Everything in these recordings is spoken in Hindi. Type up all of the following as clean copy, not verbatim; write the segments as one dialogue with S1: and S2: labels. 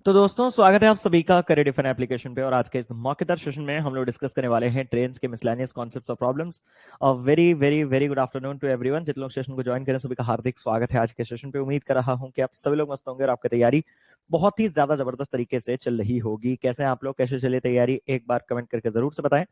S1: तो दोस्तों स्वागत है आप सभी का करियर डिफाइन एप्लीकेशन पे। और आज के इस मौकेदार सेशन में हम लोग डिस्कस करने वाले हैं ट्रेन्स के मिसलेनियस कॉन्सेप्ट्स और प्रॉब्लम्स। और very very very good afternoon to everyone. जितने लोग सेशन को ज्वाइन करें सभी का हार्दिक स्वागत है आज के सेशन पे। उम्मीद कर रहा हूं कि आप सभी लोग मस्त होंगे और आपकी तैयारी बहुत ही ज्यादा जबरदस्त तरीके से चल रही होगी। कैसे हैं आप लोग, कैसे चली तैयारी, एक बार कमेंट करके जरूर से बताएं।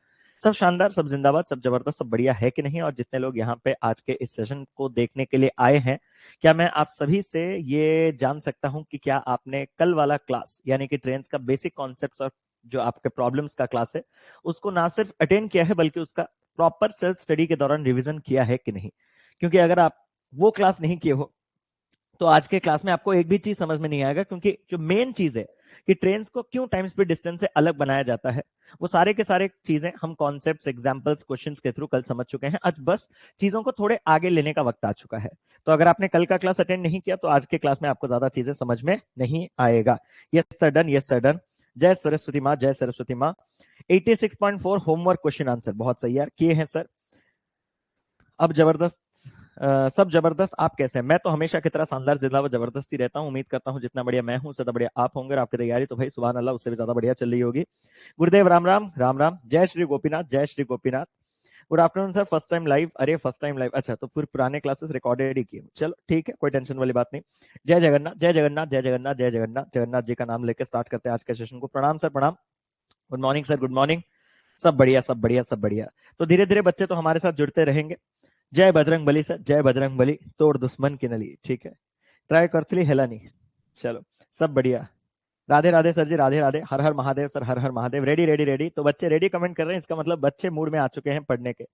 S1: सब शानदार, सब जिंदाबाद, सब जबरदस्त, सब बढ़िया है कि नहीं। और जितने लोग यहाँ पे आज के इस सेशन को देखने के लिए आए हैं, क्या मैं आप सभी से ये जान सकता हूं कि क्या आपने कल वाला क्लास यानी कि ट्रेन्स का बेसिक कॉन्सेप्ट्स और जो आपके प्रॉब्लम्स का क्लास है उसको ना सिर्फ अटेंड किया है बल्कि उसका प्रॉपर सेल्फ स्टडी के दौरान रिवीजन किया है कि नहीं। क्योंकि अगर आप वो क्लास नहीं किए हो तो आज के क्लास में आपको एक भी चीज समझ में नहीं आएगा। क्योंकि जो मेन चीज है कि ट्रेन्स को क्यों टाइम स्पीड डिस्टेंस से अलग बनाया जाता है, वो सारे के सारे चीजें हम कॉन्सेप्ट्स, एग्जांपल्स, क्वेश्चंस के थ्रू कल समझ चुके हैं। आज बस चीजों को थोड़े आगे लेने का वक्त आ चुका है। तो अगर आपने कल का क्लास अटेंड नहीं किया तो आज के क्लास में आपको ज्यादा चीजें समझ में नहीं आएगा। Yes sir done, yes sir done. जय सरस्वती माँ, जय सरस्वती माँ। 86.4 होमवर्क क्वेश्चन आंसर, बहुत सही यार, किए हैं सर। अब जबरदस्त, सब जबरदस्त। आप कैसे हैं? मैं तो हमेशा की तरह शानदार, जिंदाबाद, जबरदस्ती रहता हूं। उम्मीद करता हूं जितना बढ़िया मैं हूं उससे बढ़िया आप होंगे। और आपकी तैयारी तो भाई सुभान अल्लाह उससे भी ज्यादा बढ़िया चल रही होगी। गुरुदेव राम राम, राम राम। जय श्री गोपीनाथ, जय Shri Gopinath. Good afternoon sir, first time live. अरे फर्स्ट टाइम लाइव, अच्छा तो फिर पुराने क्लासेस रिकॉर्डेड ही किए। चलो ठीक है, कोई टेंशन वाली बात नहीं। जय जगन्नाथ, जय जगन्नाथ, जय जगन्नाथ, जय जगन्नाथ। जगन्नाथ जी का नाम लेकर स्टार्ट करते हैं आज के सेशन को। प्रणाम सर, प्रणाम। Good morning sir, good morning. सब बढ़िया, सब बढ़िया, सब बढ़िया। तो धीरे धीरे बच्चे तो हमारे साथ जुड़ते रहेंगे। जय बजरंग बली सर, जय बजरंग बली। तोड़ दुश्मन की नली, ठीक है। ट्राई करथली हेला नहीं। चलो, सब बढ़िया। Radhe Radhe sir ji, Radhe Radhe. Har Har Mahadev sir, Har Har Mahadev. Ready ready ready. तो बच्चे रेडी कमेंट कर रहे हैं, इसका मतलब बच्चे मूड में आ चुके हैं पढ़ने के।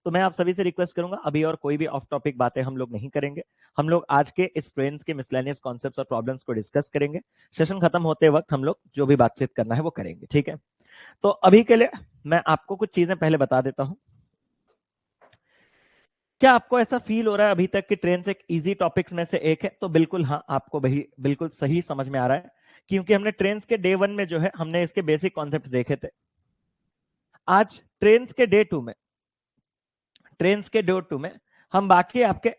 S1: तो मैं आप सभी से रिक्वेस्ट करूंगा, अभी और कोई भी ऑफ टॉपिक बातें हम लोग नहीं करेंगे। हम लोग आज के इस ट्रेन्स के मिसलेनियस कॉन्सेप्ट्स और प्रॉब्लम्स को डिस्कस करेंगे। सेशन खत्म होते वक्त हम लोग जो भी बातचीत करना है वो करेंगे, ठीक है। तो अभी के लिए मैं आपको कुछ चीजें पहले बता देता हूं। क्या आपको ऐसा फील हो रहा है अभी तक कि ट्रेन्स एक इजी टॉपिक्स में से एक है? तो बिल्कुल हाँ, आपको भाई बिल्कुल सही समझ में आ रहा है। क्योंकि हमने ट्रेन्स के डे 1 में जो है हमने इसके बेसिक कॉन्सेप्ट देखे थे। आज ट्रेन्स के डे 2 में, ट्रेन्स के डे 2 में हम बाकी आपके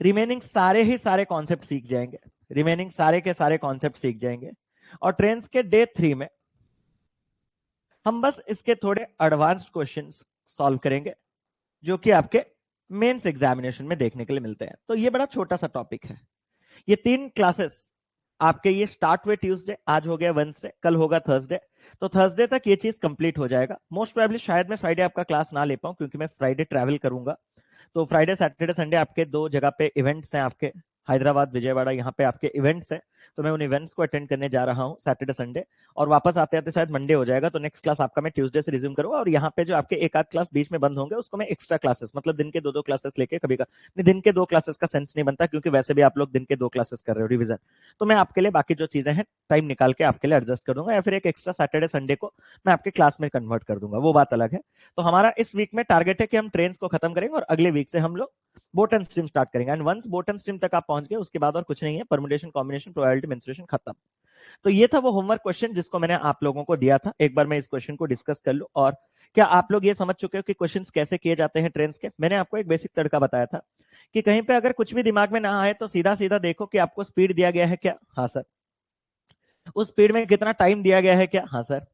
S1: रिमेनिंग सारे ही सारे कॉन्सेप्ट सीख जाएंगे। रिमेनिंग सारे के सारे कॉन्सेप्ट सीख जाएंगे। और ट्रेन्स के डे 3 में हम बस इसके थोड़े एडवांस्ड क्वेश्चंस सॉल्व करेंगे जो कि आपके मेंस एग्जामिनेशन में देखने के लिए मिलते हैं। तो ये बड़ा छोटा सा टॉपिक है। ये 3 क्लासेस आपके ये स्टार्ट हुए ट्यूसडे, आज हो गया वेंसडे, कल होगा थर्सडे। तो थर्सडे तक ये चीज कंप्लीट हो जाएगा। मोस्ट प्रोबेबली शायद मैं फ्राइडे आपका क्लास ना ले पाऊं क्योंकि मैं फ्राइडे ट्रैवल करूंगा। तो फ्राइडे सैटरडे संडे आपके दो जगह पे इवेंट्स हैं आपके, हैदराबाद विजयवाड़ा, यहाँ पे आपके इवेंट्स हैं। तो मैं उन इवेंट्स को अटेंड करने जा रहा हूँ सैटरडे संडे। और वापस आते आते शायद मंडे हो जाएगा। तो नेक्स्ट क्लास आपका मैं ट्यूसडे से रिज्यूम करूंगा। और यहाँ पे जो आपके एक आध क्लास बीच में बंद होंगे उसको मैं एक्स्ट्रा क्लासेस, मतलब दिन के 2-2 क्लासेस लेके कभी का नहीं, दिन के 2 क्लासेस का सेंस नहीं बनता क्योंकि वैसे भी आप लोग दिन के 2 क्लासेस कर रहे हो रिविजन। तो मैं आपके लिए बाकी जो चीजें हैं टाइम निकाल के आपके लिए एडजस्ट कर दूंगा, या फिर एक एक्स्ट्रा सैटरडे संडे को मैं आपके क्लास में कन्वर्ट कर दूंगा, वो बात अलग है। तो हमारा इस वीक में टारगेट है कि हम ट्रेन्स को खत्म करेंगे और अगले वीक से हम लोग बोटन स्ट्रीम स्टार्ट करेंगे। एंड वंस बोटन स्ट्रीम तक आप पहुंच गए उसके बाद और कुछ नहीं है, परमुटेशन, कॉम्बिनेशन, प्रोबेबिलिटी, मेंसुरेशन खत्म। तो ये था वो होमवर्क क्वेश्चन जिसको मैंने आप लोगों को दिया था। एक बार मैं इस क्वेश्चन को डिस्कस कर लूं। और क्या आप लोग ये समझ चुके हो कि क्वेश्चंस कैसे किए जाते हैं ट्रेन्स के? मैंने आपको एक बेसिक तरीका बताया था कि कहीं पे अगर कुछ भी दिमाग में ना आए तो सीधा सीधा देखो कि आपको स्पीड दिया गया है क्या, हाँ सर। उस स्पीड में कितना टाइम दिया गया है क्या, हाँ सर।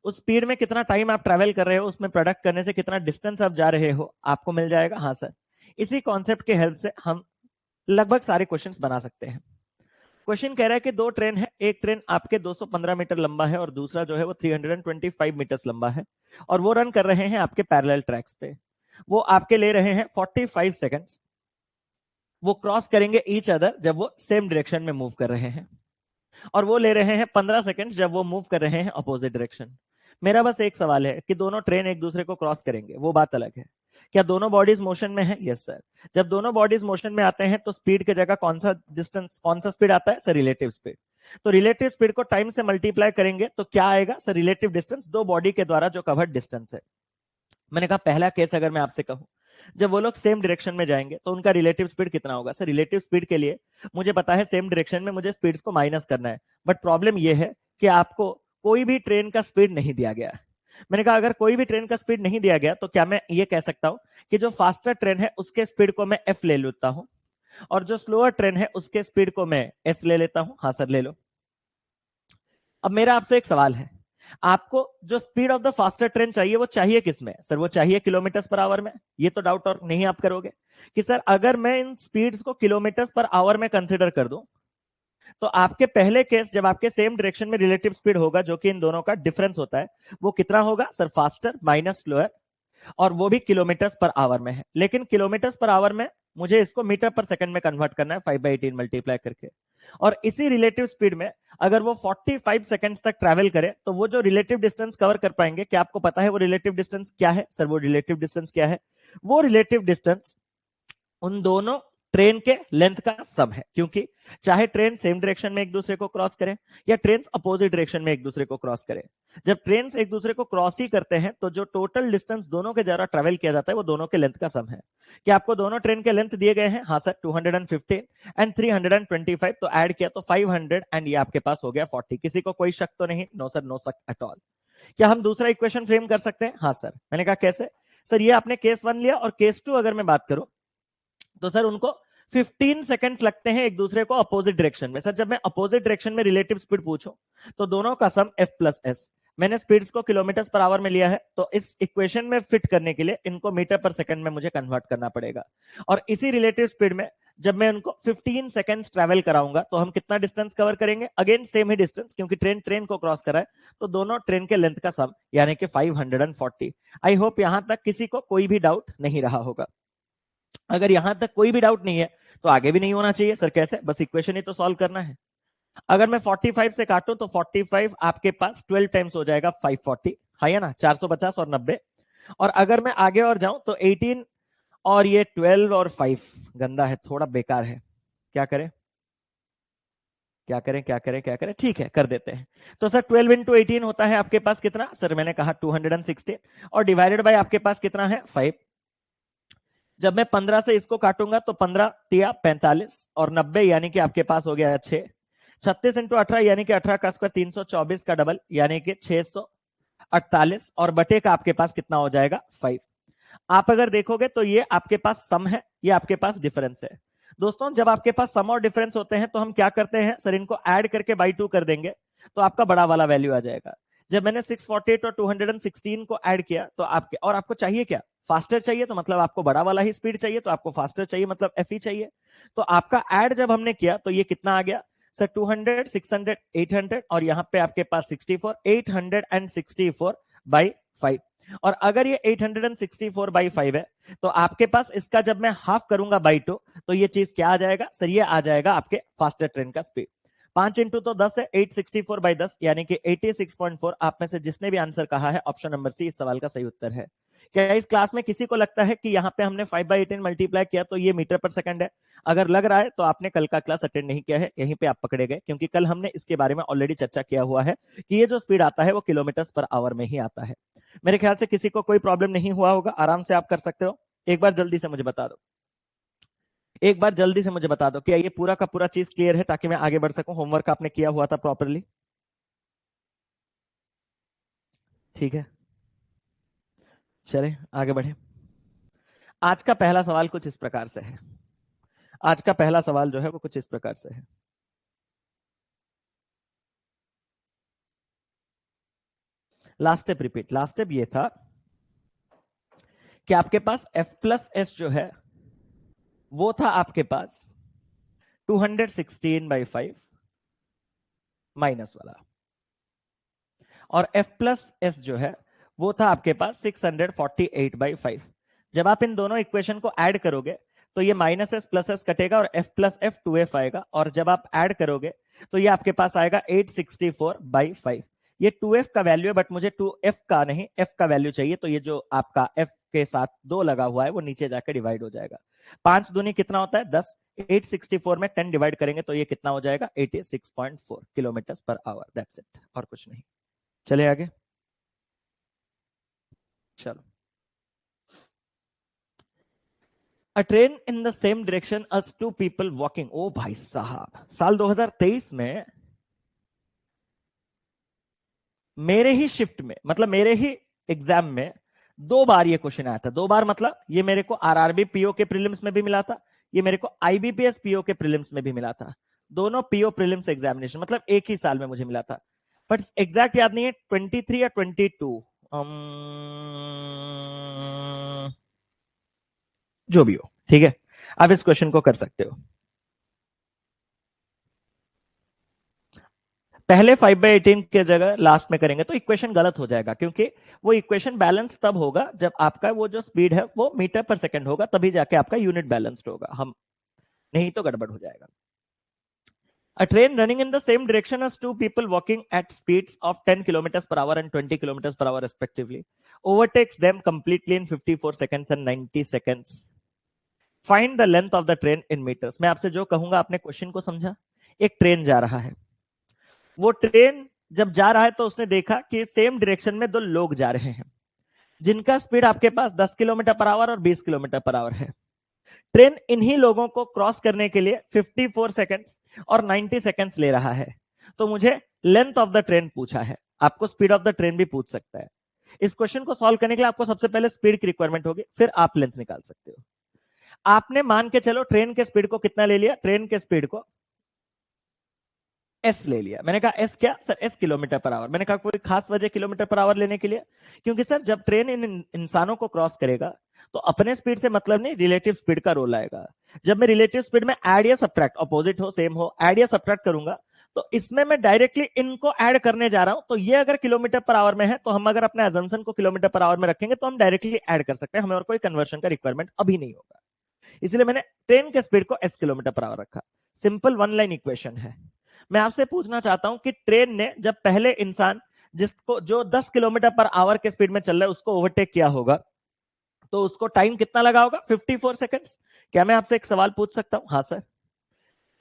S1: उस स्पीड में कितना टाइम आप ट्रैवल कर रहे हो, उसमें प्रोडक्ट करने से कितना डिस्टेंस आप जा रहे हो आपको मिल जाएगा, हाँ सर। इसी कॉन्सेप्ट के हेल्प से हम लगभग सारे क्वेश्चंस बना सकते हैं। क्वेश्चन कह रहा है कि दो ट्रेन है, एक ट्रेन आपके 215 मीटर लंबा है और दूसरा जो है वो 325 मीटर्स लंबा है। और वो रन कर रहे हैं आपके पैरेलल ट्रैक्स पे। वो आपके ले रहे हैं 45 सेकंड्स। वो क्रॉस करेंगे ईच अदर जब वो सेम डायरेक्शन में मूव कर रहे हैं। और वो ले रहे हैं 15 सेकंड्स जब वो मूव कर रहे हैं अपोजिट डायरेक्शन। मेरा बस एक सवाल है कि दोनों ट्रेन एक दूसरे को क्रॉस करेंगे, वो बात अलग है। क्या दोनों बॉडीज मोशन में है? Yes sir. जब दोनों बॉडीज मोशन में आते हैं तो स्पीड की जगह कौन सा डिस्टेंस, कौन सा स्पीड आता है सर? Relative speed. तो रिलेटिव स्पीड को टाइम से मल्टीप्लाई करेंगे तो क्या आएगा सर? रिलेटिव डिस्टेंस, दो बॉडी के द्वारा जो कवर्ड डिस्टेंस है। मैंने कहा पहला केस अगर मैं आपसे कहूं, जब वो लोग सेम डायरेक्शन में जाएंगे तो उनका रिलेटिव स्पीड कितना होगा सर? रिलेटिव स्पीड के लिए मुझे पता है सेम डायरेक्शन में मुझे स्पीड्स को माइनस करना है। बट प्रॉब्लम ये है कि आपको कोई भी ट्रेन का स्पीड नहीं दिया गया। मैंने कहा अगर कोई भी ट्रेन का स्पीड नहीं दिया गया तो क्या मैं ये कह सकता हूं कि जो फास्टर ट्रेन है उसके स्पीड को मैं एफ ले लेता हूं और जो स्लोअर ट्रेन है उसके स्पीड को मैं एस ले लेता हूं? हाँ सर ले लो। अब मेरा आपसे एक सवाल है, आपको जो speed of the faster train चाहिए वो चाहिए किसमें? सर वो चाहिए किलोमीटर्स पर आवर में। ये तो डाउट और नहीं आप करोगे कि सर अगर मैं इन स्पीड्स को किलोमीटर्स पर आवर में कंसिडर कर दूं तो आपके पहले केस जब आपके सेम डायरेक्शन में रिलेटिव स्पीड होगा जो कि इन दोनों का डिफरेंस होता है, वो कितना होगा सर? फास्टर माइनस स्लोअर, और वो भी किलोमीटर्स पर आवर में है। लेकिन किलोमीटर्स पर आवर में मुझे इसको मीटर पर सेकंड में कन्वर्ट करना है 5/18 मल्टीप्लाई करके। और इसी रिलेटिव स्पीड में अगर वो 45 सेकंड्स तक ट्रैवल करे तो वो जो रिलेटिव डिस्टेंस कवर कर पाएंगे, क्या आपको पता है वो रिलेटिव डिस्टेंस क्या है? सर वो रिलेटिव डिस्टेंस क्या है? वो रिलेटिव डिस्टेंस उन दोनों ट्रेन के लेंथ का सम है, क्योंकि चाहे ट्रेन सेम डायरेक्शन में एक दूसरे को क्रॉस करे या ट्रेन अपोजिट डायरेक्शन में एक दूसरे को क्रॉस करे, जब ट्रेन एक दूसरे को क्रॉस ही करते हैं तो जो टोटल डिस्टेंस दोनों के द्वारा ट्रेवल किया जाता है वो दोनों के लेंथ का सम है। क्या आपको दोनों ट्रेन के लेंथ दिए गए हैं? हाँ सर, 215 एंड 325, तो ऐड किया तो 500 एंड ये आपके पास हो गया 40। किसी को कोई शक तो नहीं? नो सर, नो शक एट ऑल। क्या हम दूसरा इक्वेशन फ्रेम कर सकते हैं? हाँ सर। मैंने कहा कैसे? सर ये आपने केस 1 लिया और केस 2 अगर मैं बात करूं तो सर उनको 15 सेकंड्स लगते हैं एक दूसरे को अपोजिट डायरेक्शन में। सर जब मैं अपोजिट डायरेक्शन में रिलेटिव स्पीड पूछूं तो दोनों का सम F प्लस एस। मैंने स्पीड्स को किलोमीटर्स पर आवर में लिया है, तो इस इक्वेशन में फिट करने के लिए इनको मीटर पर सेकंड में मुझे कन्वर्ट करना पड़ेगा। और इसी रिलेटिव स्पीड में जब मैं उनको 15 सेकंड्स ट्रैवल कराऊंगा तो हम कितना डिस्टेंस कवर करेंगे? अगेन सेम ही डिस्टेंस, क्योंकि ट्रेन ट्रेन को क्रॉस कर रहा है, तो दोनों ट्रेन के लेंथ का सम यानी कि 540। आई होप यहां तक किसी को कोई भी डाउट नहीं रहा होगा। अगर यहां तक कोई भी डाउट नहीं है तो आगे भी नहीं होना चाहिए। सर कैसे? बस इक्वेशन ही तो सॉल्व करना है। अगर मैं 45 से काटूं तो 45 आपके पास 12 टाइम्स हो जाएगा 540, है ना? 450 और 90। और अगर मैं आगे और जाऊं तो 18 और ये 12 और 5 गंदा है, थोड़ा बेकार है। क्या करें क्या करें क्या करें क्या करें? ठीक है, कर देते हैं। तो सर 12 इंटू 18 होता है आपके पास कितना? सर मैंने कहा 216, और डिवाइडेड बाय आपके पास कितना है? 5। जब मैं 15 से इसको काटूंगा तो 15 तिया 45 और 90 यानी कि आपके पास हो गया 6। 36 इंटू 18 यानी कि 18 का स्क्वायर 324 का डबल यानी कि 648, और बटे का आपके पास कितना हो जाएगा? 5। आप अगर देखोगे तो ये आपके पास सम है, ये आपके पास डिफरेंस है। दोस्तों जब आपके पास सम और डिफरेंस होते हैं तो हम क्या करते हैं? सर इनको ऐड करके बाई 2 कर देंगे तो आपका बड़ा वाला वैल्यू आ जाएगा। जब मैंने 648 और 216 को ऐड किया तो आपके, और आपको चाहिए क्या? फास्टर चाहिए, तो मतलब आपको बड़ा वाला ही स्पीड चाहिए, तो आपको फास्टर चाहिए मतलब एफ ही चाहिए। तो आपका ऐड जब हमने किया तो ये कितना आ गया? सर 200, 600, 800, और यहां पे आपके पास 64, 864 बाई 5। और अगर ये 864 बाई 5 है तो आपके पास इसका जब मैं हाफ करूंगा बाई 2 तो ये चीज क्या आ जाएगा? सर ये आ जाएगा आपके फास्टर ट्रेन का स्पीड। 5 इंटू तो 10 है, 864 बाई 10 यानी कि 86.4। आप में से जिसने भी आंसर कहा है ऑप्शन नंबर सी इस सवाल का सही उत्तर है। क्या इस क्लास में किसी को लगता है कि यहाँ पे हमने 5/18 मल्टीप्लाई किया तो ये मीटर पर सेकंड है? अगर लग रहा है तो आपने कल का क्लास अटेंड नहीं किया है, यहीं पे आप पकड़े गए, क्योंकि कल हमने इसके बारे में ऑलरेडी चर्चा किया हुआ है कि ये जो स्पीड आता है वो किलोमीटर पर आवर में ही आता है। मेरे ख्याल से किसी को कोई प्रॉब्लम नहीं हुआ होगा, आराम से आप कर सकते हो। एक बार जल्दी से मुझे बता दो, एक बार जल्दी से मुझे बता दो क्या ये पूरा का पूरा चीज क्लियर है, ताकि मैं आगे बढ़ सकूं। होमवर्क आपने किया हुआ था प्रॉपरली? ठीक है, चले आगे बढ़े। आज का पहला सवाल कुछ इस प्रकार से है। आज का पहला सवाल जो है वो कुछ इस प्रकार से है। Last step repeat. Last step ये था कि आपके पास F प्लस एस जो है वो था आपके पास 216/5 माइनस वाला, और F प्लस एस जो है वो था आपके पास 648/5। जब आप इन दोनों इक्वेशन को ऐड करोगे तो ये माइनस एस प्लस एस कटेगा और F प्लस एफ 2F आएगा, और जब आप ऐड करोगे तो ये आपके पास आएगा 864/5। ये 2F का वैल्यू है, बट मुझे 2F का नहीं F का वैल्यू चाहिए, तो ये जो आपका F के साथ 2 लगा हुआ है वो नीचे जाकर डिवाइड हो जाएगा। 5 दूनी कितना होता है? 10। 864 में 10 डिवाइड करेंगे तो ये कितना हो जाएगा? 86.4 kilometre per our. That's it, और कुछ नहीं। चले आगे। चलो। A train in the same direction as two people walking. ओ भाई साहब, साल 2023 में मेरे ही शिफ्ट में, मतलब मेरे ही एग्जाम में 2 बार ये क्वेश्चन आया था। 2 बार मतलब ये मेरे को आरआरबी पीओ के प्रीलिम्स में भी मिला था, ये मेरे को आईबीपीएस पीओ के प्रीलिम्स में भी मिला था। दोनों पीओ प्रीलिम्स एग्जामिनेशन, मतलब एक ही साल में मुझे मिला था। बट एग्जैक्ट याद नहीं है 23 या 22, जो भी हो, ठीक है। आप इस क्वेश्चन को कर सकते हो। पहले 5/18 के जगह लास्ट में करेंगे तो इक्वेशन गलत हो जाएगा, क्योंकि वो इक्वेशन बैलेंस तब होगा जब आपका वो जो स्पीड है वो मीटर पर सेकंड होगा, तभी जाके आपका यूनिट बैलेंस्ड होगा, हम नहीं तो गड़बड़ हो जाएगा। A train running in the same direction as two people walking at speeds of 10 kilometers per hour and 20 kilometers per hour respectively overtakes them completely in 54 seconds and 90 seconds. Find the length of the train in meters. मैं आपसे जो कहूंगा आपने क्वेश्चन को समझा। एक ट्रेन जा रहा है, वो ट्रेन जब जा रहा है तो उसने देखा कि सेम डायरेक्शन में दो लोग जा रहे हैं जिनका स्पीड आपके पास 10 किलोमीटर पर आवर और 20 किलोमीटर पर आवर है। ट्रेन इन्हीं लोगों को क्रॉस करने के लिए 54 सेकंड्स और 90 सेकंड्स ले रहा है। तो मुझे लेंथ ऑफ द ट्रेन पूछा है, आपको स्पीड ऑफ द ट्रेन भी पूछ सकता है। इस क्वेश्चन को सॉल्व करने के लिए आपको सबसे पहले स्पीड की रिक्वायरमेंट होगी, फिर आप लेंथ निकाल सकते हो। आपने मान के चलो ट्रेन के स्पीड को कितना ले लिया, ट्रेन के स्पीड को एस ले लिया। मैंने कहा एस क्या sir, S kilometre per our. मैंने कहा कोई खास वजह किलोमीटर पर आवर लेने के लिए, क्योंकि सर जब ट्रेन इन इंसानों को क्रॉस करेगा तो अपने स्पीड से मतलब नहीं, रिलेटिव स्पीड का रोल आएगा। जब मैं रिलेटिव स्पीड में ऐड या सब्ट्रैक्ट, अपोजिट हो सेम हो, ऐड या सब्ट्रैक्ट करूंगा तो इसमें मैं डायरेक्टली इनको ऐड करने जा रहा हूं। तो ये अगर किलोमीटर पर आवर में है तो हम अगर अपने अजम्पशन को किलोमीटर पर आवर में रखेंगे तो हम डायरेक्टली ऐड कर सकते हैं, हमें और कोई कन्वर्शन का रिक्वायरमेंट अभी नहीं होगा। इसलिए मैंने ट्रेन के स्पीड को एस किलोमीटर पर आवर रखा। सिंपल वन लाइन इक्वेशन है। मैं आपसे पूछना चाहता हूं कि ट्रेन ने जब पहले इंसान जिसको जो 10 किलोमीटर पर आवर के स्पीड में चल रहा है उसको ओवरटेक किया होगा तो उसको टाइम कितना लगा होगा, 54 सेकंड्स। क्या मैं आपसे एक सवाल पूछ सकता हूं? हाँ सर।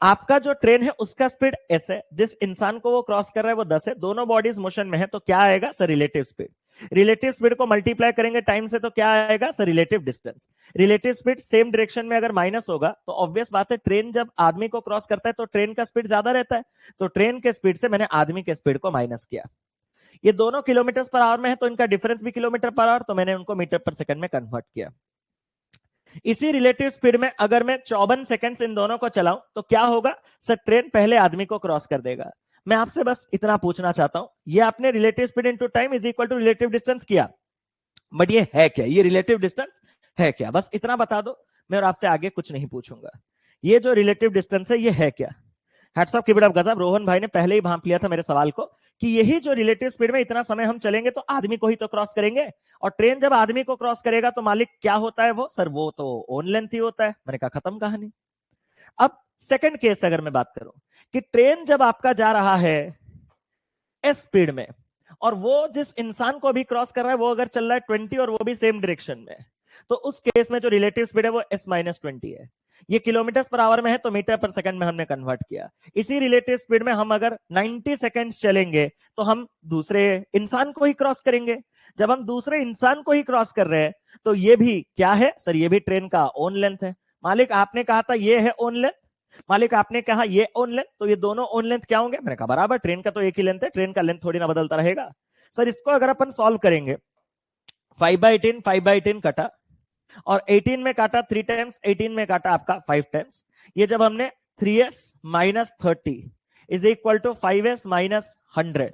S1: आपका जो ट्रेन है उसका स्पीड एस है, जिस इंसान को वो क्रॉस कर रहा है वो 10 है, दोनों बॉडीज मोशन में है, तो क्या आएगा sir, relative speed. Relative speed को मल्टीप्लाई करेंगे टाइम से तो क्या आएगा sir, relative distance. Relative speed same direction में अगर माइनस होगा तो ऑब्वियस बात है ट्रेन जब आदमी को क्रॉस करता है तो ट्रेन का स्पीड ज्यादा रहता है, तो ट्रेन के स्पीड से मैंने आदमी के स्पीड को माइनस किया। ये दोनों किलोमीटर पर आवर में है तो इनका डिफरेंस भी किलोमीटर पर आवर, तो मैंने उनको मीटर पर सेकंड में कन्वर्ट किया। इसी रिलेटिव स्पीड में अगर मैं 54 सेकंड्स इन दोनों को चलाऊं तो क्या होगा सर, ट्रेन पहले आदमी को क्रॉस कर देगा। मैं आपसे बस इतना पूछना चाहता हूं, ये आपने relative speed into time is equal to relative distance किया, बट ये है क्या, ये रिलेटिव डिस्टेंस है क्या, बस इतना बता दो। मैं और आपसे आगे कुछ नहीं पूछूंगा। ये जो रिलेटिव डिस्टेंस है ये है क्या। Hats off, keep it up गजब। रोहन भाई ने पहले ही भांप लिया था मेरे सवाल को कि यही जो रिलेटिव स्पीड में इतना समय हम चलेंगे तो आदमी को ही तो क्रॉस करेंगे, और ट्रेन जब आदमी को क्रॉस करेगा तो मालिक क्या होता है वो सर, वो तो ओन लेंथ ही होता है। मैंने कहा खत्म कहानी। अब सेकंड केस अगर मैं बात करूं कि ट्रेन जब आपका जा रहा है एस स्पीड में और वो जिस इंसान को अभी क्रॉस कर रहा है वो अगर चल रहा है 20 और वो भी सेम डायरेक्शन में, तो उस केस में जो रिलेटिव स्पीड है वो S-20 है। ये किलोमीटर पर आवर में है तो मीटर पर सेकंड में हमने कन्वर्ट किया। इसी रिलेटिव स्पीड में हम अगर 90 सेकंड्स चलेंगे तो हम दूसरे इंसान को ही क्रॉस करेंगे। जब हम दूसरे इंसान को ही क्रॉस कर रहे हैं तो ये भी क्या है सर, ये भी ट्रेन का ओन लेंथ है। मालिक आपने कहा था ये है ओन लेंथ, मालिक आपने कहा ये ओन लेंथ, तो ये दोनों ओन लेंथ क्या होंगे। मैंने कहा बराबर, ट्रेन का तो एक ही लेंथ है, ट्रेन का लेंथ थोड़ी ना बदलता रहेगा। सर इसको अगर अपन सॉल्व करेंगे 5/18 कटा और 18 में काटा 3 टाइम्स, 18 में काटा आपका 5 टाइम्स। ये जब हमने 3s minus 30 is equal to 5s minus 100,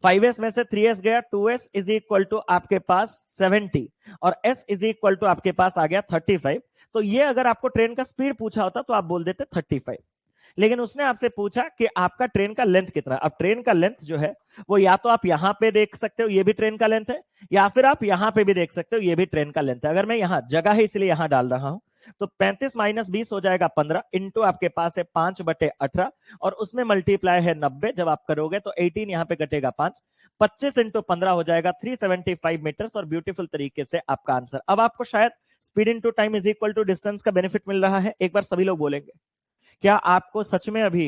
S1: 5s में से 3s गया, 2s इज इक्वल टू आपके पास 70 और s इज इक्वल टू आपके पास आ गया 35। तो ये अगर आपको ट्रेन का स्पीड पूछा होता तो आप बोल देते 35, लेकिन उसने आपसे पूछा कि आपका ट्रेन का लेंथ कितना है। अब ट्रेन का लेंथ जो है वो या तो आप यहां पे देख सकते हो ये भी ट्रेन का लेंथ है, या फिर आप यहां पे भी देख सकते हो ये भी ट्रेन का लेंथ है। अगर मैं यहां जगह है इसलिए यहां डाल रहा हूं तो 35 माइनस 20 हो जाएगा 15 इंटू आपके पास है 5/18 और उसमें मल्टीप्लाई है 90। जब आप करोगे तो 18 यहां पे कटेगा 5, 25 इंटू 15 हो जाएगा 375 मीटर और ब्यूटीफुल तरीके से आपका आंसर। अब आपको शायद speed into time is equal to distance का बेनिफिट मिल रहा है। एक बार सभी लोग बोलेंगे, क्या आपको सच में अभी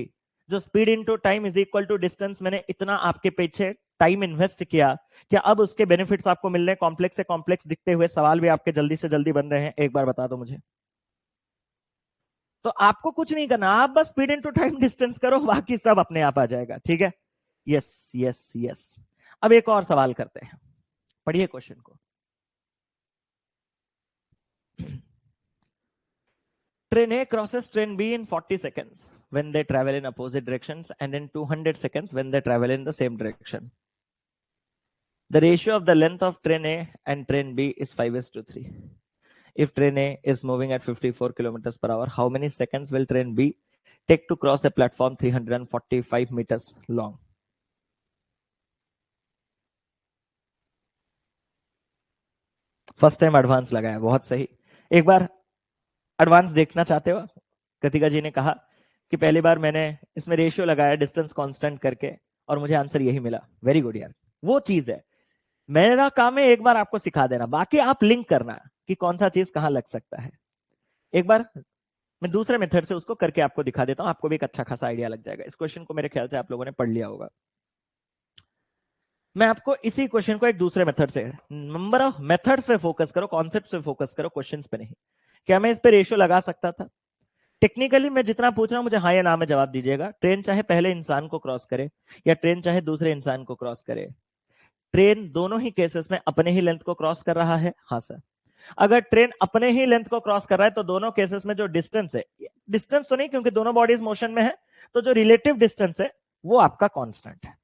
S1: जो speed into time is equal to distance मैंने इतना आपके पीछे टाइम इन्वेस्ट किया, क्या अब उसके बेनिफिट्स आपको मिल रहे हैं? कॉम्प्लेक्स से कॉम्प्लेक्स दिखते हुए सवाल भी आपके जल्दी से जल्दी बन रहे हैं, एक बार बता दो मुझे। तो आपको कुछ नहीं करना, आप बस स्पीड इनटू टाइम डिस्टेंस करो, बाकी सब अपने आप आ जाएगा। ठीक है, यस यस यस। अब एक और सवाल करते हैं, पढ़िए क्वेश्चन को। Train A crosses train be in 40 seconds. when they travel in opposite directions and in 200 seconds when they travel in the same direction. The ratio of the length of train A and train B is 5:3. If train A is moving at 54 kilometers per hour, how many seconds will train B take to cross a platform 345 meters long? First time advance लगाया, बहुत सही। एक बार एडवांस देखना चाहते हो? कृतिका जी ने कहा कि पहली बार मैंने इसमें रेशियो लगाया डिस्टेंस कांस्टेंट करके और मुझे आंसर यही मिला। वेरी गुड यार, वो चीज है। मेरा काम है एक बार आपको सिखा देना, बाकी आप लिंक करना कि कौन सा चीज कहां लग सकता है। एक बार मैं दूसरे मेथड से उसको करके आपको दिखा देता हूं, आपको भी एक अच्छा खासा आइडिया लग जाएगा। इस क्वेश्चन को मेरे ख्याल से आप लोगों ने पढ़ लिया होगा। मैं आपको इसी क्वेश्चन को एक दूसरे मेथड से, नंबर ऑफ मेथड्स पे फोकस करो, कॉन्सेप्ट पे फोकस करो, क्वेश्चंस पे नहीं। क्या मैं इस पे रेशियो लगा सकता था? टेक्निकली मैं जितना पूछ रहा हूं मुझे हाँ या ना में जवाब दीजिएगा। ट्रेन चाहे पहले इंसान को क्रॉस करे या ट्रेन चाहे दूसरे इंसान को क्रॉस करे, ट्रेन दोनों ही केसेस में अपने ही लेंथ को क्रॉस कर रहा है। हाँ सर। अगर ट्रेन अपने ही लेंथ को क्रॉस कर रहा है तो दोनों केसेस में जो डिस्टेंस है, डिस्टेंस तो नहीं क्योंकि दोनों बॉडीज मोशन में है, तो जो रिलेटिव डिस्टेंस है वो आपका कांस्टेंट है।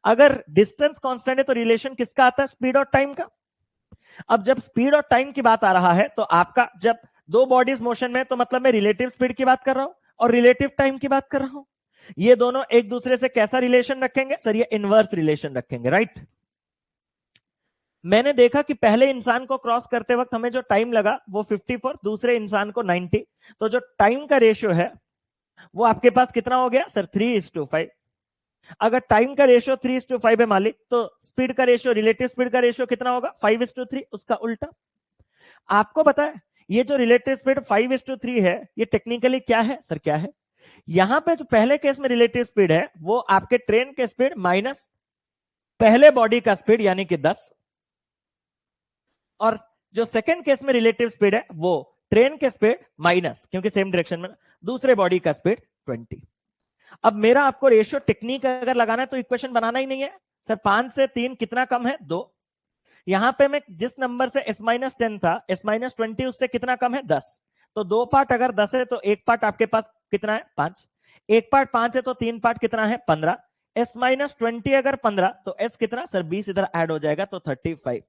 S1: अगर डिस्टेंस कांस्टेंट है तो रिलेशन किसका आता है? स्पीड और टाइम का। अब जब स्पीड और टाइम की बात आ रहा है तो आपका जब दो बॉडीज मोशन में, तो मतलब मैं रिलेटिव स्पीड की बात कर रहा हूं और रिलेटिव टाइम की बात कर रहा हूं। ये दोनों एक दूसरे से कैसा रिलेशन रखेंगे सर? ये इनवर्स रिलेशन रखेंगे, राइट। मैंने देखा कि पहले इंसान को क्रॉस करते वक्त हमें जो टाइम लगा वो 54, दूसरे इंसान को 90, तो जो टाइम का रेशियो है वो आपके पास कितना हो गया सर? 3:5। अगर टाइम का रेशियो 3:5 है मालिक, तो स्पीड का रेशियो, रिलेटिव स्पीड का रेशियो कितना होगा? 5:3, उसका उल्टा। आपको पता है ये जो रिलेटिव स्पीड 5:3 है, ये टेक्निकली क्या है सर? क्या है? यहां पे जो पहले केस में रिलेटिव स्पीड है वो आपके ट्रेन के स्पीड माइनस पहले बॉडी का स्पीड यानी कि 10, और जो सेकंड केस में रिलेटिव स्पीड है वो ट्रेन के स्पीड माइनस, क्योंकि सेम डायरेक्शन में, दूसरे बॉडी का स्पीड 20। अब मेरा आपको रेशियो टेक्निक अगर लगाना है तो इक्वेशन बनाना ही नहीं है सर। 5 से 3 कितना कम है? 2। यहां पे मैं जिस नंबर से s-10 था, s-20 उससे कितना कम है? 10। तो 2 पार्ट अगर 10 है तो 1 पार्ट आपके पास कितना है? 5। 1 पार्ट 5 है तो 3 पार्ट कितना है? 15। s-20 अगर 15 तो s कितना सर? 20 इधर ऐड हो जाएगा तो 35।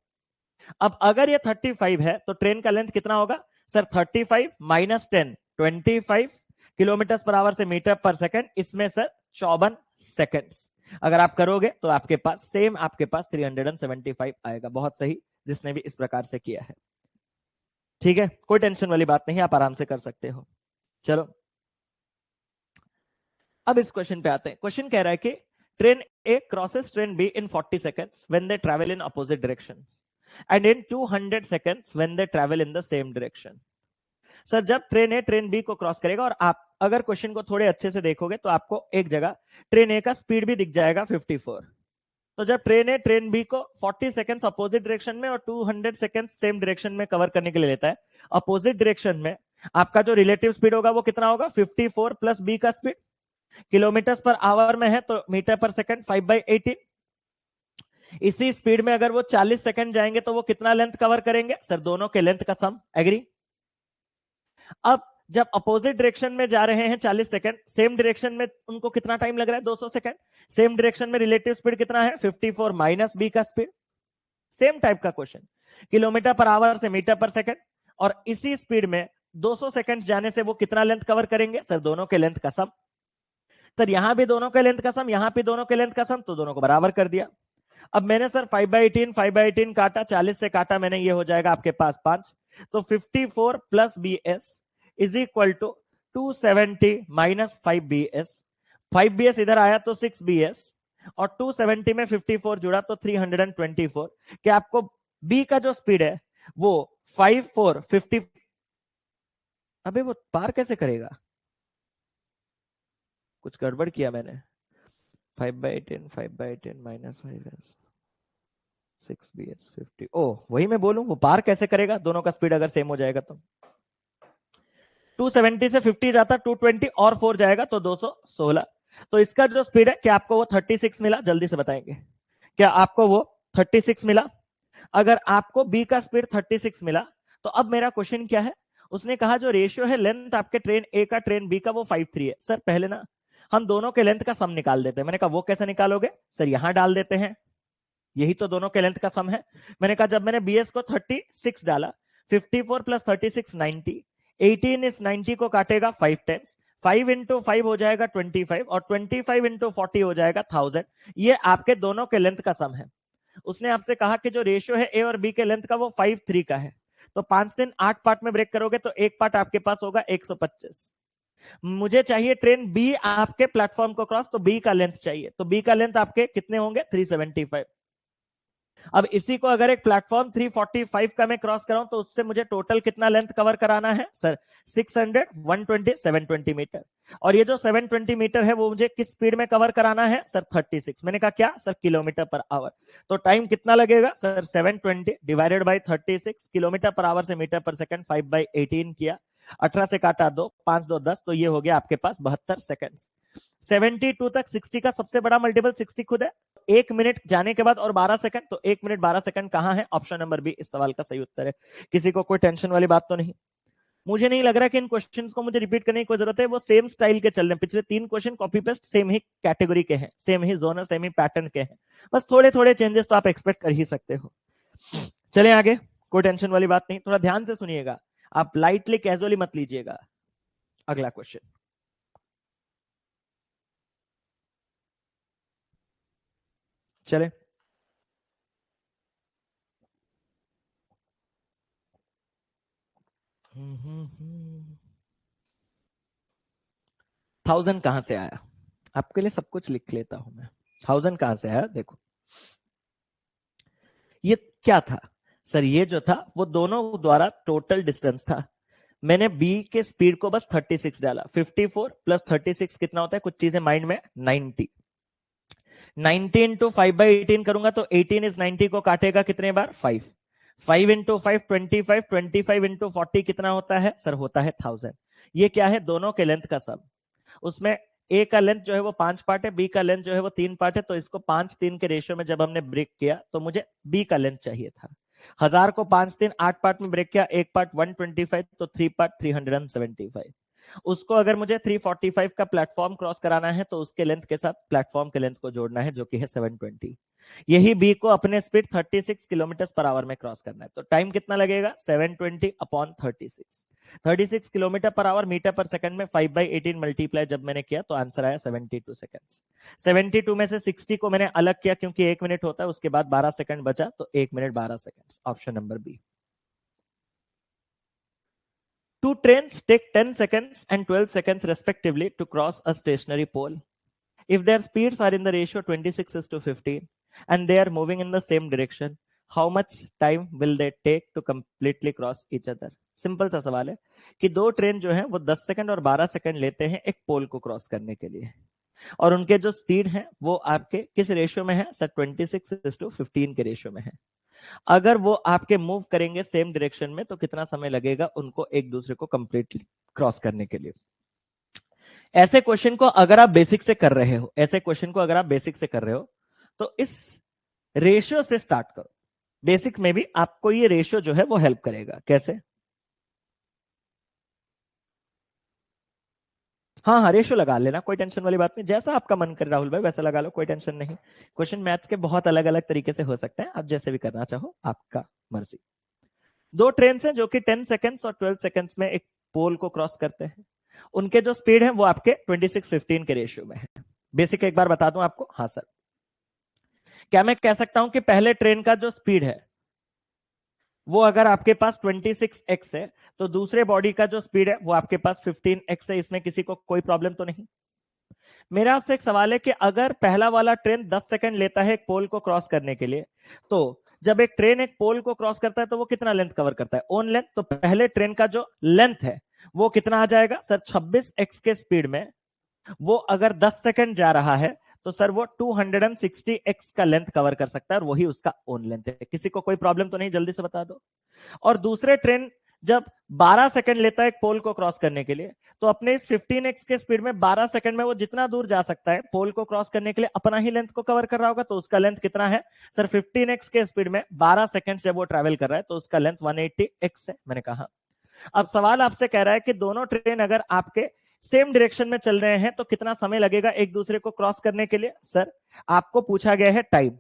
S1: अब अगर ये 35 है तो ट्रेन का लेंथ कितना होगा sir? 35 minus 10, 25 kilometre per our से मीटर पर सेकंड, इसमें सर 54 सेकंड्स। अगर आप करोगे तो आपके पास सेम, आपके पास 375 आएगा। बहुत सही, जिसने भी इस प्रकार से किया है। ठीक है, कोई टेंशन वाली बात नहीं, आप आराम से कर सकते हो। चलो अब इस क्वेश्चन पे आते हैं। क्वेश्चन कह रहा है कि train A crosses train be in 40 seconds when they travel in opposite directions and in 200 seconds when they travel in the same direction. Sir जब ट्रेन ए ट्रेन बी को क्रॉस करेगा, और आप अगर क्वेश्चन को थोड़े अच्छे से देखोगे तो आपको एक जगह ट्रेन ए का स्पीड भी दिख जाएगा 54। तो जब ट्रेन ए ट्रेन बी को 40 सेकंड्स अपोजिट डायरेक्शन में और 200 सेकंड्स सेम डायरेक्शन में कवर करने के लिए लेता है, अपोजिट डायरेक्शन में आपका जो रिलेटिव स्पीड होगा वो कितना होगा? 54 प्लस बी का स्पीड, किलोमीटर पर आवर में है तो मीटर पर सेकंड, 5/18। इसी स्पीड में अगर वो 40 सेकंड जाएंगे तो वो कितना लेंथ कवर करेंगे सर? दोनों के लेंथ का सम। एग्री? अब जब अपोजिट डायरेक्शन में जा रहे हैं 40 सेकंड, सेम डायरेक्शन में उनको कितना टाइम लग रहा है? 200 सेकंड। सेम डायरेक्शन में रिलेटिव स्पीड कितना है? 54 माइनस बी का स्पीड। सेम टाइप का क्वेश्चन, किलोमीटर पर आवर से मीटर पर सेकंड, और इसी स्पीड में 200 सेकंड जाने से वो कितना लेंथ कवर करेंगे सर? दोनों के लेंथ का सम। सर यहां भी दोनों के लेंथ का सम, यहां भी दोनों के लेंथ का सम, तो दोनों को बराबर कर दिया। अब मैंने सर 5/18 काटा, 40 से काटा मैंने, ये हो जाएगा आपके पास 5। तो 54 plus B S is equal to 270 minus 5bs। 5bs इधर आया तो 6bs, और 270 में 54 जुड़ा तो 324। क्या आपको b का जो स्पीड है वो 50। अबे वो पार कैसे करेगा? कुछ गड़बड़ किया मैंने। 5/18 माइनस 5s 6bs 50। ओ वही मैं बोलूं, वो पार कैसे करेगा? दोनों का स्पीड अगर सेम हो जाएगा तो 270 से 50 जाता, 220 और 4 जाएगा तो 216। तो इसका जो स्पीड है, क्या आपको वो 36 मिला? जल्दी से बताएंगे, क्या आपको वो 36 मिला? अगर आपको बी का स्पीड 36 मिला तो अब मेरा क्वेश्चन क्या है? उसने कहा जो रेशियो है लेंथ आपके ट्रेन ए का ट्रेन बी का वो 5:3 है। सर पहले ना हम दोनों के लेंथ का सम निकाल देते हैं। मैंने कहा वो कैसे निकालोगे? सर यहां डाल देते हैं, यही तो दोनों के लेंथ का सम है। मैंने कहा जब मैंने बीएस को 36 डाला, 54 प्लस 36 90, 18 इस 90 को काटेगा 5 टाइम्स, 5 इंटू 5 हो जाएगा 25 और 25 इंटू 40 हो जाएगा 1000। ये आपके दोनों के लेंथ का सम है। उसने आपसे कहा कि जो रेशियो है ए और बी के लेंथ का वो 5:3 का है, तो 5 दिन 8 पार्ट में ब्रेक करोगे तो एक पार्ट आपके पास होगा 125। मुझे चाहिए ट्रेन बी आपके प्लेटफॉर्म को क्रॉस, तो बी का लेंथ चाहिए, तो बी का लेंथ आपके कितने होंगे? 375। अब इसी को अगर एक प्लेटफॉर्म 345 का मैं क्रॉस कराऊं तो उससे मुझे टोटल कितना लेंथ कवर कराना है? Sir 600, 120, 720 metre. और ये जो 720 मीटर है वो मुझे किस स्पीड में कवर कराना है? सर 36। मैंने कहा क्या? Sir kilometre per our. तो टाइम कितना लगेगा? Sir 720 divided by 36, kilometre per our से मीटर पर सेकंड 5/18 किया, 18 से काटा 2, 5 2 10, तो ये हो गया आपके पास 72 सेकंड। 72 तक 60 का सबसे बड़ा मल्टीपल 60 खुद है। 1 मिनट जाने के बाद और 12 सेकंड, तो 1 मिनट 12 सेकंड कहां है? ऑप्शन नंबर बी इस सवाल का सही उत्तर है। किसी को कोई टेंशन वाली बात तो नहीं? मुझे नहीं लग रहा कि इन क्वेश्चंस को मुझे रिपीट करने की कोई जरूरत है, वो सेम स्टाइल के चल रहे हैं। पिछले 3 क्वेश्चन कॉपी पेस्ट सेम ही कैटेगरी के हैं, सेम ही जोनर, सेम ही पैटर्न के हैं, बस थोड़े थोड़े चेंजेस तो आप एक्सपेक्ट कर ही सकते हो। चले आगे, कोई टेंशन वाली बात नहीं, थोड़ा ध्यान से सुनिएगा, आप लाइटली कैजुअली मत लीजिएगा। अगला क्वेश्चन, चले। थाउजेंड कहां से आया? आपके लिए सब कुछ लिख लेता हूं मैं। थाउजेंड कहां से आया? देखो ये क्या था? सर ये जो था वो दोनों द्वारा टोटल डिस्टेंस था। मैंने बी के स्पीड को बस 36 डाला, 54 प्लस 36 कितना होता है? कुछ चीजें माइंड में, 90। 90 इंटू 5/18 करूंगा तो 18 इस 90 को काटेगा कितने बार? 5। 5 इंटू 5 25, 25 इंटू 40 कितना होता है? सर होता है 1000। ये क्या है? दोनों के लेंथ का सम। उसमें ए का लेंथ जो है वो 5 पार्ट है, बी का लेंथ जो है वो 3 पार्ट है, तो इसको 5-3 के रेशियो में जब हमने ब्रेक किया तो मुझे बी का लेंथ चाहिए था। 1000 को 5-3 8 पार्ट में ब्रेक किया, एक पार्ट 125, तो 3 पार्ट 375। उसको अगर मुझे 345 का प्लेटफॉर्म क्रॉस कराना है तो उसके लेंथ के साथ प्लेटफॉर्म के लेंथ को जोड़ना है, जो कि है 720। यही बी को अपने स्पीड 36 किलोमीटर पर आवर में क्रॉस करना है, तो टाइम कितना लगेगा? 720 upon 36। 36 kilometre per hour metre per second में 5/18 मल्टीप्लाई जब मैंने किया तो आंसर आया 72 सेकंड्स। 72 में से 60 को मैंने अलग किया क्योंकि 1 मिनट होता है, उसके बाद 12 सेकंड बचा, तो 1 minute 12 second, option number B. Two trains take 10 seconds and 12 seconds respectively to cross a stationary pole. If their speeds are in the ratio 26:15 and they are moving in the same direction, how much time will they take to completely cross each other? Simple सा सवाल है कि दो ट्रेन जो है वो 10 सेकंड और 12 सेकंड लेते हैं एक पोल को क्रॉस करने के लिए, और उनके जो स्पीड है वो आपके किस रेशियो में है? सर 26:15 के रेशियो में है। अगर वो आपके मूव करेंगे सेम डायरेक्शन में तो कितना समय लगेगा उनको एक दूसरे को कंप्लीटली क्रॉस करने के लिए? ऐसे क्वेश्चन को अगर आप बेसिक से कर रहे हो, ऐसे क्वेश्चन को अगर आप बेसिक से कर रहे हो तो इस रेशियो से स्टार्ट करो। बेसिक में भी आपको ये रेशियो जो है वो हेल्प करेगा। कैसे? हाँ हाँ, रेशियो लगा लेना, कोई टेंशन वाली बात नहीं, जैसा आपका मन करे राहुल भाई वैसा लगा लो, कोई टेंशन नहीं। क्वेश्चन मैथ्स के बहुत अलग अलग तरीके से हो सकते हैं, आप जैसे भी करना चाहो आपका मर्जी। दो ट्रेन हैं जो कि 10 सेकंड्स और 12 सेकंड्स में एक पोल को क्रॉस करते हैं, उनके जो स्पीड है वो आपके 26:15 के रेशियो में है। बेसिक एक बार बता दूं आपको। हाँ सर, क्या मैं कह सकता हूं कि पहले ट्रेन का जो स्पीड है वो अगर आपके पास 26x है तो दूसरे बॉडी का जो स्पीड है वो आपके पास 15x है, इसमें किसी को कोई प्रॉब्लम तो नहीं? मेरा आपसे एक सवाल है कि अगर पहला वाला ट्रेन 10 सेकंड लेता है एक पोल को क्रॉस करने के लिए, तो जब एक ट्रेन एक पोल को क्रॉस करता है तो वो कितना लेंथ कवर करता है? Own length. तो पहले ट्रेन का जो लेंथ है वो कितना आ जाएगा? सर 26x के स्पीड में वो अगर 10 सेकंड जा रहा है तो सर वो 260x का लेंथ कवर कर सकता है, और वही उसका ओन लेंथ है। किसी को कोई प्रॉब्लम तो नहीं? जल्दी से बता दो। और दूसरे ट्रेन जब 12 सेकंड लेता है एक पोल को क्रॉस करने के लिए, तो अपने इस 15x के स्पीड में 12 सेकंड में वो जितना दूर जा सकता है पोल को क्रॉस करने के लिए अपना ही लेंथ को कवर कर रहा होगा, तो उसका लेंथ कितना है? सर 15x के स्पीड में 12 सेकंड जब वो ट्रैवल कर रहा है तो उसका लेंथ 180x है। मैंने कहा अब सवाल आपसे कह रहा है कि दोनों ट्रेन अगर आपके सेम डायरेक्शन में चल रहे हैं तो कितना समय लगेगा एक दूसरे को क्रॉस करने के लिए। सर आपको पूछा गया है टाइम,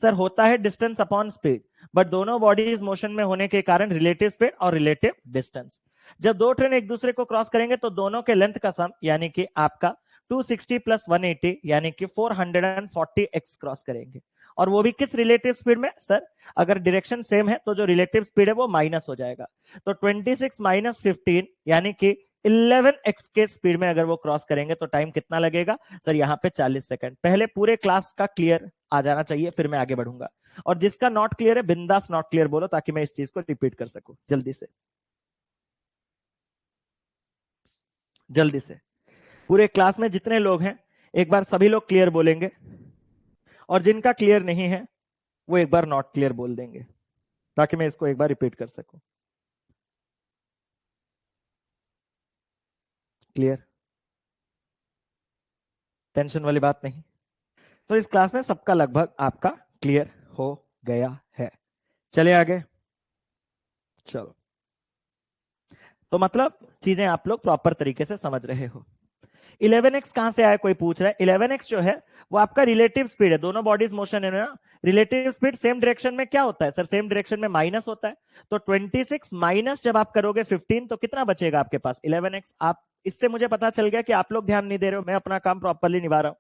S1: सर होता है डिस्टेंस अपॉन स्पीड, बट दोनों बॉडीज मोशन में होने के कारण रिलेटिव स्पीड और रिलेटिव डिस्टेंस। जब दो ट्रेन एक दूसरे को क्रॉस करेंगे तो दोनों के लेंथ का सम यानी कि आपका 260 प्लस 180 यानी कि 440 एक्स क्रॉस करेंगे, और वो भी किस रिलेटिव स्पीड में। सर अगर डायरेक्शन सेम है तो जो रिलेटिव स्पीड है वो माइनस हो जाएगा, तो 26 माइनस 15 यानी कि 11x के स्पीड में अगर वो क्रॉस करेंगे तो टाइम कितना लगेगा। सर यहाँ पे 40 सेकंड। पहले पूरे क्लास का क्लियर आ जाना चाहिए, फिर मैं आगे बढ़ूंगा, और जिसका नॉट क्लियर है बिंदास नॉट क्लियर बोलो ताकि मैं इस चीज को रिपीट कर सकूं जल्दी से। जल्दी से पूरे क्लास में जितने लोग हैं एक बार सभी लोग क्लियर बोलेंगे, और जिनका क्लियर नहीं है वो एक बार नॉट क्लियर बोल देंगे ताकि मैं इसको एक बार रिपीट कर सकूं। क्लियर, टेंशन वाली बात नहीं। तो इस क्लास में सबका लगभग आपका क्लियर हो गया है। चलिए आगे। चलो, तो मतलब चीजें आप लोग प्रॉपर तरीके से समझ रहे हो। 11x कहां से आया कोई पूछ रहा है। 11x जो है वो आपका रिलेटिव स्पीड है, दोनों बॉडीज मोशन है ना। रिलेटिव स्पीड सेम डायरेक्शन में क्या होता है सर, सेम डायरेक्शन में माइनस होता है। तो 26 माइनस जब आप करोगे 15 तो कितना बचेगा आपके पास 11x। आप इससे मुझे पता चल गया कि आप लोग ध्यान नहीं दे रहे हो, मैं अपना काम प्रॉपरली निभा रहा हूं।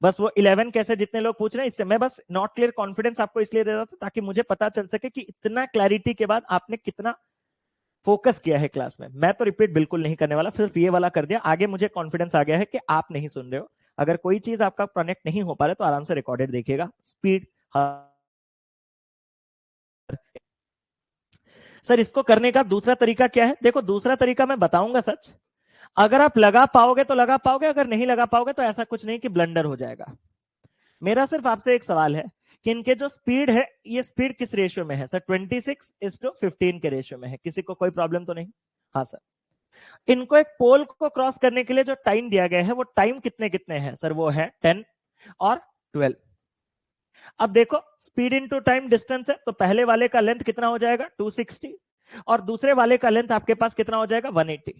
S1: बस वो 11 कैसे जितने लोग पूछ रहे हैं, इससे मैं बस नॉट क्लियर कॉन्फिडेंस आपको इसलिए दे रहा था ताकि मुझे पता चल सके कि इतना क्लैरिटी के बाद आपने कितना फोकस किया है क्लास में। मैं तो रिपीट बिल्कुल नहीं करने वाला, सिर्फ ये वाला कर दिया। आगे मुझे कॉन्फिडेंस आ गया है कि आप नहीं सुन रहे हो। अगर कोई चीज आपका कनेक्ट नहीं हो पा रहा तो आराम से रिकॉर्डेड देखिएगा। स्पीड सर इसको करने का दूसरा तरीका क्या है, देखो दूसरा तरीका मैं बताऊंगा सच। अगर आप लगा पाओगे तो लगा पाओगे, अगर नहीं लगा पाओगे तो ऐसा कुछ नहीं कि ब्लंडर हो जाएगा। मेरा सिर्फ आपसे एक सवाल है कि इनके जो स्पीड है ये स्पीड किस रेशियो में है। सर 26:15 के रेशियो में है। किसी को कोई प्रॉब्लम तो नहीं। हाँ सर, इनको एक पोल को क्रॉस करने के लिए जो टाइम दिया गया है वो टाइम कितने कितने हैं सर, वो है 10 और 12। अब देखो स्पीड इनटू टाइम डिस्टेंस है, तो पहले वाले का लेंथ कितना हो जाएगा 260, और दूसरे वाले का लेंथ आपके पास कितना हो जाएगा 180।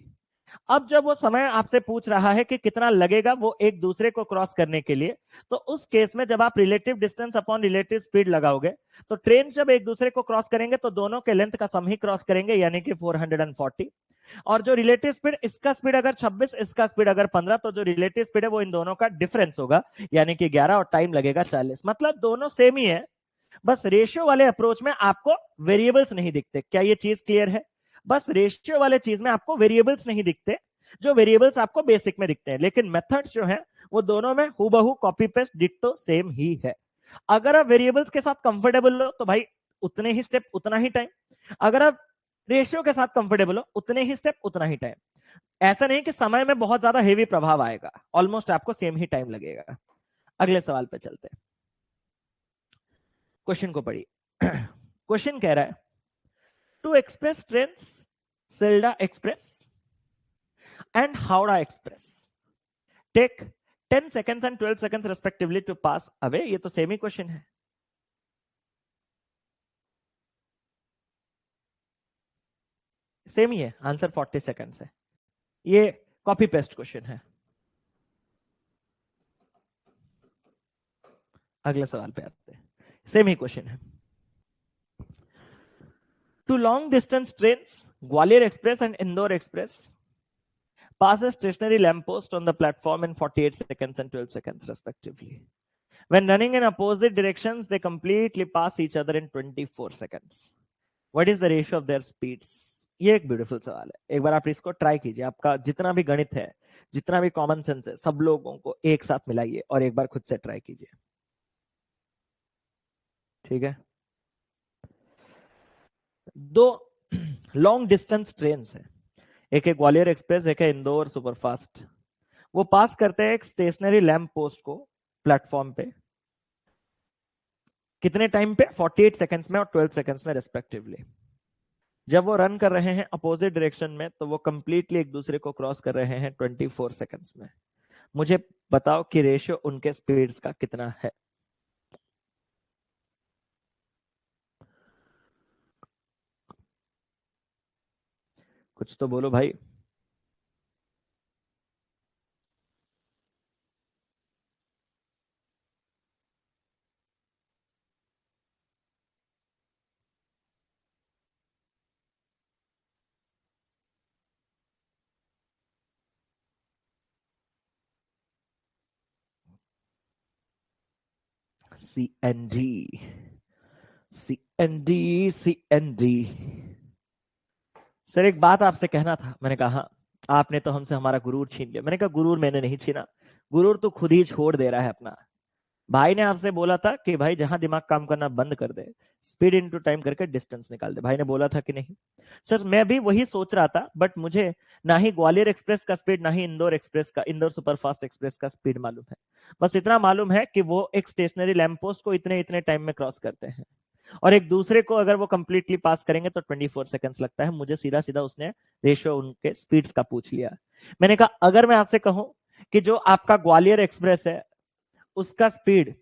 S1: अब जब वो समय आपसे पूछ रहा है कि कितना लगेगा वो एक दूसरे को क्रॉस करने के लिए, तो उस केस में जब आप relative distance upon relative speed लगाओगे तो ट्रेन जब एक दूसरे को क्रॉस करेंगे तो दोनों के लेंथ का सम ही क्रॉस करेंगे यानी कि 440। और जो रिलेटिव स्पीड, इसका स्पीड अगर 26 इसका स्पीड अगर 15, तो जो रिलेटिव स्पीड है वो इन दोनों का डिफरेंस होगा यानी कि 11, और टाइम लगेगा 40। मतलब दोनों सेम ही है, बस रेशियो वाले अप्रोच में आपको वेरिएबल्स नहीं दिखते। क्या ये चीज क्लियर है। बस रेशियो वाले चीज में आपको वेरिएबल्स नहीं दिखते, जो वेरिएबल्स आपको बेसिक में दिखते हैं, लेकिन मेथड्स जो है वो दोनों में हूबहू कॉपी पेस्ट डिट्टो सेम ही है। अगर आप वेरिएबल्स के साथ कंफर्टेबल हो तो भाई उतने ही स्टेप उतना ही टाइम, अगर आप रेशियो के साथ कंफर्टेबल हो उतने ही स्टेप उतना ही टाइम। ऐसा नहीं कि समय में बहुत ज्यादा हेवी प्रभाव आएगा, ऑलमोस्ट आपको सेम ही टाइम लगेगा। अगले सवाल पे चलते हैं, क्वेश्चन को पढ़िए। क्वेश्चन कह रहा है two express trains Sealdah express and Howrah express take 10 seconds and 12 seconds respectively to pass away। ये तो सेम ही क्वेश्चन है। सेम ही है, आंसर 40 सेकंड्स है। ये कॉपी पेस्ट क्वेश्चन है। अगले सवाल पे आते हैं, सेम ही क्वेश्चन है। Two long distance trains Gwalior express and Indore express pass a stationary lamppost on the platform in 48 seconds and 12 seconds respectively. When running in opposite directions, they completely pass each other in 24 seconds. What is the ratio of their speeds? ये एक ब्यूटीफुल सवाल है, एक बार आप इसको ट्राई कीजिए। आपका जितना भी गणित है, जितना भी कॉमन सेंस है, सब लोगों को एक साथ मिलाइए और एक बार खुद से ट्राई कीजिए। ठीक है, दो लॉन्ग डिस्टेंस ट्रेन है, एक है ग्वालियर एक्सप्रेस, एक है इंदौर सुपरफास्ट। वो पास करते हैं एक स्टेशनरी लैंप पोस्ट को प्लेटफॉर्म पे, कितने टाइम पे 48 सेकंड्स में और 12 सेकंड्स में रेस्पेक्टिवली। जब वो रन कर रहे हैं अपोजिट डायरेक्शन में तो वो कंप्लीटली एक दूसरे को क्रॉस कर रहे हैं 24 सेकंड्स में। मुझे बताओ कि रेशियो उनके स्पीड्स का कितना है। कुछ तो बोलो भाई। CND, CND, CND। सर एक बात आपसे कहना था। मैंने कहा हाँ, आपने तो हमसे हमारा गुरूर छीन लिया। मैंने कहा गुरूर मैंने नहीं छीना, गुरूर तो खुद ही छोड़ दे रहा है अपना। भाई ने आपसे बोला था कि भाई जहां दिमाग काम करना बंद कर दे, स्पीड इनटू टाइम करके डिस्टेंस निकाल दे। भाई ने बोला था कि नहीं? सर मैं भी वही सोच रहा था, बट मुझे ना ही ग्वालियर एक्सप्रेस का स्पीड, ना ही इंदौर एक्सप्रेस का, इंदौर सुपरफास्ट एक्सप्रेस का स्पीड मालूम है। बस इतना मालूम है कि वो एक स्टेशनरी लैंप पोस्ट को इतने इतने टाइम में क्रॉस करते हैं, और एक दूसरे को अगर वो कंप्लीटली पास करेंगे तो 24 सेकंड्स लगता है। मुझे सीधा सीधा उसने रेशियो उनके स्पीड्स का पूछ लिया। मैंने कहा अगर मैं आपसे कहूं कि जो आपका ग्वालियर एक्सप्रेस है उसका स्पीड,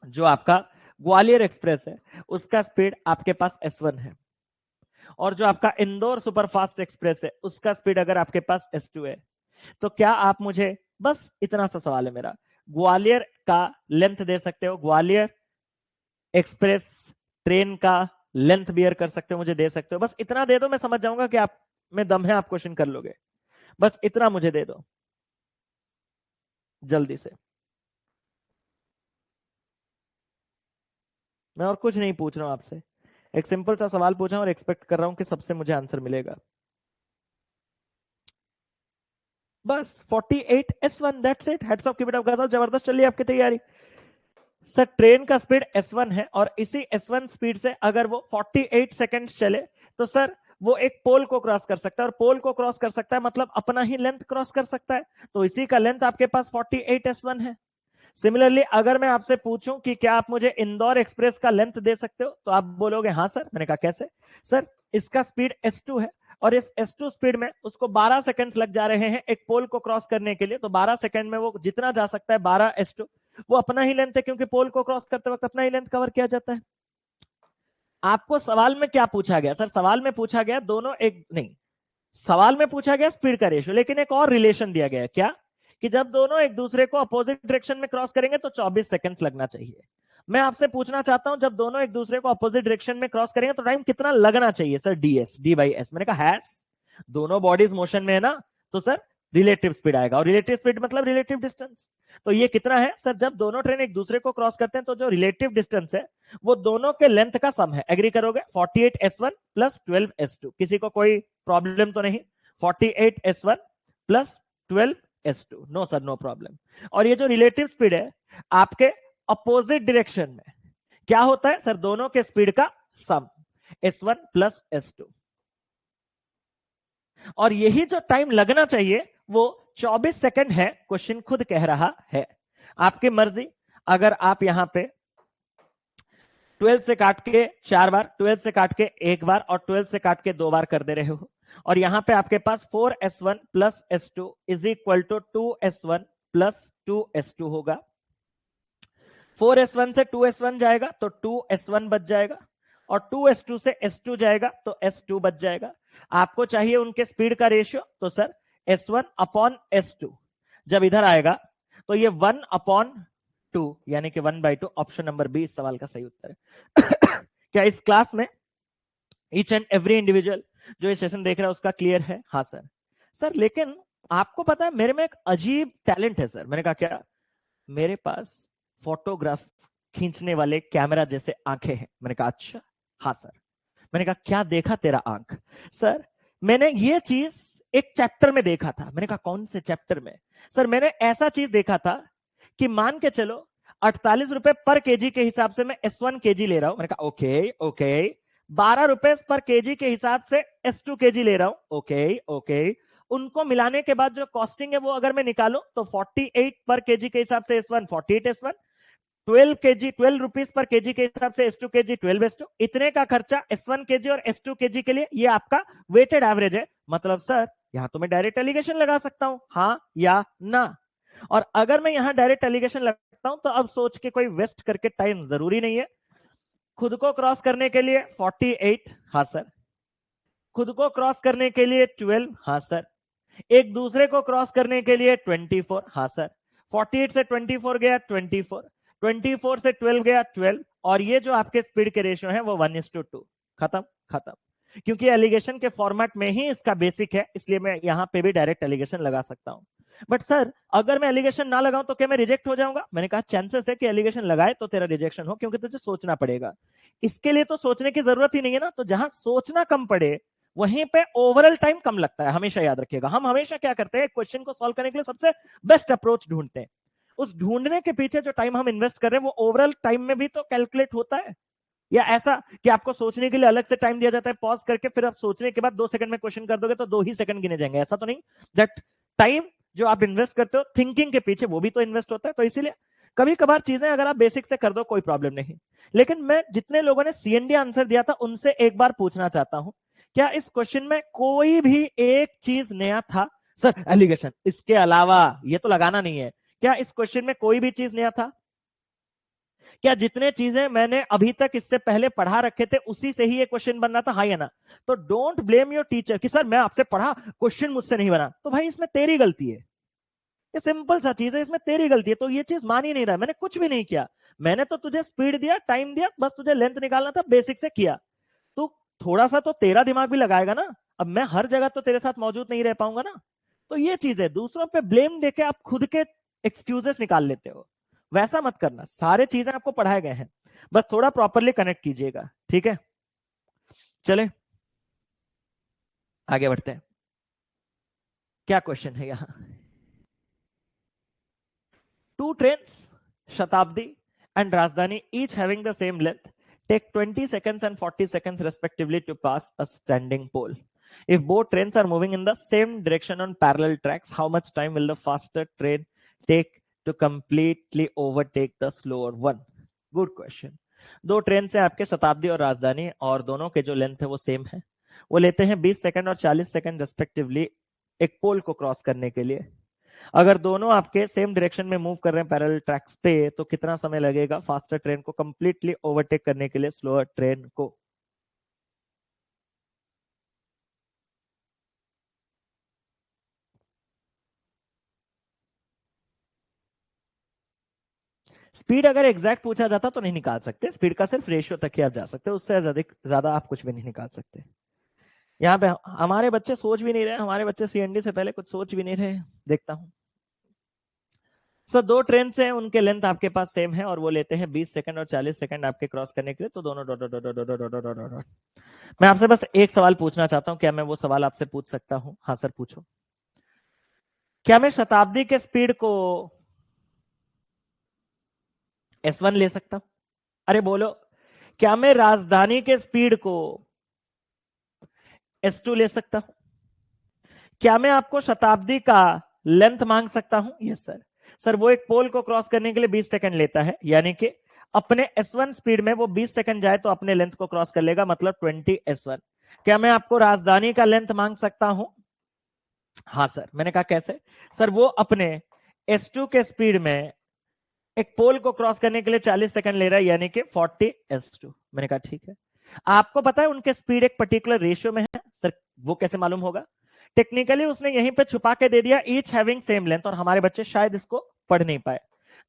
S1: जो आपका ग्वालियर एक्सप्रेस है उसका स्पीड आपके पास S1 है, और जो आपका इंदौर सुपरफास्ट एक्सप्रेस है उसका स्पीड अगर आपके पास S2 है, तो क्या आप मुझे, बस इतना सा सवाल है मेरा, ग्वालियर का लेंथ दे सकते हो? ग्वालियर एक्सप्रेस ट्रेन का लेंथ बियर कर सकते हो, मुझे दे सकते हो? बस इतना दे दो, मैं समझ जाऊंगा कि आप में दम है, आप क्वेश्चन कर लोगे। बस इतना मुझे दे दो जल्दी से। मैं और कुछ नहीं पूछ रहा हूं आपसे, एक सिंपल सा सवाल पूछा हूं और एक्सपेक्ट कर रहा हूं कि सबसे मुझे आंसर मिलेगा। बस 48 S1, that's it. Heads of keep it up guys, जबरदस्त चलिए आपकी तैयारी। सर ट्रेन का स्पीड S1 है, और इसी S1 स्पीड से अगर वो 48 सेकंड्स चले तो सर वो एक पोल को क्रॉस कर सकता है, और पोल को क्रॉस कर सकता है मतलब अपना ही लेंथ क्रॉस कर सकता है, तो इसी का लेंथ आपके पास 48 S1 है। सिमिलरली अगर मैं आपसे पूछूं कि क्या आप मुझे इंदौर एक्सप्रेस का लेंथ दे सकते हो, तो आप बोलोगे हाँ सर। मैंने कहा कैसे? सर इसका स्पीड S2 है, और इस S2 स्पीड में उसको 12 सेकंड्स लग जा रहे हैं एक पोल को क्रॉस करने के लिए, तो 12 सेकंड में वो जितना जा सकता है 12 S2, वो अपना ही लेंथ है, क्योंकि पोल को क्रॉस करते वक्त अपना ही लेंथ कवर किया जाता है। आपको सवाल में क्या पूछा गया? सर सवाल में पूछा गया दोनों एक नहीं, सवाल में पूछा गया स्पीड का रेशियो, लेकिन एक और रिलेशन दिया गया है। क्या? कि जब दोनों एक दूसरे को अपोजिट डायरेक्शन में क्रॉस करेंगे तो 24 सेकंड्स लगना चाहिए। मैं आपसे पूछना चाहता हूं जब दोनों एक दूसरे को अपोजिट डायरेक्शन में क्रॉस करेंगे तो टाइम कितना लगना चाहिए? Sir D/S। मैंने कहा हैस, दोनों बॉडीज मोशन में है ना, तो सर रिलेटिव स्पीड आएगा, और रिलेटिव स्पीड मतलब रिलेटिव डिस्टेंस। तो ये कितना है सर? जब दोनों ट्रेन एक दूसरे को क्रॉस करते हैं तो जो रिलेटिव डिस्टेंस है वो दोनों के लेंथ का सम है। एग्री करोगे? 48S1 plus 12S2। किसी को कोई प्रॉब्लम तो नहीं? 48S1 plus 12S2, no sir no problem. और ये जो रिलेटिव स्पीड है आपके अपोजिट डायरेक्शन में क्या होता है? सर दोनों के स्पीड का सम, S1 प्लस S2। और यही जो टाइम लगना चाहिए वो 24 सेकंड है, क्वेश्चन खुद कह रहा है। आपकी मर्जी, अगर आप यहां पे 12 से काट के 4 बार, 12 से काट के 1 बार, और 12 से काट के 2 बार कर दे रहे हो, और यहां पे आपके पास 4S1 plus S2 is equal to 2S1 plus 2S2 होगा। 4S1 से 2S1 जाएगा तो 2S1 बच जाएगा, और 2S2 से S2 जाएगा तो S2 बच जाएगा। आपको चाहिए उनके स्पीड का रेशियो, तो सर S1 अपॉन S2 जब इधर आएगा तो ये 1/2, यानी कि 1/2। ऑप्शन नंबर बी इस सवाल का सही उत्तर है। क्या इस क्लास में ईच एंड एवरी इंडिविजुअल जो ये सेशन देख रहा है उसका क्लियर है? हाँ सर। सर लेकिन आपको पता है मेरे में एक अजीब टैलेंट है सर। मैंने कहा क्या? मेरे पास फोटोग्राफ खींचने वाले कैमरा जैसे आंखें हैं। मैंने कहा अच्छा? हाँ सर। मैंने कहा क्या देखा तेरा आंख? सर मैंने ये चीज एक चैप्टर में देखा था। मैंने कहा कौन से चैप्टर में? सर मैंने ऐसा चीज देखा था कि मान के चलो 48 रुपए पर केजी के हिसाब से मैं S1 केजी ले रहा हूं। मैंने कहा ओके ओके। 12 रुपए पर केजी के हिसाब से S2 केजी ले रहा हूं। Okay okay. उनको मिलाने के बाद जो कॉस्टिंग है वो अगर मैं निकालूं तो 48 पर केजी के हिसाब से S1 48 S1, 12 KG 12 rupees per KG के हिसाब से S2 केजी 12S2। इतने का खर्चा S1 केजी और S2 केजी के लिए, ये आपका वेटेड एवरेज है। मतलब सर यहां तो मैं डायरेक्ट एलिगेशन लगा सकता हूं, हाँ या ना। और अगर मैं यहां डायरेक्ट एलिगेशन लगता हूं तो अब सोच के कोई वेस्ट करके टाइम जरूरी नहीं है। खुद को क्रॉस करने के लिए 48, हाँ सर, खुद को क्रॉस करने के लिए 12, हाँ सर। एक दूसरे को क्रॉस करने के लिए 24, हाँ सर। 48 से 24 गया 24, 24 से 12 गया 12, और ये जो आपके स्पीड के रेशियो है वो 1:2। खत्म खत्म। क्योंकि एलिगेशन के फॉर्मेट में ही इसका बेसिक है, इसलिए मैं यहां पे भी डायरेक्ट एलिगेशन लगा सकता हूं। बट सर अगर मैं एलिगेशन ना लगाऊं तो क्या मैं रिजेक्ट हो जाऊंगा? मैंने कहा चांसेस है कि एलिगेशन लगाए तो तेरा रिजेक्शन हो, क्योंकि तुझे सोचना पड़ेगा। इसके लिए तो सोचने की जरूरत ही नहीं है ना। तो जहां सोचना कम पड़े वहीं पे ओवरऑल टाइम कम लगता है। हमेशा याद रखिएगा, हम हमेशा क्या करते हैं, क्वेश्चन को सॉल्व करने के लिए सबसे बेस्ट अप्रोच ढूंढते हैं। उस ढूंढने के पीछे जो टाइम हम इन्वेस्ट कर रहे हैं वो ओवरऑल टाइम में भी तो कैलकुलेट होता है। या ऐसा कि आपको सोचने के लिए अलग से टाइम दिया जाता है, पॉज करके फिर आप सोचने के बाद 2 सेकंड में क्वेश्चन कर दोगे तो 2 ही सेकंड गिने जाएंगे? ऐसा तो नहीं। दैट टाइम जो आप इन्वेस्ट करते हो थिंकिंग के पीछे वो भी तो इन्वेस्ट होता है। तो इसीलिए कभी कभार चीजें अगर आप बेसिक से कर दो कोई प्रॉब्लम नहीं। लेकिन मैं जितने लोगों ने सीएनडी आंसर दिया था उनसे एक बार पूछना चाहता हूं, क्या इस क्वेश्चन में कोई भी एक चीज नया था? सर एलिगेशन इसके अलावा ये तो लगाना नहीं है। क्या इस क्वेश्चन में कोई भी चीज नया था? क्या जितने चीजें मैंने अभी तक इससे पहले पढ़ा रखे थे उसी से ही ये क्वेश्चन बनना था? हाँ या ना? तो डोंट ब्लेम योर टीचर कि सर मैं आपसे पढ़ा क्वेश्चन मुझसे नहीं बना। तो भाई इसमें तेरी गलती है। ये सिंपल सा चीज है, इसमें तेरी गलती है। तो ये चीज मान ही नहीं रहा, मैंने कुछ भी नहीं किया। मैंने तो तुझे स्पीड दिया, टाइम दिया, बस तुझे लेंथ निकालना था, बेसिक से किया। तो थोड़ा सा तो तेरा दिमाग भी लगाएगा ना। अब मैं हर जगह तो तेरे साथ मौजूद नहीं रह पाऊंगा ना। तो ये चीज है, दूसरों पे ब्लेम देके आप खुद के एक्सक्यूजेस निकाल लेते हो। वैसा मत करना, सारे चीजें आपको पढ़ाए गए हैं, बस थोड़ा प्रॉपरली कनेक्ट कीजिएगा। ठीक है, चले आगे बढ़ते हैं। क्या क्वेश्चन है यहां? Two trains, Shatabdi and Rajdhani, each having the same length, take 20 seconds and 40 seconds respectively to pass a standing pole. If both trains are moving in the same direction on parallel tracks, how much time will the faster train take to completely overtake the slower one? Good question. दो ट्रेन से आपके शताब्दी और राजधानी, और दोनों के जो लेंथ है वो सेम है। वो लेते हैं 20 सेकंड और 40 सेकंड रेस्पेक्टिवली एक पोल को क्रॉस करने के लिए। अगर दोनों आपके सेम डायरेक्शन में मूव कर रहे हैं पैरेलल ट्रैक्स पे, तो कितना समय लगेगा फास्टर ट्रेन को कंप्लीटली ओवरटेक करने के लिए स्लोअर ट्रेन को? स्पीड अगर एग्जैक्ट पूछा जाता तो नहीं निकाल सकते, स्पीड का सिर्फ रेशियो तक ही आप जा सकते हो, उससे ज्यादा आप कुछ भी नहीं निकाल सकते। यहाँ पे हमारे बच्चे सोच भी नहीं रहे, हमारे बच्चे सीएनडी से पहले कुछ सोच भी नहीं रहे। देखता हूं। सर दो ट्रेन से उनके लेंथ आपके पास सेम है और वो लेते हैं 20 सेकंड और 40 सेकंड आपके क्रॉस करने के लिए, तो दोनों dot dot dot dot dot dot dot dot dot. मैं आपसे बस एक सवाल पूछना चाहता हूं, क्या मैं वो सवाल आपसे पूछ सकता हूं? हाँ सर पूछो। क्या मैं शताब्दी के स्पीड को S1 ले सकता हूं? अरे बोलो। क्या मैं राजधानी के स्पीड को S2 ले सकता हूं? क्या मैं आपको शताब्दी का लेंथ मांग सकता हूं? Yes sir. सर वो एक पोल को क्रॉस करने के लिए 20 सेकंड लेता है, यानी कि अपने S1 स्पीड में वो 20 सेकंड जाए तो अपने लेंथ को क्रॉस कर लेगा, मतलब 20 S1। क्या मैं आपको राजधानी का लेंथ मांग सकता हूं? हाँ सर। मैंने कहा कैसे? सर वो अपने S2 के स्पीड में एक पोल को क्रॉस करने के लिए 40 सेकंड ले रहा है, यानी कि 40 S2। मैंने कहा ठीक है। आपको पता है उनके स्पीड एक पर्टिकुलर रेशियो में है। सर वो कैसे मालूम होगा? टेक्निकली उसने यहीं पे छुपा के दे दिया, ईच हैविंग सेम लेंथ, और हमारे बच्चे शायद इसको पढ़ नहीं पाए।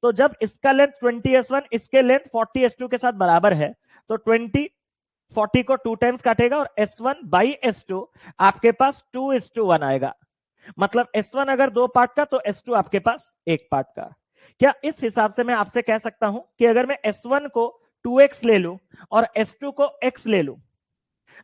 S1: तो जब इसका लेंथ 20S1 इसके लेंथ 40S2 के साथ बराबर है, तो 40 को 2 टाइम्स काटेगा और S1 बाई S2 आपके पास 2:1 आएगा। मतलब S1 अगर 2 पार्ट का तो S2 आपके पास 1 पार्ट का। क्या इस हिसाब से मैं आपसे कह सकता हूं कि अगर मैं S1 को 2x ले लूं और S2 को x ले लूं,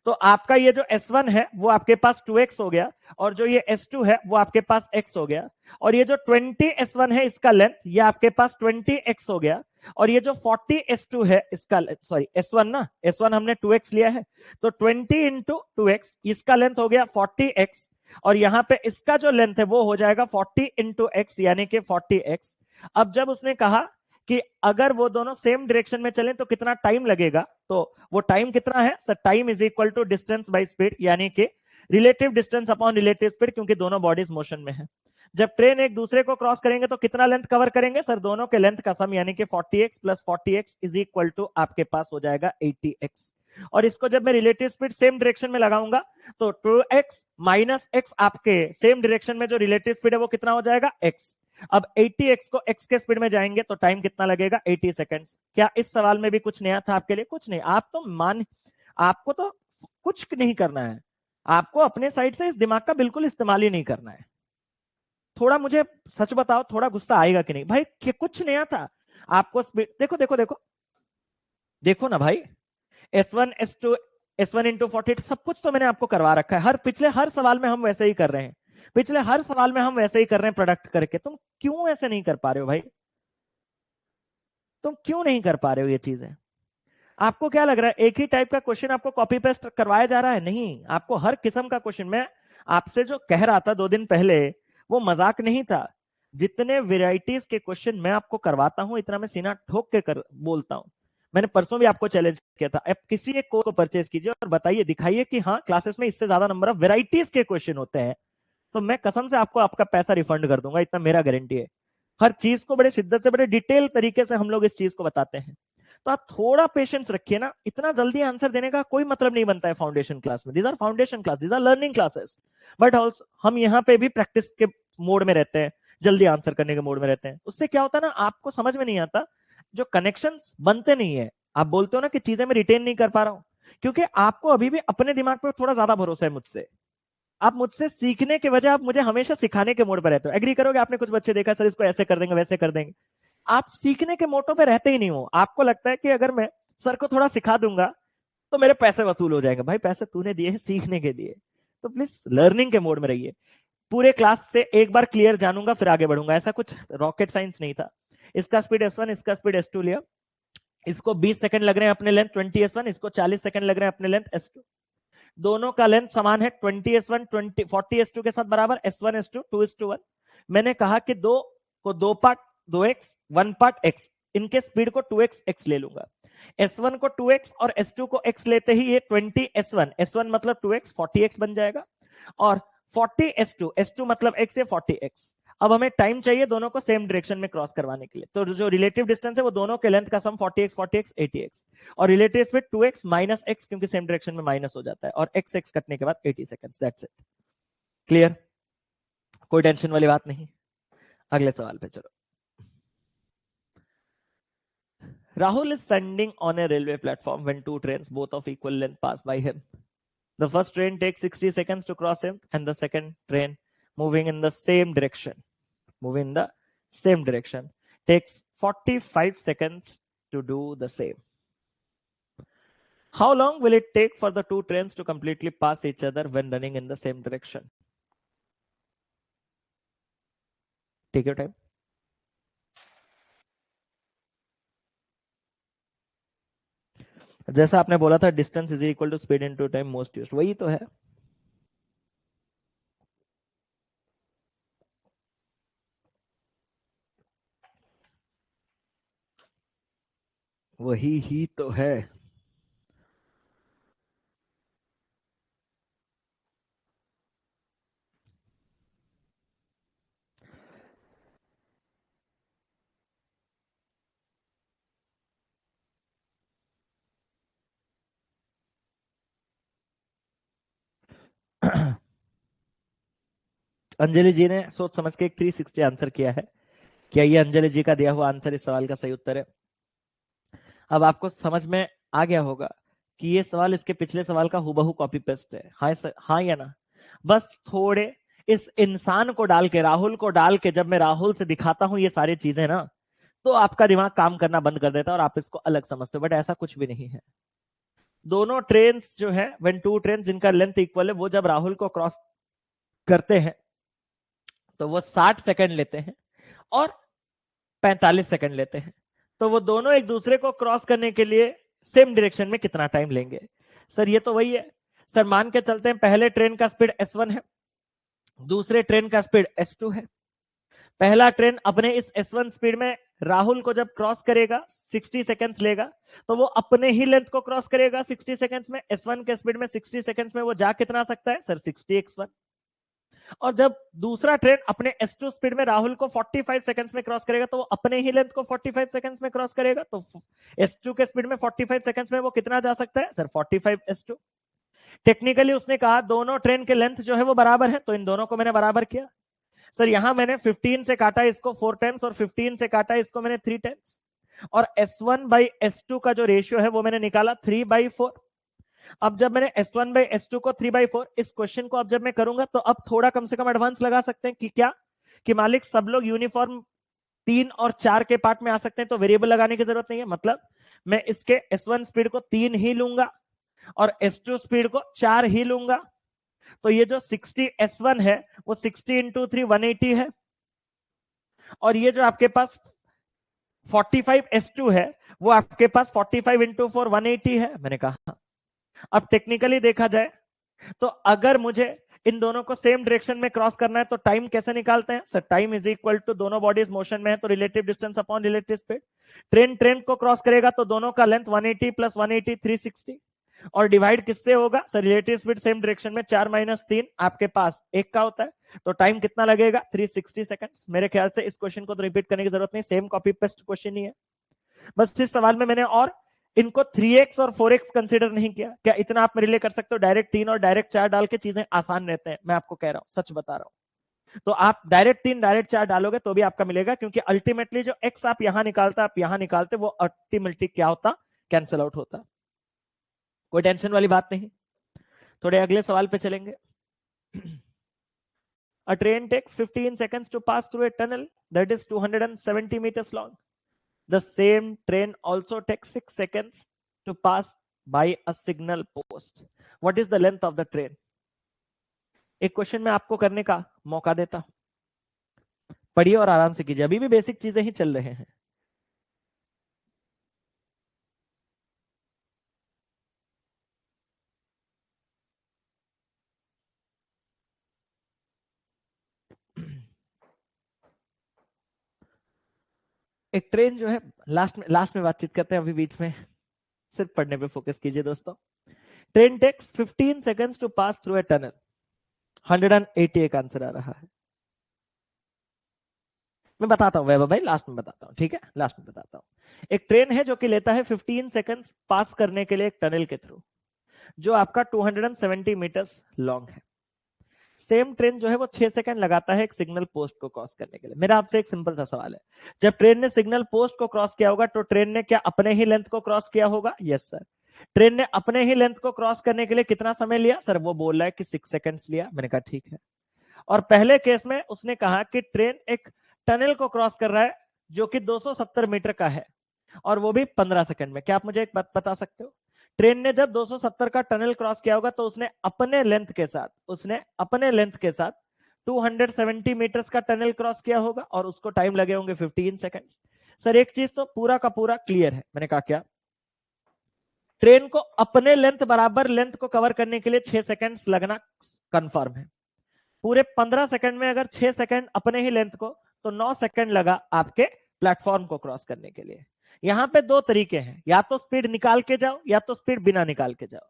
S1: तो आपका ये जो S1 है वो आपके पास 2x हो गया, और जो ये S2 है वो आपके पास x हो गया, और ये जो 20S1 है इसका लेंथ ये आपके पास 20x हो गया, और ये जो 40S2 है इसका, सॉरी S1 ना, S1 हमने 2x लिया है, तो 20 इंटू 2x इसका लेंथ हो गया 40x, और यहां पे इसका जो लेंथ है वो हो जाएगा 40 इंटू एक्स, यानी कि 40x। अब जब उसने कहा कि अगर वो दोनों सेम डायरेक्शन में चलें तो कितना टाइम लगेगा, तो वो टाइम कितना है? Sir time is equal to distance by speed, यानी कि relative distance upon relative speed, क्योंकि दोनों बॉडीज मोशन में है। जब ट्रेन एक दूसरे को क्रॉस करेंगे तो कितना लेंथ कवर करेंगे? सर दोनों के लेंथ का सम, यानी कि 40x plus 40x is equal to आपके पास हो जाएगा 80x। और इसको जब मैं रिलेटिव स्पीड सेम डायरेक्शन में लगाऊंगा तो 2x माइनस x आपके सेम डायरेक्शन में जो रिलेटिव स्पीड है वो कितना हो जाएगा x। अब 80x को x के स्पीड में जाएंगे तो टाइम कितना लगेगा 80 सेकेंड्स। क्या इस सवाल में भी कुछ नया था आपके लिए? कुछ नहीं। आपको तो कुछ नहीं करना है, आपको अपने साइड से इस दिमाग का बिल्कुल इस्तेमाल ही नहीं करना है। थोड़ा मुझे सच बताओ, थोड़ा गुस्सा आएगा कि नहीं भाई? कि कुछ नया था आपको स्पीड, देखो देखो देखो देखो ना भाई, S1 S2 S1 इंटू 40 सब कुछ तो मैंने आपको करवा रखा है। पिछले हर सवाल में हम वैसे ही कर रहे हैं, पिछले हर सवाल में हम वैसे ही कर रहे हैं प्रोडक्ट करके। तुम क्यों ऐसे नहीं कर पा रहे हो भाई? तुम क्यों नहीं कर पा रहे हो ये चीजें? आपको क्या लग रहा है एक ही टाइप का क्वेश्चन आपको कॉपी पेस्ट करवाया जा रहा है? नहीं, आपको हर किस्म का क्वेश्चन। मैं आपसे जो कह रहा था 2 दिन पहले वो मजाक नहीं था। जितने वेराइटीज के क्वेश्चन मैं आपको करवाता हूं इतना मैं सीना ठोक के बोलता हूं। मैंने परसों भी आपको चैलेंज किया था, अब किसी एक कोर्स को परचेज कीजिए और बताइए, दिखाइए कि हाँ क्लासेस में इससे ज्यादा नंबर ऑफ वेराइटीज के क्वेश्चन होते हैं, तो मैं कसम से आपको आपका पैसा रिफंड कर दूंगा, इतना मेरा गारंटी है। हर चीज को बड़े शिद्दत से बड़े डिटेल तरीके से हम लोग इस चीज को बताते हैं। तो आप थोड़ा पेशेंस रखिए ना, इतना जल्दी आंसर देने का कोई मतलब नहीं बनता है फाउंडेशन क्लास में। These are foundation class, these are learning classes, but also हम यहाँ पे भी प्रैक्टिस के मोड में रहते हैं, जल्दी आंसर करने के मोड में रहते हैं। उससे क्या होता है ना, आपको समझ में नहीं आता, जो कनेक्शंस बनते नहीं है। आप बोलते हो ना कि चीजें मैं रिटेन नहीं कर पा रहा हूं, क्योंकि आपको अभी भी अपने दिमाग पर थोड़ा ज्यादा भरोसा है मुझसे। आप मुझसे सीखने के वजह आप मुझे हमेशा सिखाने के मोड पर रहते हो। एग्री करोगे? आपने कुछ बच्चे देखा सर इसको ऐसे कर देंगे वैसे कर देंगे, आप सीखने के मोटो पे रहते ही नहीं हो। आपको लगता है कि अगर मैं सर को थोड़ा सिखा दूंगा तो मेरे पैसे वसूल हो जाएंगे। भाई पैसे तूने दिए हैं सीखने के लिए, तो प्लीज लर्निंग के मोड में रहिए। पूरे क्लास से एक बार क्लियर जानूंगा फिर आगे बढ़ूंगा, ऐसा कुछ रॉकेट साइंस नहीं था। इसका स्पीड S1, इसका स्पीड S2 लिया, इसको 20 सेकंड लग रहे हैं अपने लेंथ 20S1, इसको 40 सेकंड लग रहे हैं अपने लेंथ S2। दोनों का लेंथ समान है 20S1 40S2 के साथ बराबर, S1 S2 2:1। मैंने कहा कि दो को 2 पार्ट 2x 1 पार्ट x, इनके स्पीड को 2x x ले लूंगा। S1 को 2x और S2 को x लेते ही ये 20S1 S1 मतलब 2x 40x बन जाएगा, और 40S2 S2 मतलब x है 40x। अब हमें टाइम चाहिए दोनों को सेम डायरेक्शन में क्रॉस करवाने के लिए, तो जो रिलेटिव डिस्टेंस है वो दोनों के लेंथ का सम 40x 40x 80x, और relative speed 2x minus x, क्योंकि सेम डायरेक्शन में माइनस हो जाता है, और x x कटने के बाद 80 सेकंड्स। That's it. क्लियर? कोई टेंशन वाली बात नहीं। अगले सवाल पे चलो। Rahul is standing on a railway platform when 2 trains, both of equal length, pass by him. The first train takes 60 seconds to cross him, and the second train, moving in the same direction, takes 45 seconds to do the same. How long will it take for the 2 trains to completely pass each other when running in the same direction? Take your time. जैसा आपने बोला था distance is equal to speed into time most used, वही तो है। वही ही तो है। अंजलि जी ने सोच समझ के एक 360 आंसर किया है। क्या ये अंजलि जी का दिया हुआ आंसर इस सवाल का सही उत्तर है? अब आपको समझ में आ गया होगा कि ये सवाल इसके पिछले सवाल का हुबहू कॉपी पेस्ट है। हाँ या ना? बस थोड़े इस इंसान को डाल के, राहुल को डाल के, जब मैं राहुल से दिखाता हूं ये सारी चीजें ना, तो आपका दिमाग काम करना बंद कर देता है और आप इसको अलग समझते हो, बट ऐसा कुछ भी नहीं है। दोनों ट्रेन जो है, व्हेन 2 ट्रेन जिनका लेंथ इक्वल है, वो जब राहुल को क्रॉस करते हैं तो वो 60 सेकंड लेते हैं और 45 सेकंड लेते हैं। तो वो दोनों एक दूसरे को क्रॉस करने के लिए सेम डायरेक्शन में कितना टाइम लेंगे? सर ये तो वही है। सर मान के चलते हैं पहले ट्रेन का स्पीड S1 है, दूसरे ट्रेन का स्पीड S2 है। पहला ट्रेन अपने इस S1 स्पीड में राहुल को जब क्रॉस करेगा 60 सेकंड्स लेगा, तो वो अपने ही लेंथ को क्रॉस करेगा 60 सेकंड्स में। S1 के स्पीड में 60 सेकंड्स में वो जा कितना सकता है? Sir 60x1। और जब दूसरा ट्रेन अपने S2 स्पीड में राहुल को 45 सेकंड्स में क्रॉस करेगा तो वो अपने ही लेंथ को 45 सेकंड्स में क्रॉस करेगा, तो S2 के स्पीड में 45 सेकंड्स में वो कितना जा सकता है सर 45 S2। टेक्निकली उसने कहा दोनों ट्रेन के लेंथ जो है वो बराबर है, तो इन दोनों को मैंने बराबर किया। सर यहां मैंने 15 से काटा इसको 4 टाइम्स और 15 से काटा इसको मैंने 3 टाइम्स, और S1 बाई S2 का जो रेशियो है वो मैंने निकाला 3/4। अब जब मैंने S1 बाई S2 को 3/4, इस क्वेश्चन को अब जब मैं करूंगा तो अब थोड़ा कम से कम एडवांस लगा सकते हैं कि क्या कि मालिक सब लोग यूनिफॉर्म 3 और 4 के पार्ट में आ सकते हैं, तो वेरिएबल लगाने की जरूरत नहीं है। मतलब मैं इसके S1 स्पीड को 3 ही लूंगा और S2 स्पीड को 4 ही लूंगा, तो ये जो 60 S1 है वो 60 इंटू 3 180 है, और ये जो आपके पास 45 S2 है वो आपके पास 45 इंटू 4 180 है, मैंने कहा। अब टेक्निकली देखा जाए तो अगर मुझे इन दोनों को सेम डायरेक्शन में क्रॉस करना है तो टाइम कैसे निकालते हैं sir? Time is equal to दोनों बॉडीज मोशन में है तो relative distance upon relative speed. Train को क्रॉस करेगा तो दोनों का लेंथ 180 प्लस 180 360, और डिवाइड किससे होगा sir? Relative speed same direction में 4 माइनस 3 आपके पास 1 का होता है, तो टाइम कितना लगेगा 360 सेकंड्स। मेरे ख्याल से इस क्वेश्चन को तो रिपीट करने की जरूरत नहीं, सेम कॉपी पेस्ट क्वेश्चन ही है। बस इस सवाल में मैंने और इनको 3x और 4x कंसीडर नहीं किया। क्या इतना आप मेरे लिए कर सकते हो? डायरेक्ट 3 और डायरेक्ट 4 डाल के चीजें आसान रहते हैं, मैं आपको कह रहा हूं, सच बता रहा हूं। तो आप डायरेक्ट 3 डायरेक्ट 4 डालोगे तो भी आपका मिलेगा, क्योंकि अल्टीमेटली जो x आप यहां निकालता आप यहां निकालते वो अल्टीमेटली क्या होता? कैंसिल आउट होता। कोई टेंशन वाली बात नहीं। थोड़े अगले सवाल पे चलेंगे। A train takes 15 seconds to pass through a tunnel that is 270 meters long. The same train also takes 6 seconds to pass by a signal post. What is the length of the train? एक क्वेश्चन में आपको करने का मौका देता हूं, पढ़िए और आराम से कीजिए, अभी भी बेसिक चीजें ही चल रहे हैं। एक ट्रेन जो है, लास्ट में बातचीत करते हैं, अभी बीच में सिर्फ पढ़ने पे फोकस कीजिए दोस्तों। Train takes 15 seconds to pass through a tunnel, 180 एक आंसर आ रहा है। मैं बताता हूं वैभव भाई, लास्ट में बताता हूं, ठीक है, लास्ट में बताता हूं। एक ट्रेन है जो कि लेता है 15 सेकंड्स पास करने के लिए एक टनल के थ्रू, जो आपका 270 मीटर्स लॉन्ग है। सेम ट्रेन जो है वो 6 सेकंड लगाता है एक सिग्नल पोस्ट को क्रॉस करने के लिए। मेरा आपसे एक सिंपल सा सवाल है, जब ट्रेन ने सिग्नल पोस्ट को क्रॉस किया होगा तो ट्रेन ने क्या अपने ही लेंथ को क्रॉस किया होगा? Yes sir. ट्रेन ने अपने ही लेंथ को क्रॉस करने के लिए कितना समय लिया सर? वो बोल रहा है कि 6 सेकंड्स लिया। मैंने कहा ठीक है। और पहले केस में उसने कहा कि ट्रेन एक टनल को क्रॉस कर रहा है जो कि 270 मीटर का है, और वो भी 15 सेकंड में। क्या आप मुझे एक बात बता सकते हो? ट्रेन ने जब 270 का टनल क्रॉस किया होगा तो उसने अपने लेंथ के साथ 270 मीटर्स का टनल क्रॉस किया होगा, और उसको टाइम लगे होंगे 15 सेकंड्स। सर एक चीज तो पूरा का पूरा क्लियर है। मैंने कहा क्या? ट्रेन को अपने लेंथ बराबर लेंथ को कवर करने के लिए 6 सेकंड्स लगना कंफर्म है। पूरे 15 सेकंड में अगर 6 सेकंड अपने ही लेंथ को, तो 9 सेकंड लगा आपके प्लेटफॉर्म को क्रॉस करने के लिए। यहां पे दो तरीके हैं, या तो स्पीड निकाल के जाओ या तो स्पीड बिना निकाल के जाओ।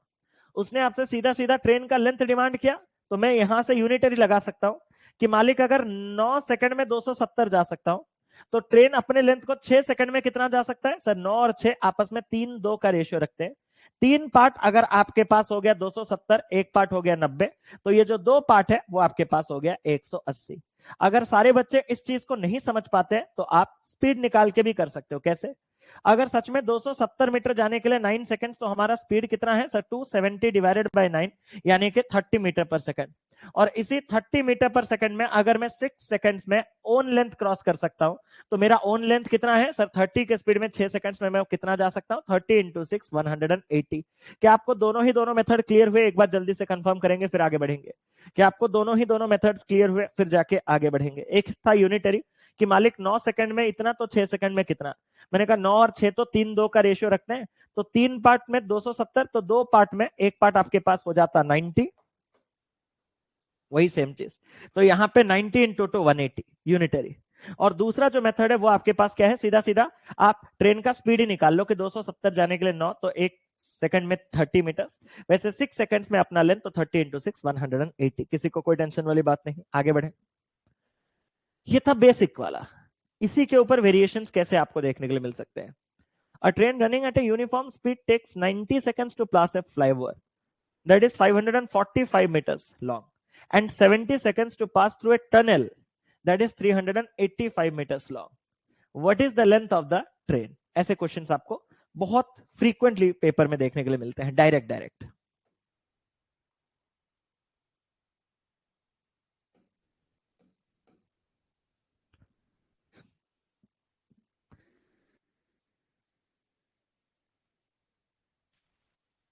S1: उसने आपसे सीधा सीधा ट्रेन का लेंथ डिमांड किया, तो मैं यहां से यूनिटरी लगा सकता हूं कि मालिक अगर 9 सेकंड में 270 जा सकता हूं, तो ट्रेन अपने लेंथ को 6 सेकंड में कितना जा सकता है सर? 9 और 6 आपस में 3-2 का रेशियो रखते हैं। 3 पार्ट अगर आपके पास हो गया 270, एक पार्ट हो गया 90, तो ये जो 2 पार्ट है वो आपके पास हो गया 180। अगर सारे बच्चे इस चीज को नहीं समझ पाते तो आप स्पीड निकाल के भी कर सकते हो। कैसे? अगर सच में 270 मीटर जाने के लिए 9 सेकंड्स, तो हमारा स्पीड कितना है सर? 270 डिवाइडेड बाय 9 यानी कि 30 मीटर पर सेकंड। और इसी 30 मीटर पर सेकंड में अगर मैं 6 सेकंड्स में ओन लेंथ क्रॉस कर सकता हूं, तो मेरा ओन लेंथ कितना है सर? 30 के स्पीड में 6 सेकंड्स में मैं कितना जा सकता हूं? 30 इंटू 6 180। क्या आपको दोनों मेथड क्लियर हुए? एक बार जल्दी से कंफर्म करेंगे फिर आगे बढ़ेंगे। क्या आपको दोनों मेथड्स क्लियर हुए? फिर जाके आगे बढ़ेंगे। एक था यूनिटरी कि मालिक 9 सेकंड में इतना, तो 6 सेकंड में कितना। मैंने कहा 9 और 6 तो 3-2 का रेशियो रखते हैं, तो 3 पार्ट में 270, तो 2 पार्ट में एक पार्ट आपके पास हो जाता 90, वही सेम चीज। तो यहाँ पे 90 इंटू 2 180 यूनिटरी। और दूसरा जो मेथड है वो आपके पास क्या है? सीधा सीधा आप ट्रेन का स्पीड ही निकाल लो कि 270 जाने के लिए 9, तो एक सेकंड में 30 मीटर्स, वैसे 6 सेकंड्स में अपना लेंथ, तो 30 इंटू 6 180। किसी को कोई टेंशन वाली बात नहीं, आगे बढ़े। ये था बेसिक वाला। इसी के ऊपर वेरिएशंस कैसे आपको देखने के लिए मिल सकते हैं। A train running at a uniform speed takes 90 seconds to pass a flyover that is 545 meters long and 70 seconds to pass through a tunnel that is 385 meters long. What is the length of the train? ऐसे क्वेश्चंस आपको बहुत फ्रीक्वेंटली पेपर में देखने के लिए मिलते हैं, डायरेक्ट।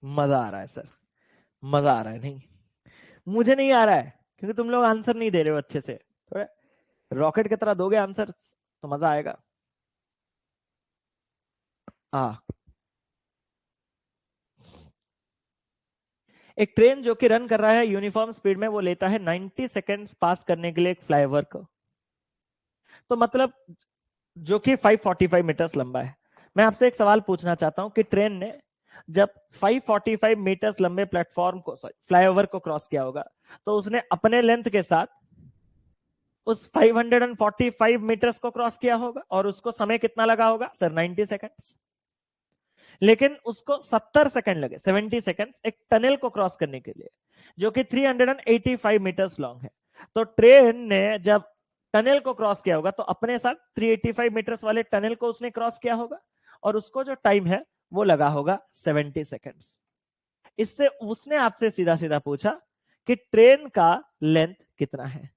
S1: मजा आ रहा है सर, मजा आ रहा है। नहीं, मुझे नहीं आ रहा है क्योंकि तुम लोग आंसर नहीं दे रहे हो अच्छे से। थोड़ा रॉकेट की तरह दोगे आंसर तो मजा आएगा। एक ट्रेन जो कि रन कर रहा है यूनिफॉर्म स्पीड में, वो लेता है 90 सेकेंड्स पास करने के लिए एक फ्लाईओवर को। तो मतलब जो कि 545 मीटर्स लंबा है। मैं आपसे एक सवाल पूछना चाहता हूं कि ट्रेन ने जब 545 मीटर्स लंबे प्लेटफॉर्म को, फ्लाईओवर को क्रॉस किया होगा, तो उसने अपने लेंथ के साथ उस 545 मीटर्स को क्रॉस किया होगा और उसको समय कितना लगा होगा सर? 90 सेकेंड्स। लेकिन उसको 70 सेकंड लगे, 70 सेकंड्स एक टनल को क्रॉस करने के लिए जो कि 385 मीटर्स लॉन्ग है। तो ट्रेन ने जब टनल को क्रॉस किया होगा तो अपने साथ 385 मीटर्स वाले टनल को उसने क्रॉस किया होगा और उसको जो टाइम है वो लगा होगा 70 सेकंड्स। इससे उसने आपसे सीधा सीधा पूछा कि ट्रेन का लेंथ कितना है।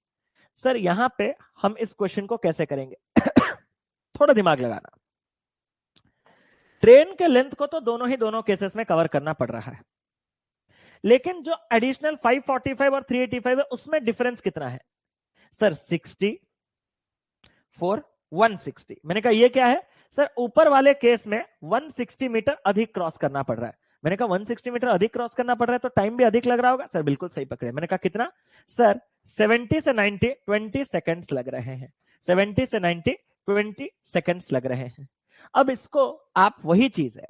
S1: सर यहां पे हम इस क्वेश्चन को कैसे करेंगे? थोड़ा दिमाग लगाना। ट्रेन के लेंथ को तो दोनों केसेस में कवर करना पड़ रहा है, लेकिन जो एडिशनल 545 और 385 है उसमें डिफरेंस कितना है सर? 60 फॉर 160। मैंने कहा ये क्या है सर? ऊपर वाले केस में 160 मीटर अधिक क्रॉस करना पड़ रहा है। मैंने कहा 160 मीटर अधिक क्रॉस करना पड़ रहा है तो टाइम भी अधिक लग रहा होगा सर? बिल्कुल सही पकड़े। मैंने कहा कितना सर? 70 से 90 20 सेकंड्स लग रहे हैं। 70 से 90 20 सेकंड्स लग रहे हैं। अब इसको आप, वही चीज है,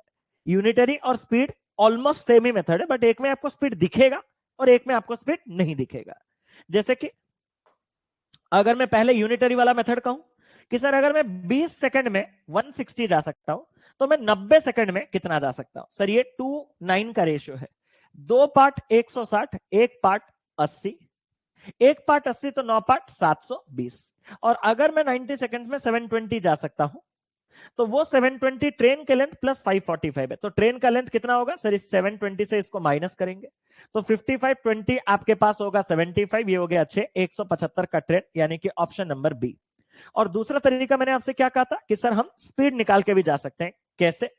S1: यूनिटरी और स्पीड ऑलमोस्ट सेम ही मेथड है, बट एक में आपको स्पीड दिखेगा और एक में आपको स्पीड नहीं दिखेगा। जैसे कि अगर मैं पहले यूनिटरी वाला मेथड कहूं कि सर अगर मैं 20 सेकंड में 160 जा सकता हूं तो मैं 90 सेकंड में कितना जा सकता हूं सर? ये 2:9 का रेशियो है। 2 पार्ट 160, 1 पार्ट 80, 1 पार्ट 80 तो 9 पार्ट 720। और अगर मैं 90 सेकंड में 720 जा सकता हूं तो वो 720 ट्रेन के लेंथ प्लस 545 है। तो ट्रेन का लेंथ कितना होगा सर? इस 720 से इसको माइनस करेंगे तो 55 20 आपके पास होगा 75। ये हो गया 6, 175 का ट्रेन, यानी कि ऑप्शन नंबर बी। और दूसरा तरीका मैंने आपसे क्या कहा था कि सर हम स्पीड निकाल के भी जा सकते हैं। कैसे?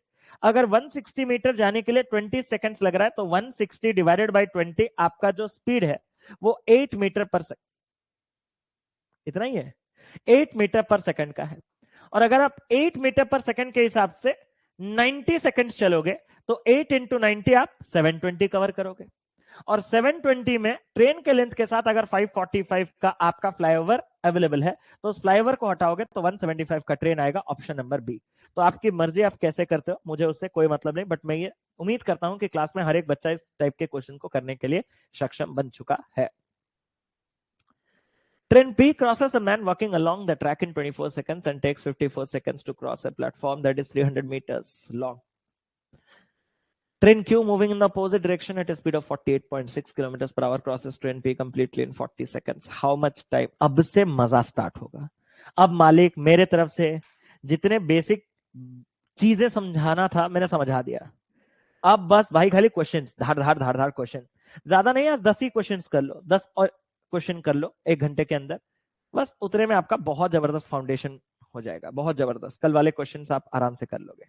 S1: अगर 160 मीटर जाने के लिए 20 सेकंड्स लग रहा है तो 160 डिवाइडेड बाय 20 आपका जो स्पीड है वो 8 मीटर पर सेकंड, इतना ही है, 8 मीटर पर सेकंड का है। और अगर आप 8 मीटर पर सेकंड के हिसाब से 90 सेकंड्स चलोगे तो 8 इंटू 90 आप 720 कवर करोगे। और 720 में ट्रेन के लेंथ के साथ अगर 545 का आपका फ्लाईओवर अवेलेबल है तो उस फ्लाईओवर को हटाओगे तो 175 का ट्रेन आएगा, ऑप्शन नंबर बी। तो आपकी मर्जी, आप कैसे करते हो, मुझे उससे कोई मतलब नहीं, बट मैं ये उम्मीद करता हूं कि क्लास में हर एक बच्चा इस टाइप के क्वेश्चन को करने के लिए सक्षम बन चुका है। Train P crosses a man walking along the track in 24 seconds and takes 54 seconds to cross a platform that is 300 meters long. Train Q moving in the opposite direction at a speed of 48.6 kilometers per hour crosses train P completely in 40 seconds. How much time? अब से मजा स्टार्ट होगा। अब मालिक मेरे तरफ से जितने बेसिक चीजें समझाना था मैंने समझा दिया। अब बस भाई खाली क्वेश्चंस, धार धार धार धार क्वेश्चन, ज्यादा नहीं, आज 10 ही क्वेश्चंस कर लो, 10 और क्वेश्चन कर लो 1 घंटे के अंदर, बस उतने में आपका बहुत जबरदस्त फाउंडेशन हो जाएगा, बहुत जबरदस्त। कल वाले क्वेश्चंस आप आराम से कर लोगे।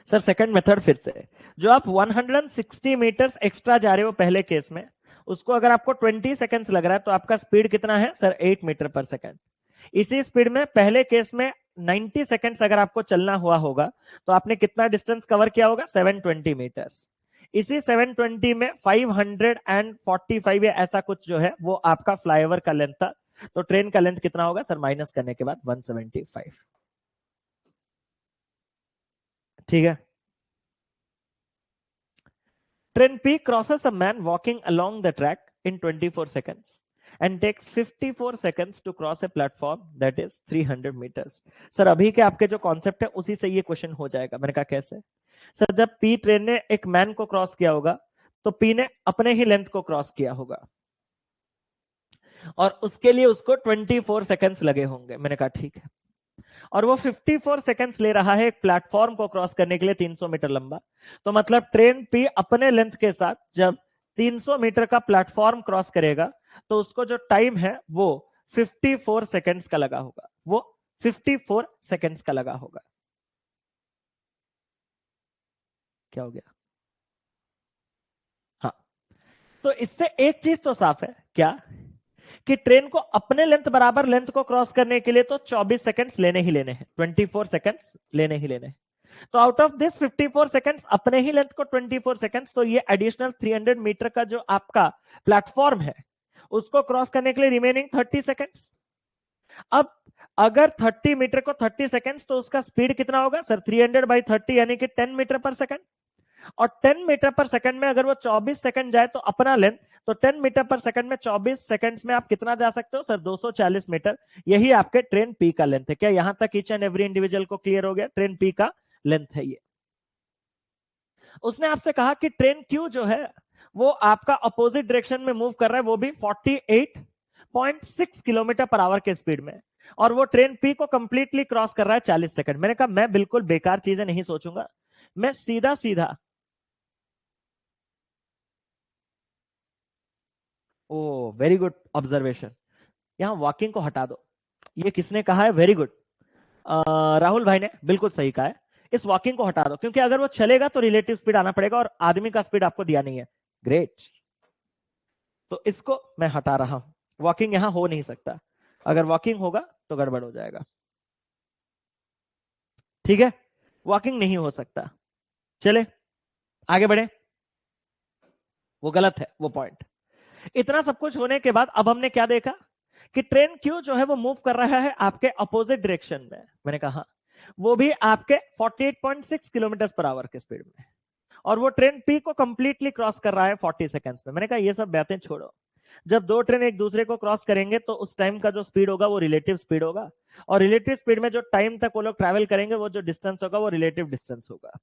S1: सर सेकंड मेथड फिर से, जो आप 160 मीटर्स एक्स्ट्रा जा रहे हो पहले केस में, उसको अगर आपको 20 सेकंड्स लग रहा है तो आपका स्पीड कितना है सर? 8 metre per second. इसी स्पीड में पहले केस में 90 सेकंड्स अगर आपको चलना हुआ होगा तो आपने कितना डिस्टेंस कवर किया होगा? 720 मीटर्स। इसी 720 में 545 या ऐसा कुछ जो है वो आपका फ्लाईओवर का लेंथ था। तो ट्रेन का लेंथ कितना होगा सर, माइनस करने के बाद 175। ठीक है। Train P crosses a man walking along the track in 24 seconds and takes 54 seconds to cross a platform that is 300 meters. Sir अभी के आपके जो कॉन्सेप्ट है उसी से ये क्वेश्चन हो जाएगा। मैंने कहा कैसे सर, जब P ट्रेन ने एक मैन को क्रॉस किया होगा तो P ने अपने ही लेंथ को क्रॉस किया होगा और उसके लिए उसको 24 सेकंड्स लगे होंगे। मैंने कहा ठीक है। और वो 54 सेकंड्स ले रहा है एक प्लेटफॉर्म को क्रॉस करने के लिए 300 मीटर लंबा। तो मतलब ट्रेन P अपने लेंथ के साथ जब 300 मीटर का प्लेटफॉर्म क्रॉस करेगा तो उसको जो टाइम है वो 54 सेकंड्स का लगा होगा, वो 54 सेकंड्स का लगा होगा। क्या हो गया? हाँ, तो इससे एक चीज तो साफ है, क्या कि ट्रेन को अपने लेंथ बराबर लेंथ को क्रॉस करने के लिए तो 24 सेकंड्स लेने ही लेने हैं, 24 सेकंड्स लेने ही लेने हैं। तो आउट ऑफ दिस 54 सेकंड्स अपने ही लेंथ को 24 सेकंड्स, तो ये एडिशनल 300 मीटर का जो आपका प्लेटफॉर्म है उसको क्रॉस करने के लिए रिमेनिंग 30 सेकंड्स। अब अगर 30 मीटर को 30 सेकंड्स तो उसका स्पीड कितना होगा सर, 300 बाई 30 यानी कि 10 मीटर पर सेकंड। और 10 मीटर पर सेकंड में अगर वो 24 सेकंड जाए तो अपना लेंथ, तो 10 मीटर पर सेकंड में 24 सेकंड्स में आप कितना जा सकते हो सर, 240 मीटर। यही आपके ट्रेन P का लेंथ है। क्या यहां तक ईच एंड एवरी इंडिविजुअल को क्लियर हो गया? ट्रेन P का लेंथ है ये। उसने आपसे कहा कि ट्रेन Q जो है वो आपका अपोजिट डायरेक्शन में मूव कर रहा है, वो भी 48.6 किलोमीटर पर आवर के स्पीड में, और वो ट्रेन P को कंप्लीटली क्रॉस कर रहा है 40 सेकंड। मैंने कहा मैं बिल्कुल बेकार चीजें नहीं सोचूंगा, मैं सीधा सीधा, ओ वेरी गुड ऑब्जर्वेशन, यहां वॉकिंग को हटा दो। ये किसने कहा है? वेरी गुड, राहुल भाई ने बिल्कुल सही कहा है। इस वॉकिंग को हटा दो, क्योंकि अगर वो चलेगा तो रिलेटिव स्पीड आना पड़ेगा और आदमी का स्पीड आपको दिया नहीं है। ग्रेट, तो इसको मैं हटा रहा हूं। वॉकिंग यहां हो नहीं सकता, अगर वॉकिंग होगा तो गड़बड़ हो जाएगा। ठीक है, वॉकिंग नहीं हो सकता। चले आगे बढ़े, वो गलत है वो पॉइंट। इतना सब कुछ होने के बाद अब हमने क्या देखा कि ट्रेन Q जो है वो मूव कर रहा है आपके अपोजिट डायरेक्शन में। मैंने कहा वो भी आपके 48.6 किलोमीटर पर आवर के स्पीड में, और वो ट्रेन P को कंप्लीटली क्रॉस कर रहा है 40 सेकंड्स में। मैंने कहा ये सब बातें छोड़ो, जब दो ट्रेन एक दूसरे को क्रॉस करेंगे तो उस टाइम का जो स्पीड होगा वो रिलेटिव स्पीड होगा, और रिलेटिव स्पीड में जो टाइम तक वो लोग ट्रैवल करेंगे वो जो डिस्टेंस होगा वो रिलेटिव डिस्टेंस होगा।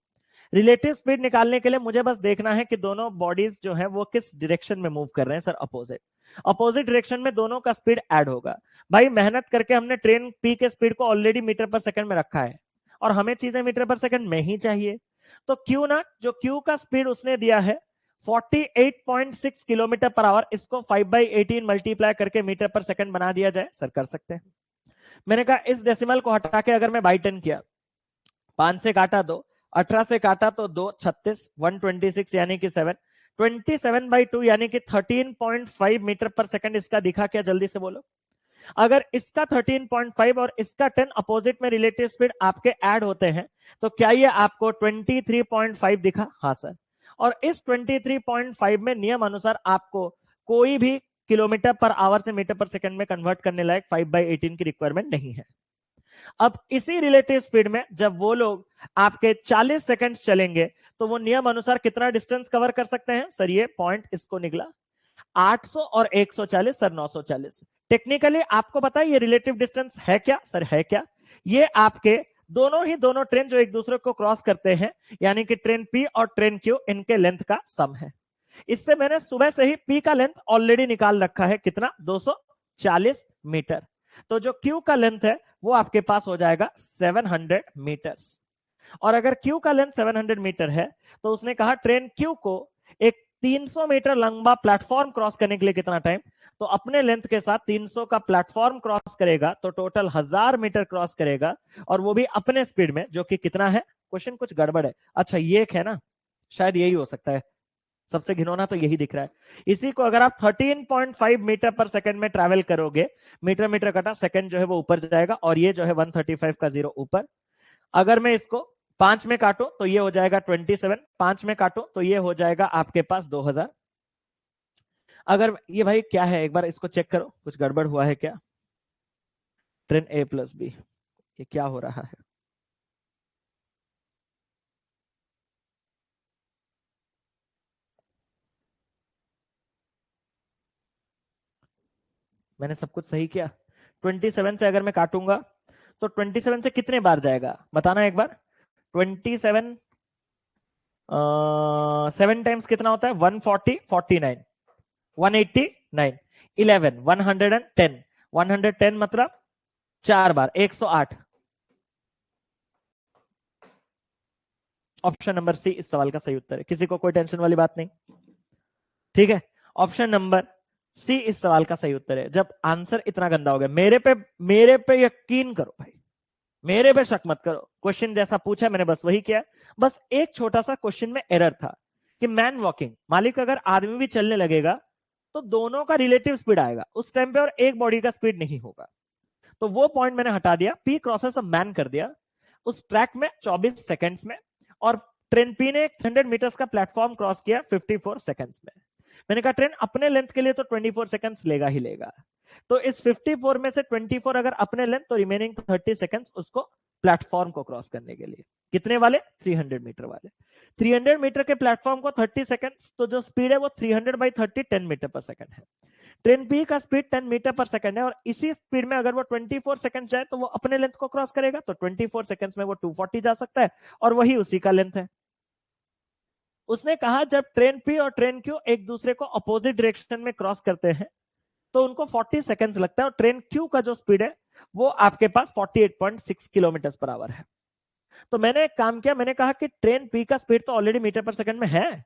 S1: रिलेटिव स्पीड निकालने के लिए मुझे बस देखना है कि दोनों बॉडीज जो है वो किस डायरेक्शन में मूव कर रहे हैं सर, अपोजिट। अपोजिट डायरेक्शन में दोनों का स्पीड ऐड होगा। भाई मेहनत करके हमने ट्रेन P के स्पीड को ऑलरेडी मीटर पर सेकंड में रखा है और हमें चीजें मीटर पर सेकंड में ही चाहिए, तो क्यों ना जो Q का स्पीड उसने दिया है 48.6 किलोमीटर पर आवर, इसको 5/18 मल्टीप्लाई करके मीटर पर सेकंड बना दिया जाए। सर कर सकते हैं। मैंने कहा इस डेसिमल को हटा के अगर मैं बाई 10 किया, 5 से काटा 2, 18 से काटा तो 2, 36, 126 यानी कि 7, 27/2 यानी कि 13.5 मीटर पर सेकंड इसका दिखा क्या, जल्दी से बोलो। अगर इसका 13.5 और इसका 10 अपोजिट में रिलेटिव स्पीड आपके ऐड होते हैं तो क्या ये आपको 23.5 दिखा? हाँ सर। और इस 23.5 में नियम अनुसार आपको कोई भी किलोमीटर पर आवर से मीटर पर सेकंड में कन्वर्ट करने लायक 5/18 की रिक्वायरमेंट नहीं है। अब इसी रिलेटिव स्पीड में जब वो लोग आपके 40 सेकंड्स चलेंगे तो वो नियम अनुसार कितना डिस्टेंस कवर कर सकते हैं सर? ये पॉइंट इसको निकला 800 और 140 सर 940। टेक्निकली आपको पता है ये रिलेटिव डिस्टेंस है क्या सर? है क्या? ये आपके दोनों ट्रेन जो एक दूसरे को क्रॉस करते हैं यानी कि ट्रेन P और ट्रेन Q, इनके लेंथ का सम है। इससे मैंने सुबह से ही P का लेंथ ऑलरेडी निकाल रखा है, कितना? 240 मीटर। तो जो Q का लेंथ है वो आपके पास हो जाएगा 700 मीटर्स। और अगर Q का लेंथ 700 मीटर है तो उसने कहा ट्रेन Q को एक 300 मीटर लंबा प्लेटफॉर्म क्रॉस करने के लिए कितना टाइम, तो अपने लेंथ के साथ 300 का प्लेटफॉर्म क्रॉस करेगा तो टोटल 1000 मीटर क्रॉस करेगा, और वो भी अपने स्पीड में, जो कि कितना है? क्वेश्चन कुछ गड़बड़ है। अच्छा ये एक है ना, शायद यही हो सकता है, सबसे घिनौना तो यही दिख रहा है। इसी को अगर आप 13.5 मीटर पर सेकंड में ट्रैवल करोगे, मीटर मीटर कटा, सेकंड जो है वो ऊपर जाएगा और ये जो है 135 का जीरो ऊपर। अगर मैं इसको 5 में काटो तो ये हो जाएगा 27, 5 में काटो तो ये हो जाएगा आपके पास 2000। अगर ये भाई क्या है, एक बार इसको चेक करो, कुछ गड़बड़ हुआ है क्या? ट्रेन ए प्लस बी, ये क्या हो रहा है? मैंने सब कुछ सही किया। 27 से अगर मैं काटूंगा तो 27 से कितने बार जाएगा बताना एक बार। 27 7 टाइम्स कितना होता है? 140, 49, 189, 11, 110, 110 मतलब 4 बार, 108। ऑप्शन नंबर सी इस सवाल का सही उत्तर है। किसी को कोई टेंशन वाली बात नहीं, ठीक है? ऑप्शन नंबर सी इस सवाल का सही उत्तर है। जब आंसर इतना गंदा हो गया, मेरे पे यकीन करो भाई, मेरे पे शक मत करो। क्वेश्चन जैसा पूछा मैंने बस वही किया। बस एक छोटा सा क्वेश्चन में एरर था कि मैन वॉकिंग, मालिक अगर आदमी भी चलने लगेगा तो दोनों का रिलेटिव स्पीड आएगा उस टाइम पे और एक बॉडी का स्पीड नहीं होगा। तो वो पॉइंट मैंने हटा दिया, पी क्रॉसेस मैन कर दिया उस ट्रैक में 24 सेकंड्स में, और ट्रेन पी ने 100 मीटर्स का प्लेटफॉर्म क्रॉस किया 54 सेकंड्स में। मैंने कहा ट्रेन अपने लेंथ के लिए तो 24 सेकंड्स लेगा ही लेगा, तो इस 54 में से 24 अगर अपने लेंथ तो रिमेनिंग 30 सेकंड्स उसको प्लेटफॉर्म को क्रॉस करने के लिए। कितने वाले? 300 मीटर वाले। 300 मीटर के प्लेटफॉर्म को 30 सेकंड्स, तो जो स्पीड है वो 300 बाई 30 10 मीटर पर सेकंड है। ट्रेन पी का स्पीड 10 मीटर पर सेकंड है और इसी स्पीड में अगर वो 24 सेकंड जाए तो वो अपने लेंथ को क्रॉस करेगा, तो 24 सेकंड्स में वो 240 जा सकता है और वही उसी का लेंथ है। उसने कहा जब ट्रेन पी और ट्रेन क्यू एक दूसरे को अपोजिट डायरेक्शन में क्रॉस करते हैं तो उनको 40 सेकंड्स लगता है, और ट्रेन क्यू का जो स्पीड है वो आपके पास 48.6 किलोमीटर पर आवर है। तो मैंने एक काम किया, मैंने कहा कि ट्रेन पी का स्पीड तो ऑलरेडी मीटर पर सेकंड में है,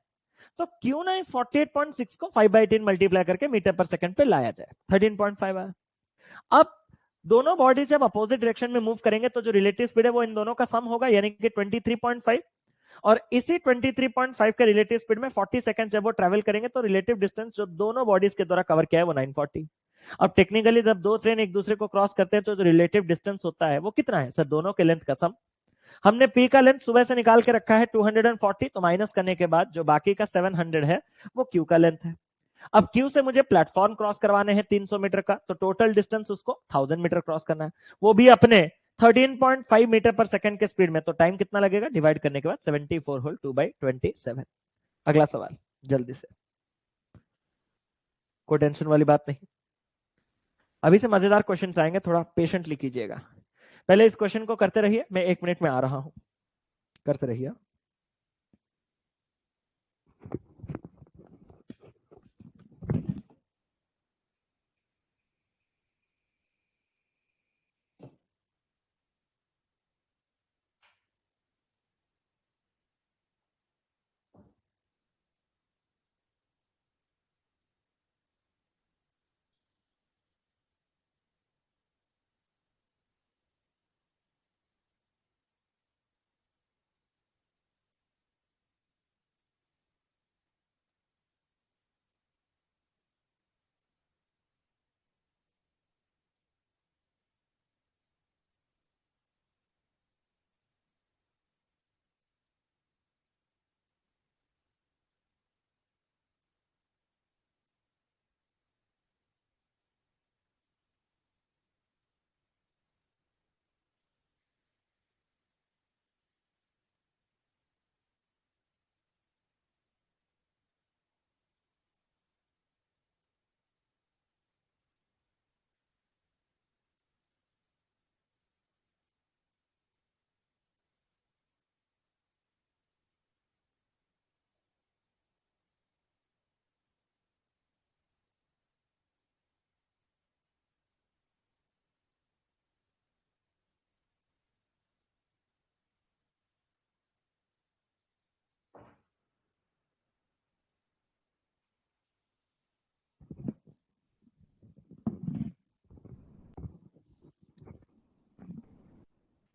S1: तो क्यों ना इस 48.6 को 5/10 मल्टीप्लाई करके मीटर पर सेकंड पे लाया जाए, 13.5 आया। अब दोनों बॉडी जब अपोजिट डायरेक्शन में मूव करेंगे तो जो रिलेटिव स्पीड है वो इन दोनों का सम होगा, यानी कि 23.5, और इसी 23.5 के रिलेटिव स्पीड में 40 सेकंड जब वो ट्रैवल करेंगे तो रिलेटिव डिस्टेंस जो दोनों बॉडीज के द्वारा कवर किया है वो 940। अब टेक्निकली जब दो ट्रेन एक दूसरे को क्रॉस करते हैं तो जो रिलेटिव डिस्टेंस होता है वो कितना है सर? दोनों के लेंथ का सम। हमने पी का लेंथ सुबह से निकाल के रखा है 240, तो माइनस करने के बाद जो बाकी का 700 है वो क्यू का लेंथ है। अब क्यू से मुझे प्लेटफॉर्म क्रॉस करवाने हैं 300 मीटर का, तो टोटल डिस्टेंस उसको 1000 मीटर क्रॉस करना है, वो भी अपने 13.5 मीटर पर सेकंड के स्पीड में। तो टाइम कितना लगेगा डिवाइड करने के बाद? 74 होल 2/27। अगला सवाल जल्दी से, कोई टेंशन वाली बात नहीं। अभी से मजेदार क्वेश्चन आएंगे, थोड़ा पेशेंटली कीजिएगा। पहले इस क्वेश्चन को करते रहिए, मैं 1 मिनट में आ रहा हूं, करते रहिए।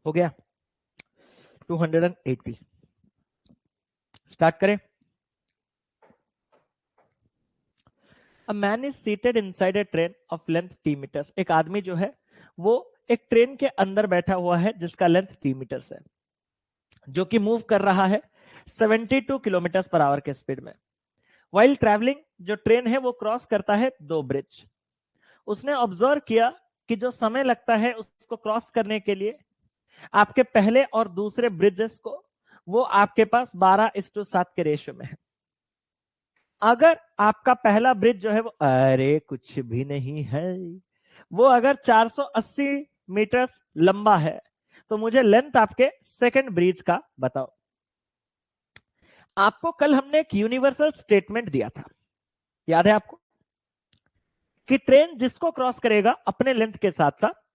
S1: हो गया 280, स्टार्ट करें। A man is seated inside a train of length t meters। एक आदमी जो है वो एक ट्रेन के अंदर बैठा हुआ है जिसका लेंथ t मीटर्स है, जो कि मूव कर रहा है 72 किलोमीटर पर आवर के स्पीड में। वाइल ट्रैवलिंग जो ट्रेन है वो क्रॉस करता है 2 ब्रिज। उसने ऑब्जर्व किया कि जो समय लगता है उसको क्रॉस करने के लिए आपके पहले और दूसरे ब्रिजेस को, वो आपके पास 12:7 के रेशियो में है। अगर आपका पहला ब्रिज जो है वो, अरे कुछ भी नहीं है, वो अगर 480 मीटर लंबा है, तो मुझे लेंथ आपके सेकंड ब्रिज का बताओ। आपको कल हमने एक यूनिवर्सल स्टेटमेंट दिया था, याद है आपको, कि ट्रेन जिसको क्रॉस करेगा अपने लेंथ के साथ साथ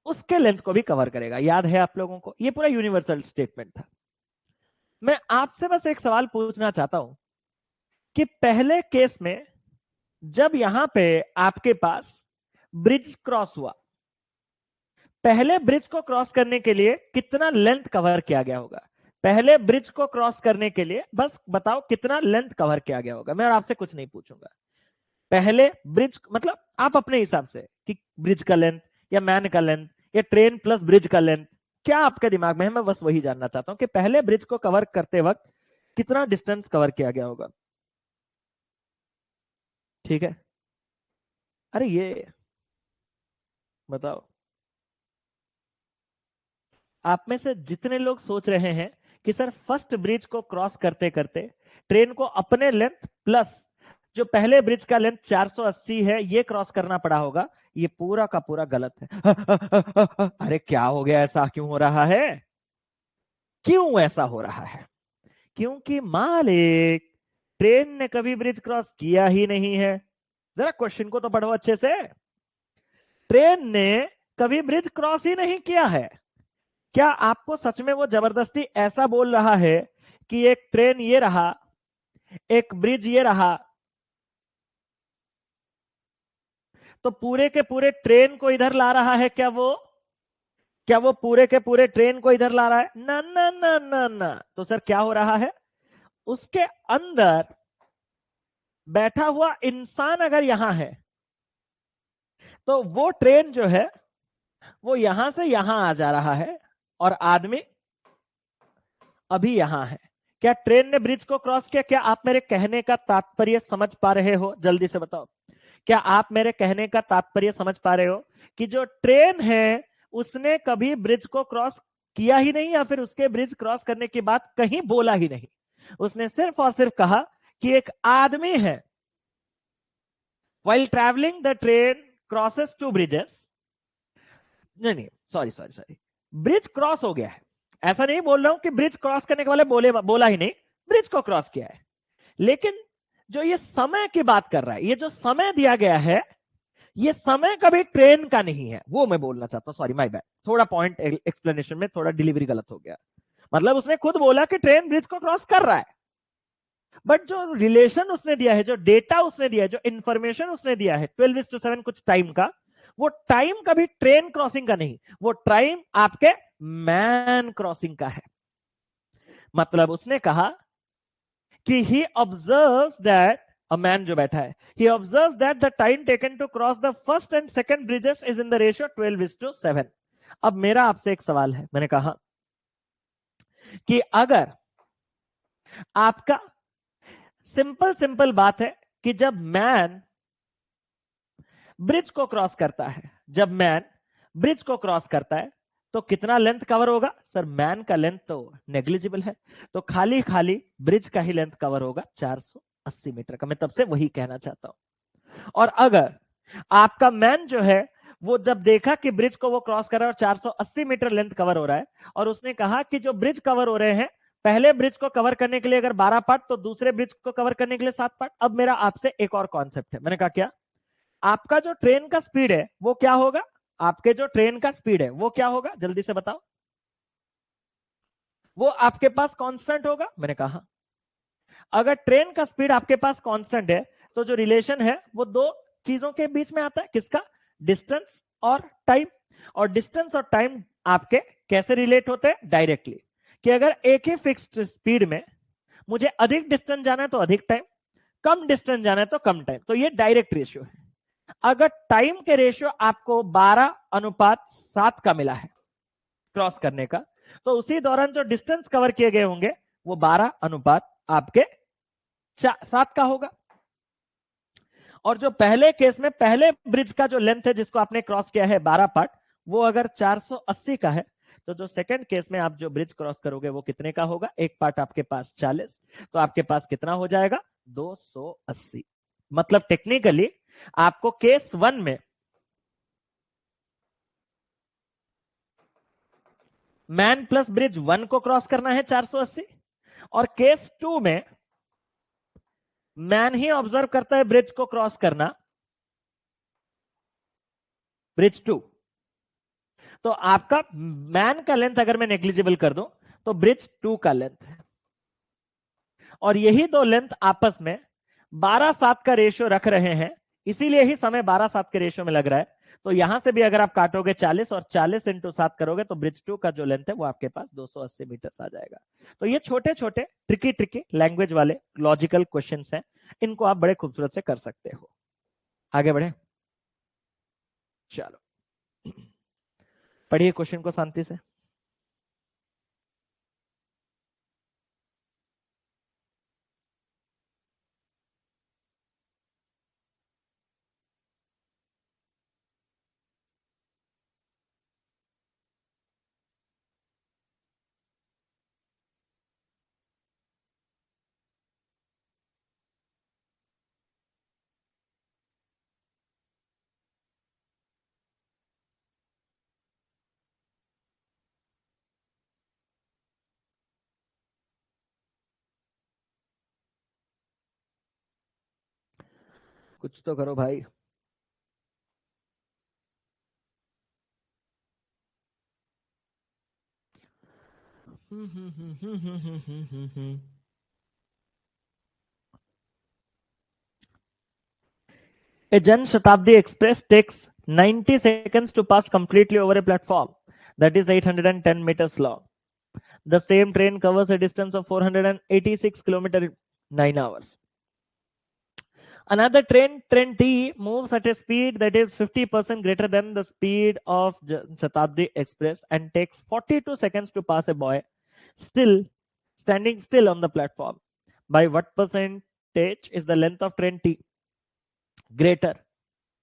S1: उसके लेंथ को भी कवर करेगा। याद है आप लोगों को? ये पूरा यूनिवर्सल स्टेटमेंट था। मैं आपसे बस एक सवाल पूछना चाहता हूं कि पहले केस में जब यहां पे आपके पास ब्रिज क्रॉस हुआ, पहले ब्रिज को क्रॉस करने के लिए कितना लेंथ कवर किया गया होगा? पहले ब्रिज को क्रॉस करने के लिए बस बताओ कितना लेंथ कवर किया गया होगा। मैं और आपसे कुछ नहीं पूछूंगा। पहले ब्रिज मतलब आप अपने हिसाब से कि ब्रिज का लेंथ या मैन का लेंथ या ट्रेन प्लस ब्रिज का लेंथ, क्या आपके दिमाग में है? मैं बस वही जानना चाहता हूं कि पहले ब्रिज को कवर करते वक्त कितना डिस्टेंस कवर किया गया होगा। ठीक है, अरे ये बताओ, आप में से जितने लोग सोच रहे हैं कि सर फर्स्ट ब्रिज को क्रॉस करते करते ट्रेन को अपने लेंथ प्लस जो पहले ब्रिज का लेंथ 480 है ये क्रॉस करना पड़ा होगा, ये पूरा का पूरा गलत है। अरे क्या हो गया? ऐसा क्यों हो रहा है? क्यों ऐसा हो रहा है? क्योंकि मालिक, ट्रेन ने कभी ब्रिज क्रॉस किया ही नहीं है। जरा क्वेश्चन को तो पढ़ो अच्छे से। ट्रेन ने कभी ब्रिज क्रॉस ही नहीं किया है। क्या आपको सच में वो जबरदस्ती ऐसा बोल रहा है कि एक ट्रेन ये रहा, एक ब्रिज ये रहा, तो पूरे के पूरे ट्रेन को इधर ला रहा है? क्या वो पूरे के पूरे ट्रेन को इधर ला रहा है? ना ना ना ना ना। तो सर क्या हो रहा है? उसके अंदर बैठा हुआ इंसान अगर यहां है, तो वो ट्रेन जो है वो यहां से यहां आ जा रहा है और आदमी अभी यहां है। क्या ट्रेन ने ब्रिज को क्रॉस किया? क्या आप मेरे कहने का तात्पर्य समझ पा रहे हो? जल्दी से बताओ, क्या आप मेरे कहने का तात्पर्य समझ पा रहे हो कि जो ट्रेन है उसने कभी ब्रिज को क्रॉस किया ही नहीं, या फिर उसके ब्रिज क्रॉस करने की बात कहीं बोला ही नहीं? उसने सिर्फ और सिर्फ कहा कि एक आदमी है, while traveling the train crosses two bridges। नहीं नहीं, sorry sorry sorry, bridge cross हो गया है, ऐसा नहीं बोल रहा हूं कि ब्रिज क्रॉस करने के वाले बोला ही नहीं, ब्रिज को क्रॉस किया है। लेकिन जो ये समय की बात कर रहा है, ये जो समय दिया गया है, ये समय कभी ट्रेन का नहीं है, वो मैं बोलना चाहता हूं। सॉरी माय बैड, थोड़ा पॉइंट एक्सप्लेनेशन में थोड़ा डिलीवरी गलत हो गया। मतलब उसने खुद बोला कि ट्रेन ब्रिज को क्रॉस कर रहा है, बट जो रिलेशन उसने दिया है, जो डेटा उसने दिया है, जो इंफॉर्मेशन उसने दिया है 12:7 कुछ टाइम का, वो टाइम कभी ट्रेन क्रॉसिंग का नहीं, वो टाइम आपके मैन क्रॉसिंग का है। मतलब उसने कहा कि ही ऑब्जर्व्स दैट, अ मैन जो बैठा है, he observes that the time taken to cross the first and second bridges is in the ratio 12:7। अब मेरा आपसे एक सवाल है, मैंने कहा कि अगर आपका सिंपल सिंपल बात है कि जब मैन ब्रिज को क्रॉस करता है, जब मैन ब्रिज को क्रॉस करता है तो कितना लेंथ कवर होगा? सर मैन का लेंथ तो नेग्लिजिबल है, तो खाली खाली ब्रिज का ही लेंथ कवर होगा 480 मीटर का। मैं तब से वही कहना चाहता हूं। और अगर आपका मैन जो है वो जब देखा कि ब्रिज को वो क्रॉस कर रहा है और 480 मीटर लेंथ कवर हो रहा है, और उसने कहा कि जो ब्रिज कवर हो रहे हैं, पहले ब्रिज को कवर करने के लिए अगर 12 पार्ट, तो दूसरे ब्रिज को कवर करने के लिए 7 पार्ट। अब मेरा आपसे एक और कॉन्सेप्ट है। मैंने कहा क्या? आपका जो ट्रेन का स्पीड है वो क्या होगा? आपके जो ट्रेन का स्पीड है वो क्या होगा? जल्दी से बताओ। वो आपके पास कांस्टेंट होगा? मैंने कहा अगर ट्रेन का स्पीड आपके पास कांस्टेंट है, तो जो रिलेशन है वो दो चीजों के बीच में आता है। किसका? डिस्टेंस और टाइम। और डिस्टेंस और टाइम आपके कैसे रिलेट होते हैं? डायरेक्टली, कि अगर एक ही फिक्स्ड स्पीड में मुझे अधिक डिस्टेंस जाना है तो अधिक टाइम, कम डिस्टेंस जाना है तो कम टाइम, तो ये डायरेक्ट रेशियो है। अगर टाइम के रेशियो आपको 12:7 का मिला है क्रॉस करने का, तो उसी दौरान जो डिस्टेंस कवर किए गए होंगे वो 12 अनुपात आपके 7 का होगा। और जो पहले केस में पहले ब्रिज का जो लेंथ है जिसको आपने क्रॉस किया है 12 पार्ट, वो अगर 480 का है, तो जो सेकंड केस में आप जो ब्रिज क्रॉस करोगे वो कितने का होगा? एक पार्ट आपके पास 40, तो आपके पास कितना हो जाएगा? 280। मतलब टेक्निकली आपको केस 1 में मैन प्लस ब्रिज 1 को क्रॉस करना है 480, और केस 2 में मैन ही ऑब्जर्व करता है ब्रिज को क्रॉस करना, ब्रिज 2। तो आपका मैन का लेंथ अगर मैं नेग्लिजिबल कर दूं तो ब्रिज 2 का लेंथ है, और यही दो लेंथ आपस में 12:7 का रेशियो रख रहे हैं, इसीलिए ही समय 12:7 के रेशियो में लग रहा है। तो यहां से भी अगर आप काटोगे 40 और 40 इंटू 7 करोगे तो ब्रिज 2 का जो लेंथ है वो आपके पास 280 मीटर आ जाएगा। तो ये छोटे छोटे ट्रिकी लैंग्वेज वाले लॉजिकल क्वेश्चंस हैं, इनको आप बड़े खूबसूरत से कर सकते हो। आगे बढ़े, चलो पढ़िए क्वेश्चन को शांति से। कुछ तो करो भाई। A Jan Shatabdi Express takes 90 seconds to pass completely over a platform that is 810 meters long. The same train covers a distance of 486 kilometers in 9 hours. Another train, train T, moves at a speed that is 50% greater than the speed of Shatabdi Express and takes 42 seconds to pass a boy standing still on the platform. By what percentage is the length of train T greater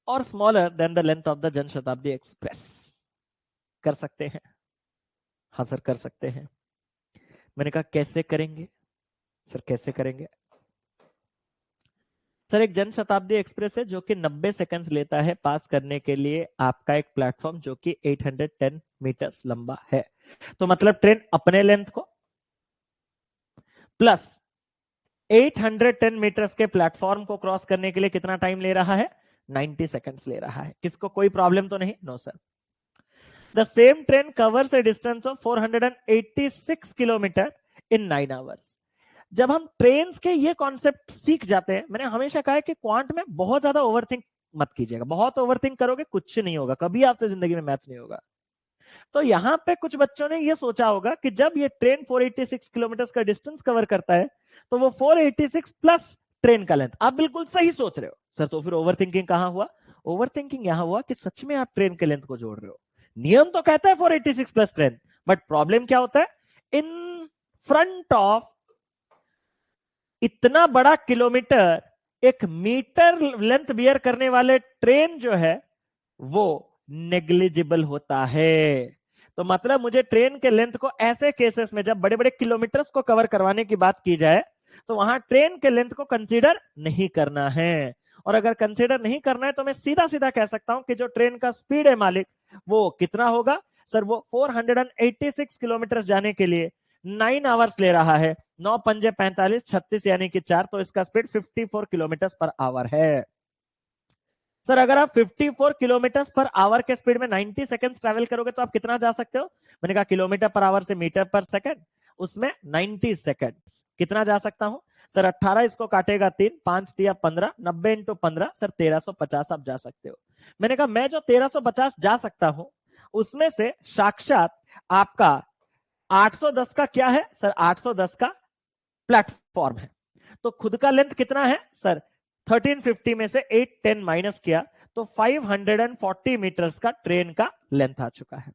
S1: और smaller than the length of the Jan Shatabdi express? कर सकते हैं? हाँ सर कर सकते हैं। मैंने कहा कैसे करेंगे सर? कैसे करेंगे सर? एक जन शताब्दी एक्सप्रेस है जो कि 90 सेकंड्स लेता है पास करने के लिए आपका एक प्लेटफॉर्म जो कि 810 मीटर्स लंबा है। तो मतलब ट्रेन अपने लेंथ को प्लस 810 मीटर्स के प्लेटफॉर्म को क्रॉस करने के लिए कितना टाइम ले रहा है? 90 सेकंड्स ले रहा है। किसको कोई प्रॉब्लम तो नहीं? No sir. The same train covers a distance of 486 kilometre in 9 hours. जब हम ट्रेन के ये कॉन्सेप्ट सीख जाते हैं, मैंने हमेशा कहा है कि क्वांट में बहुत ज्यादा ओवरथिंक मत कीजिएगा। बहुत ओवरथिंक करोगे कुछ नहीं होगा, कभी आपसे जिंदगी में मैथ्स नहीं होगा। तो यहां पे कुछ बच्चों ने ये सोचा होगा कि जब ये ट्रेन 486 किलोमीटर का डिस्टेंस कवर करता है तो वो 486 प्लस ट्रेन का लेंथ। आप बिल्कुल सही सोच रहे हो सर। तो फिर ओवरथिंकिंग कहां हुआ? ओवरथिंकिंग यहां हुआ कि सच में आप ट्रेन के लेंथ को जोड़ रहे हो। नियम तो कहता है 486 प्लस ट्रेन, बट प्रॉब्लम क्या होता है? इन फ्रंट ऑफ इतना बड़ा किलोमीटर एक मीटर लेंथ बियर करने वाले ट्रेन जो है वो नेग्लिजिबल होता है। तो मतलब मुझे ट्रेन के लेंथ को ऐसे केसेस में जब बड़े बड़े किलोमीटर्स को कवर करवाने की बात की जाए तो वहां ट्रेन के लेंथ को कंसीडर नहीं करना है। और अगर कंसीडर नहीं करना है तो मैं सीधा सीधा कह सकता हूं कि जो ट्रेन का स्पीड है मालिक वो कितना होगा सर? वो 486 किलोमीटर जाने के लिए 9 आवर्स ले रहा है। 9 पंजे 45, 36 यानी कि 4, तो इसका स्पीड 54 किलोमीटर पर आवर है। सर अगर आप 54 किलोमीटर पर आवर के स्पीड में 90 सेकंड्स ट्रैवल करोगे तो आप कितना जा सकते हो? मैंने कहा किलोमीटर पर आवर से मीटर पर सेकंड, उसमें 90 सेकंड्स कितना जा सकता हूं सर? 18 इसको काटेगा 3, 5 दिया 15, 90 इंटू 15 सर 1350 आप जा सकते हो। मैंने कहा मैं जो 1350 जा सकता हूं उसमें से साक्षात आपका 810 का क्या है सर? 810 का प्लेटफॉर्म है। तो खुद का लेंथ कितना है सर? 1350 में से 810 माइनस किया तो 540 मीटर्स का ट्रेन का लेंथ आ चुका है।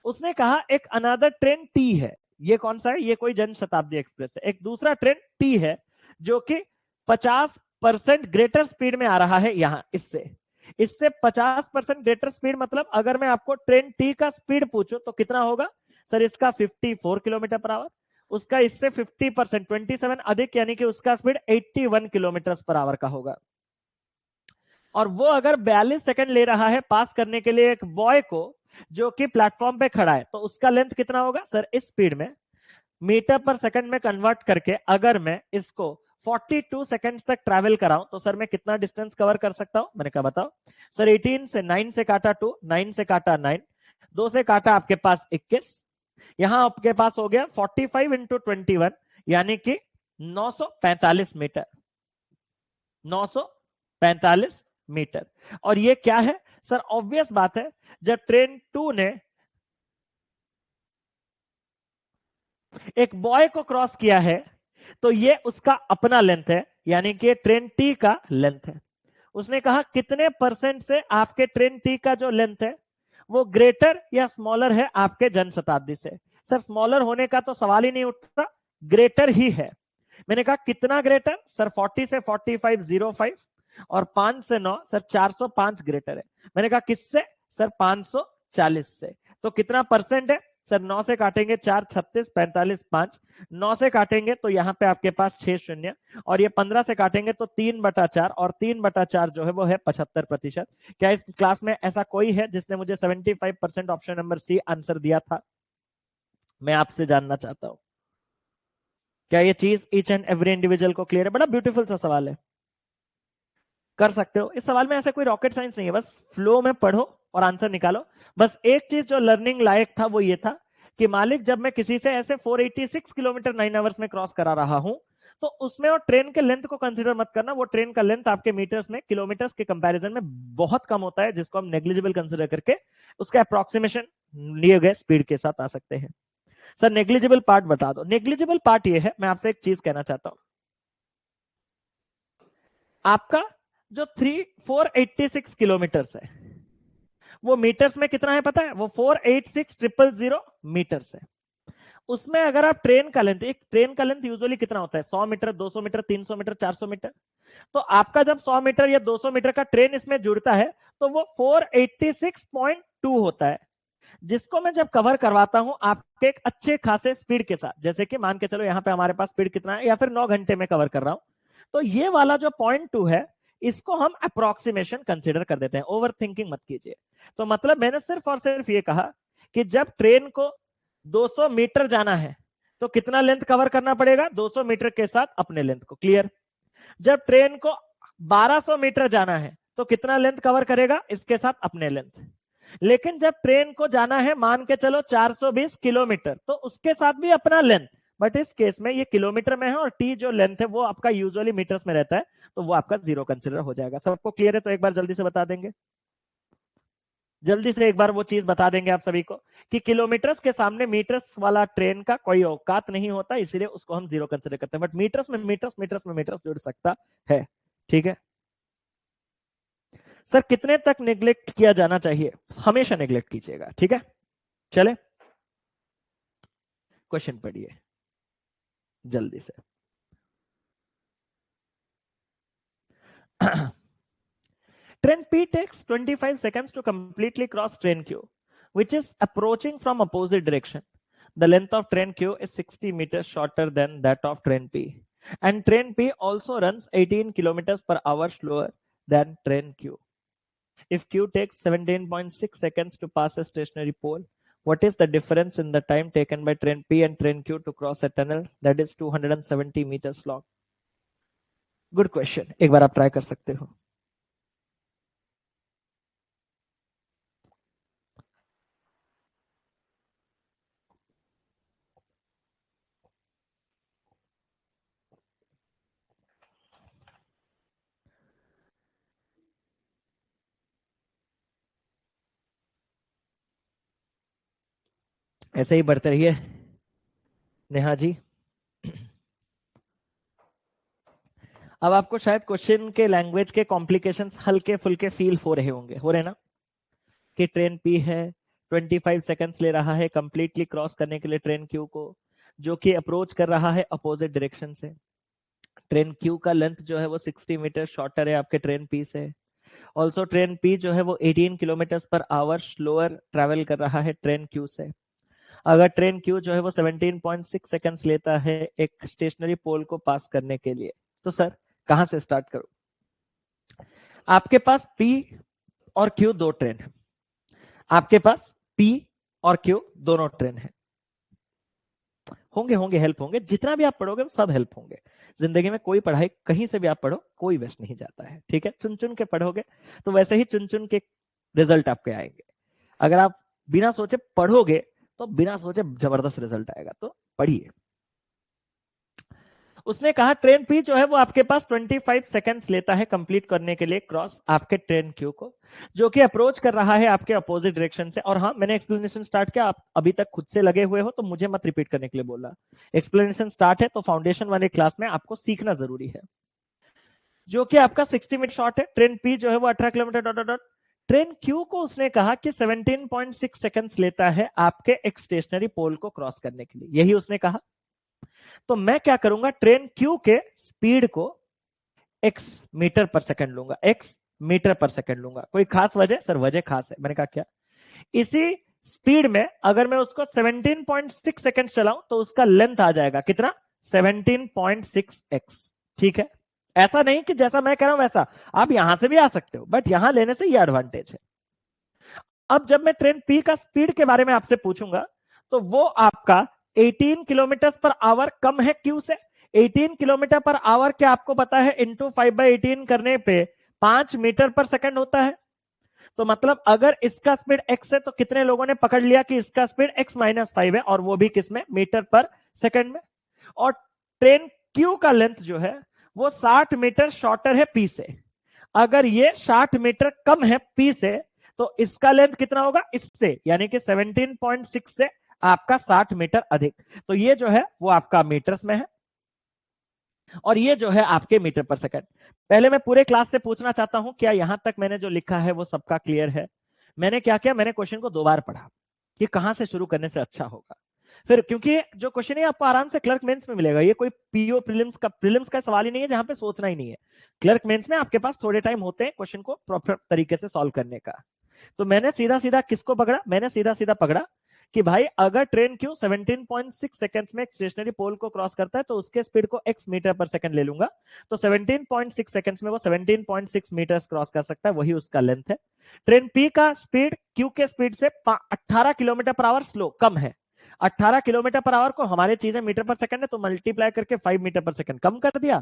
S1: उसने कहा एक अनदर ट्रेन टी है। ये कौन सा है? ये कोई जन शताब्दी एक्सप्रेस है। एक दूसरा ट्रेन टी है जो कि 50 50% ग्रेटर स्पीड में आ रहा है यहां इससे 50% ग्रेटर स्पीड, मतलब अगर मैं आपको ट्रेन टी का स्पीड पूछूं तो कितना होगा सर? इसका 54 किलोमीटर पर आवर, उसका इससे 50% 27 अधिक, यानी कि उसका स्पीड 81 किलोमीटर पर आवर का होगा। और वो अगर 42 सेकंड ले रहा है पास करने के लिए एक बॉय को जो कि प्लेटफॉर्म पे खड़ा है, तो उसका लेंथ कितना होगा सर? इस स्पीड में मीटर पर सेकंड में कन्वर्ट करके अगर मैं इसको 42 सेकंड्स तक ट्रैवल कराऊं तो सर मैं कितना डिस्टेंस कवर कर सकता हूं? मैंने कहा बताओ सर। 18 से 9 से काटा 2, 9 से काटा 9, 2 से काटा आपके पास 21, यहां आपके पास हो गया 45 इंटू 21, यानी कि 945 मीटर, 945 मीटर। और ये क्या है सर? ऑब्वियस बात है, जब ट्रेन 2 ने एक बॉय को क्रॉस किया है तो ये उसका अपना लेंथ है, यानी कि ट्रेन टी का लेंथ है। उसने कहा कितने परसेंट से आपके ट्रेन टी का जो लेंथ है वो ग्रेटर या स्मॉलर है आपके जन शताब्दी से। सर स्मॉलर होने का तो सवाल ही नहीं उठता, ग्रेटर ही है। मैंने कहा कितना ग्रेटर सर? 40 से 45 05 और 5 से 9 सर 405 ग्रेटर है। मैंने कहा किससे सर? 540 से। तो कितना परसेंट है सर? 9 से काटेंगे 4, 36, 45, 5, 9 से काटेंगे तो यहाँ पे आपके पास 6 शून्य, और ये 15 से काटेंगे तो 3/4, और 3/4 जो है वो है 75%। क्या इस क्लास में ऐसा कोई है जिसने मुझे 75% ऑप्शन नंबर सी आंसर दिया था? मैं आपसे जानना चाहता हूं, क्या ये चीज ईच एंड एवरी इंडिविजुअल को क्लियर है? बड़ा ब्यूटीफुल सा सवाल है, कर सकते हो। इस सवाल में ऐसा कोई रॉकेट साइंस नहीं है, बस फ्लो में पढ़ो और आंसर निकालो। बस एक चीज जो लर्निंग लायक था वो ये था कि मालिक जब मैं किसी से ऐसे 486 किलोमीटर 9 आवर्स में क्रॉस करा रहा हूं तो उसमें और ट्रेन के लेंथ को कंसीडर मत करना। वो ट्रेन का लेंथ आपके मीटर्स में, किलोमीटर्स के कंपैरिजन में बहुत कम होता है, जिसको हम नेग्लिजिबल कंसीडर करके उसका अप्रोक्सीमेशन लिए गए स्पीड के साथ आ सकते हैं। सर नेग्लिजिबल पार्ट बता दो। नेग्लिजिबल पार्ट ये है, मैं आपसे एक चीज कहना चाहता हूं, आपका जो 486 किलोमीटर्स है वो मीटर्स में कितना है पता है? वो 486,000 मीटर्स है। उसमें अगर आप ट्रेन का लेंथ, एक ट्रेन का लेंथ यूजुअली कितना होता है? 100 मीटर, 200 मीटर, 300 मीटर, 400 मीटर। तो आपका जब 100 मीटर या 200 मीटर का ट्रेन इसमें जुड़ता है तो वो 486.2 होता है, जिसको मैं जब कवर करवाता हूं आपके एक अच्छे खासे स्पीड के साथ, जैसे कि मान के चलो यहां पे हमारे पास स्पीड कितना है, या फिर 9 घंटे में कवर कर रहा हूं, तो ये वाला जो 0.2 है इसको हम अप्रोक्सीमेशन कंसीडर कर देते हैं। ओवर थिंकिंग मत कीजिए। तो मतलब मैंने सिर्फ और सिर्फ ये कहा कि जब ट्रेन को 200 मीटर जाना है तो कितना लेंथ कवर करना पड़ेगा? 200 मीटर के साथ अपने लेंथ को। क्लियर? जब ट्रेन को 1200 मीटर जाना है तो कितना लेंथ कवर करेगा? इसके साथ अपने लेंथ। लेकिन जब ट्रेन को जाना है मान के चलो 420 किलोमीटर तो उसके साथ भी अपना लेंथ। बट इस केस में ये किलोमीटर में है और टी जो लेंथ है वो आपका यूजुअली मीटर्स में रहता है, तो वो आपका जीरो कंसिडर हो जाएगा। सबको क्लियर है? तो एक बार जल्दी से बता देंगे, जल्दी से एक बार वो चीज बता देंगे आप सभी को कि किलोमीटर्स के सामने मीटर्स वाला ट्रेन का कोई औकात नहीं होता, इसीलिए उसको हम जीरो कंसिडर करते हैं। बट मीटर्स में मीटर्स, मीटर्स में मीटर्स जुड़ सकता है। ठीक है सर, कितने तक नेग्लेक्ट किया जाना चाहिए? हमेशा नेग्लेक्ट कीजिएगा। ठीक है, चले क्वेश्चन पढ़िए जल्दी से। Train P takes 25 seconds to completely cross train Q, which is approaching from opposite direction. The length of train Q is 60 meters shorter than that of train P. And train P also runs 18 kilometers per hour slower than train Q. If Q takes 17.6 seconds to pass a stationary pole, what is the difference in the time taken by train P and train Q to cross a tunnel that is 270 meters long? Good question. एक बार आप ट्राई कर सकते हो। ऐसे ही बढ़ते रहिए नेहा जी। अब आपको शायद क्वेश्चन के लैंग्वेज के कॉम्प्लिकेशंस हल्के फुल्के फील हो रहे होंगे, हो रहे ना? कि ट्रेन पी है, 25 सेकंड्स ले रहा है कंप्लीटली क्रॉस करने के लिए ट्रेन क्यू को, जो कि अप्रोच कर रहा है अपोजिट डायरेक्शन से। ट्रेन क्यू का लेंथ जो है वो 60 मीटर शॉर्टर है आपके ट्रेन पी से। ऑल्सो ट्रेन पी जो है वो 18 kilometre per our slower travel कर रहा है ट्रेन क्यू से। अगर ट्रेन क्यू जो है वो 17.6 सेकंड्स लेता है एक स्टेशनरी पोल को पास करने के लिए, तो सर कहां से स्टार्ट करूं? आपके पास पी और क्यू दो ट्रेन है, आपके पास पी और क्यू दोनों ट्रेन है। होंगे हेल्प होंगे, जितना भी आप पढ़ोगे सब हेल्प होंगे। जिंदगी में कोई पढ़ाई कहीं से भी आप पढ़ो कोई वेस्ट नहीं जाता है, ठीक है। चुन चुन के पढ़ोगे तो वैसे ही चुन चुन के रिजल्ट आपके आएंगे। अगर आप बिना सोचे पढ़ोगे तो बिना सोचे जबरदस्त रिजल्ट आएगा, तो पढ़िए। उसने कहा ट्रेन पी जो है वो आपके पास 25 सेकंड्स लेता है कंप्लीट करने के लिए क्रॉस आपके ट्रेन क्यू को, जो कि अप्रोच कर रहा है आपके अपोजिट डायरेक्शन से। और हाँ, मैंने एक्सप्लेनेशन स्टार्ट किया, आप अभी तक खुद से लगे हुए हो तो मुझे मत रिपीट करने के लिए बोला। एक्सप्लेनेशन स्टार्ट है तो फाउंडेशन वाले क्लास में आपको सीखना जरूरी है। जो कि आपका 60 मिनट शॉर्ट है, ट्रेन पी जो है वो 18 kilometre dot dot. Train Q को उसने कहा कि 17.6 सेकंड्स लेता है आपके एक स्टेशनरी पोल को क्रॉस करने के लिए, यही उसने कहा। तो मैं क्या करूंगा, ट्रेन क्यू के स्पीड को x मीटर पर सेकंड लूंगा, x मीटर पर सेकंड लूंगा। कोई खास वजह? सर वजह खास है। मैंने कहा क्या? इसी स्पीड में अगर मैं उसको 17.6 सेकंड चलाऊं तो उसका लेंथ आ जाएगा कितना? 17.6x, ठीक है। ऐसा नहीं कि जैसा मैं कह रहा हूं वैसा, आप यहां से भी आ सकते हो, बट यहां लेने से ये एडवांटेज है। अब जब मैं ट्रेन पी का स्पीड के बारे में आपसे पूछूंगा तो वो आपका 18 किलोमीटर पर आवर कम है क्यू से। 18 किलोमीटर पर आवर क्या आपको पता है? इंटू 5/18 करने पे 5 मीटर पर सेकंड होता है। तो मतलब अगर इसका स्पीड x है तो कितने लोगों ने पकड़ लिया कि इसका स्पीड x-5 है, और वो भी किसमें? मीटर पर सेकंड में। और ट्रेन क्यू का लेंथ जो है वो 60 मीटर शॉर्टर है पी से। अगर ये 60 मीटर कम है पी से तो इसका लेंथ कितना होगा? इससे, यानी कि 17.6 से आपका 60 मीटर अधिक। तो ये जो है वो आपका मीटर्स में है और ये जो है आपके मीटर पर सेकंड। पहले मैं पूरे क्लास से पूछना चाहता हूं क्या यहां तक मैंने जो लिखा है वो सबका क्लियर है? मैंने क्या किया, मैंने क्वेश्चन को 2 बार पढ़ा कि कहां से शुरू करने से अच्छा होगा। फिर क्योंकि जो क्वेश्चन है आपको आराम से क्लर्क मेंस में मिलेगा, ये कोई पीओ प्रीलिम्स का सवाल ही नहीं है जहां पे सोचना ही नहीं है। क्लर्क मेंस में आपके पास थोड़े टाइम होते हैं क्वेश्चन को प्रॉपर तरीके से सॉल्व करने का। तो मैंने सीधा सीधा किसको पकड़ा? मैंने सीधा सीधा पकड़ा कि भाई अगर ट्रेन क्यू 17.6 सेकंड्स में स्टेशनरी पोल को क्रॉस करता है तो उसके स्पीड को x मीटर पर सेकंड ले लूंगा। तो 17.6 सेकंड्स में वो 17.6 मीटर्स क्रॉस कर सकता है, वही उसका लेंथ है। ट्रेन पी का स्पीड क्यू के स्पीड से 18 किलोमीटर पर आवर स्लो कम है। 18 किलोमीटर पर आवर को हमारे चीजें मीटर पर सेकंड है तो मल्टीप्लाई करके 5 मीटर पर सेकंड कम कर दिया।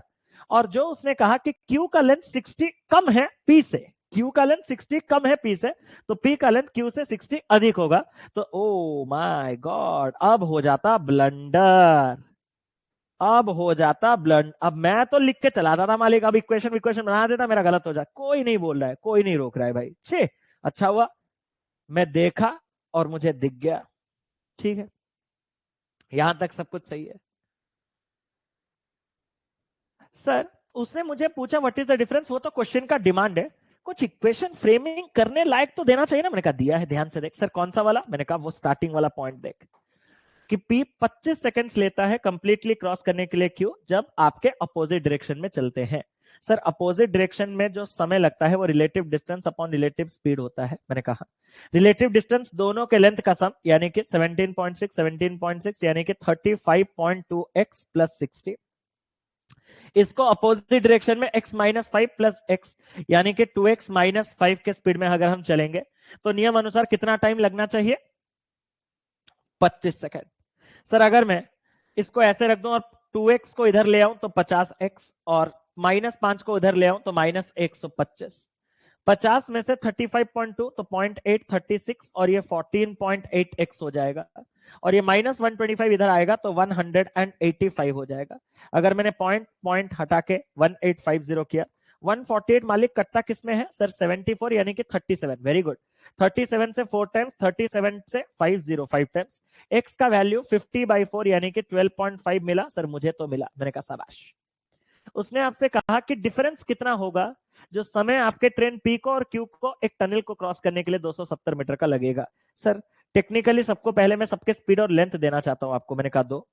S1: और जो उसने कहा कि क्यू का लेंथ 60 कम है पी से, क्यू का लेंथ 60 कम है पी से, तो पी का लेंथ क्यू से 60 अधिक होगा। तो ओ माय गॉड, अब हो जाता ब्लंडर, अब हो जाता ब्लंड। अब मैं तो लिख के चलाता था मालिक, अब इक्वेशन बना देता, मेरा गलत हो जाए। कोई नहीं बोल रहा है, कोई नहीं रोक रहा है भाई। छे अच्छा हुआ मैं देखा और मुझे दिख गया, ठीक है। यहां तक सब कुछ सही है। सर उसने मुझे पूछा व्हाट इज द डिफरेंस, वो तो क्वेश्चन का डिमांड है, कुछ इक्वेशन फ्रेमिंग करने लायक तो देना चाहिए ना। मैंने कहा दिया है, ध्यान से देख। सर कौन सा वाला? मैंने कहा वो स्टार्टिंग वाला पॉइंट देख कि P 25 सेकंड्स लेता है कंप्लीटली क्रॉस करने के लिए क्यू, जब आपके अपोजिट डायरेक्शन में चलते हैं। सर अपोजिट डायरेक्शन में जो समय लगता है वो relative distance upon relative speed होता है। मैंने कहा रिलेटिव डिस्टेंस दोनों के लेंथ का सम, यानी कि 17.6 यानी कि 35.2x प्लस 60। इसको अपोजिट डायरेक्शन में x-5 प्लस x यानी कि 2x-5 के स्पीड में अगर हम चलेंगे तो नियम अनुसार कितना टाइम लगना चाहिए? 25 सेकंड। सर अगर मैं इसको ऐसे रख दूं और 2x को इधर ले आऊं तो 50x, और -5 को इधर ले आऊं तो -125। 50 में से 35.2 तो 0.836 और ये 14.8x हो जाएगा, और ये -125 इधर आएगा तो 185 हो जाएगा। अगर मैंने पॉइंट हटा के 1850 किया, 148 मालिक कट्टा किसमें है? सर 74 यानी कि 37। Very good. 37 से 4 टाइम्स, 37 से 5 टाइम्स। x का वैल्यू 50/4 यानी कि 12.5 मिला। सर मुझे तो मिला। मैंने कहा शाबाश। उसने आपसे कहा कि डिफरेंस कितना होगा जो समय आपके ट्रेन पी को और क्यू को एक टनल को क्रॉस करने के लिए 270 मीटर का लगेगा। सर टेक्निकली सबको पहले मैं सबके स्पीड और लेंथ देना चाहता हूं आपको। मैंने कहा दो।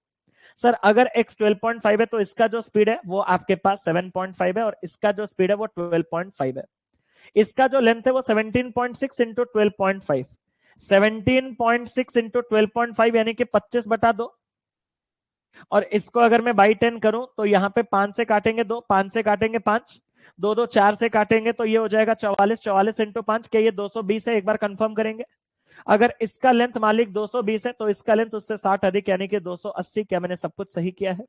S1: सर अगर x 12.5 है तो इसका जो स्पीड है वो आपके पास 7.5 है और इसका जो स्पीड है वो 12.5 है। इसका जो लेंथ है वो 17.6 इंटू 12.5, 17.6 इंटू 12.5 यानी कि 25/2। और इसको अगर मैं बाई 10 करूं तो यहाँ पे 5 से काटेंगे 2, 5 से काटेंगे 5, 2 2 4 से काटेंगे तो ये हो जाएगा 44, 44 इंटू 5, क्या ये 220 है? एक बार कंफर्म करेंगे। अगर इसका लेंथ मालिक 220 है तो इसका लेंथ उससे 60 अधिक यानी कि 280। क्या मैंने सब कुछ सही किया है?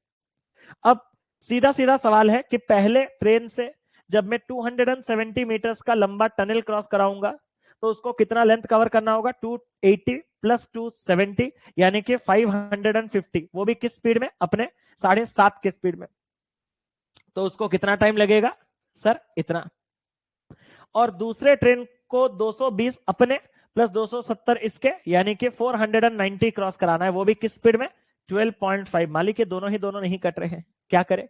S1: अब सीधा सीधा सवाल है कि पहले ट्रेन से जब मैं 270 मीटर्स का लंबा टनल क्रॉस कराऊंगा तो उसको कितना लेंथ कवर करना होगा? 280 प्लस 270 यानी कि 550, वो भी किस स्पीड में? अपने 7.5 के स्पीड में। तो उसको कितना टाइम लगेगा सर? इतना। और दूसरे ट्रेन को 220 अपने प्लस 270 इसके यानी कि 490 क्रॉस कराना है, वो भी किस स्पीड में? 12.5। मालिक ये दोनों ही दोनों नहीं कट रहे हैं, क्या करें?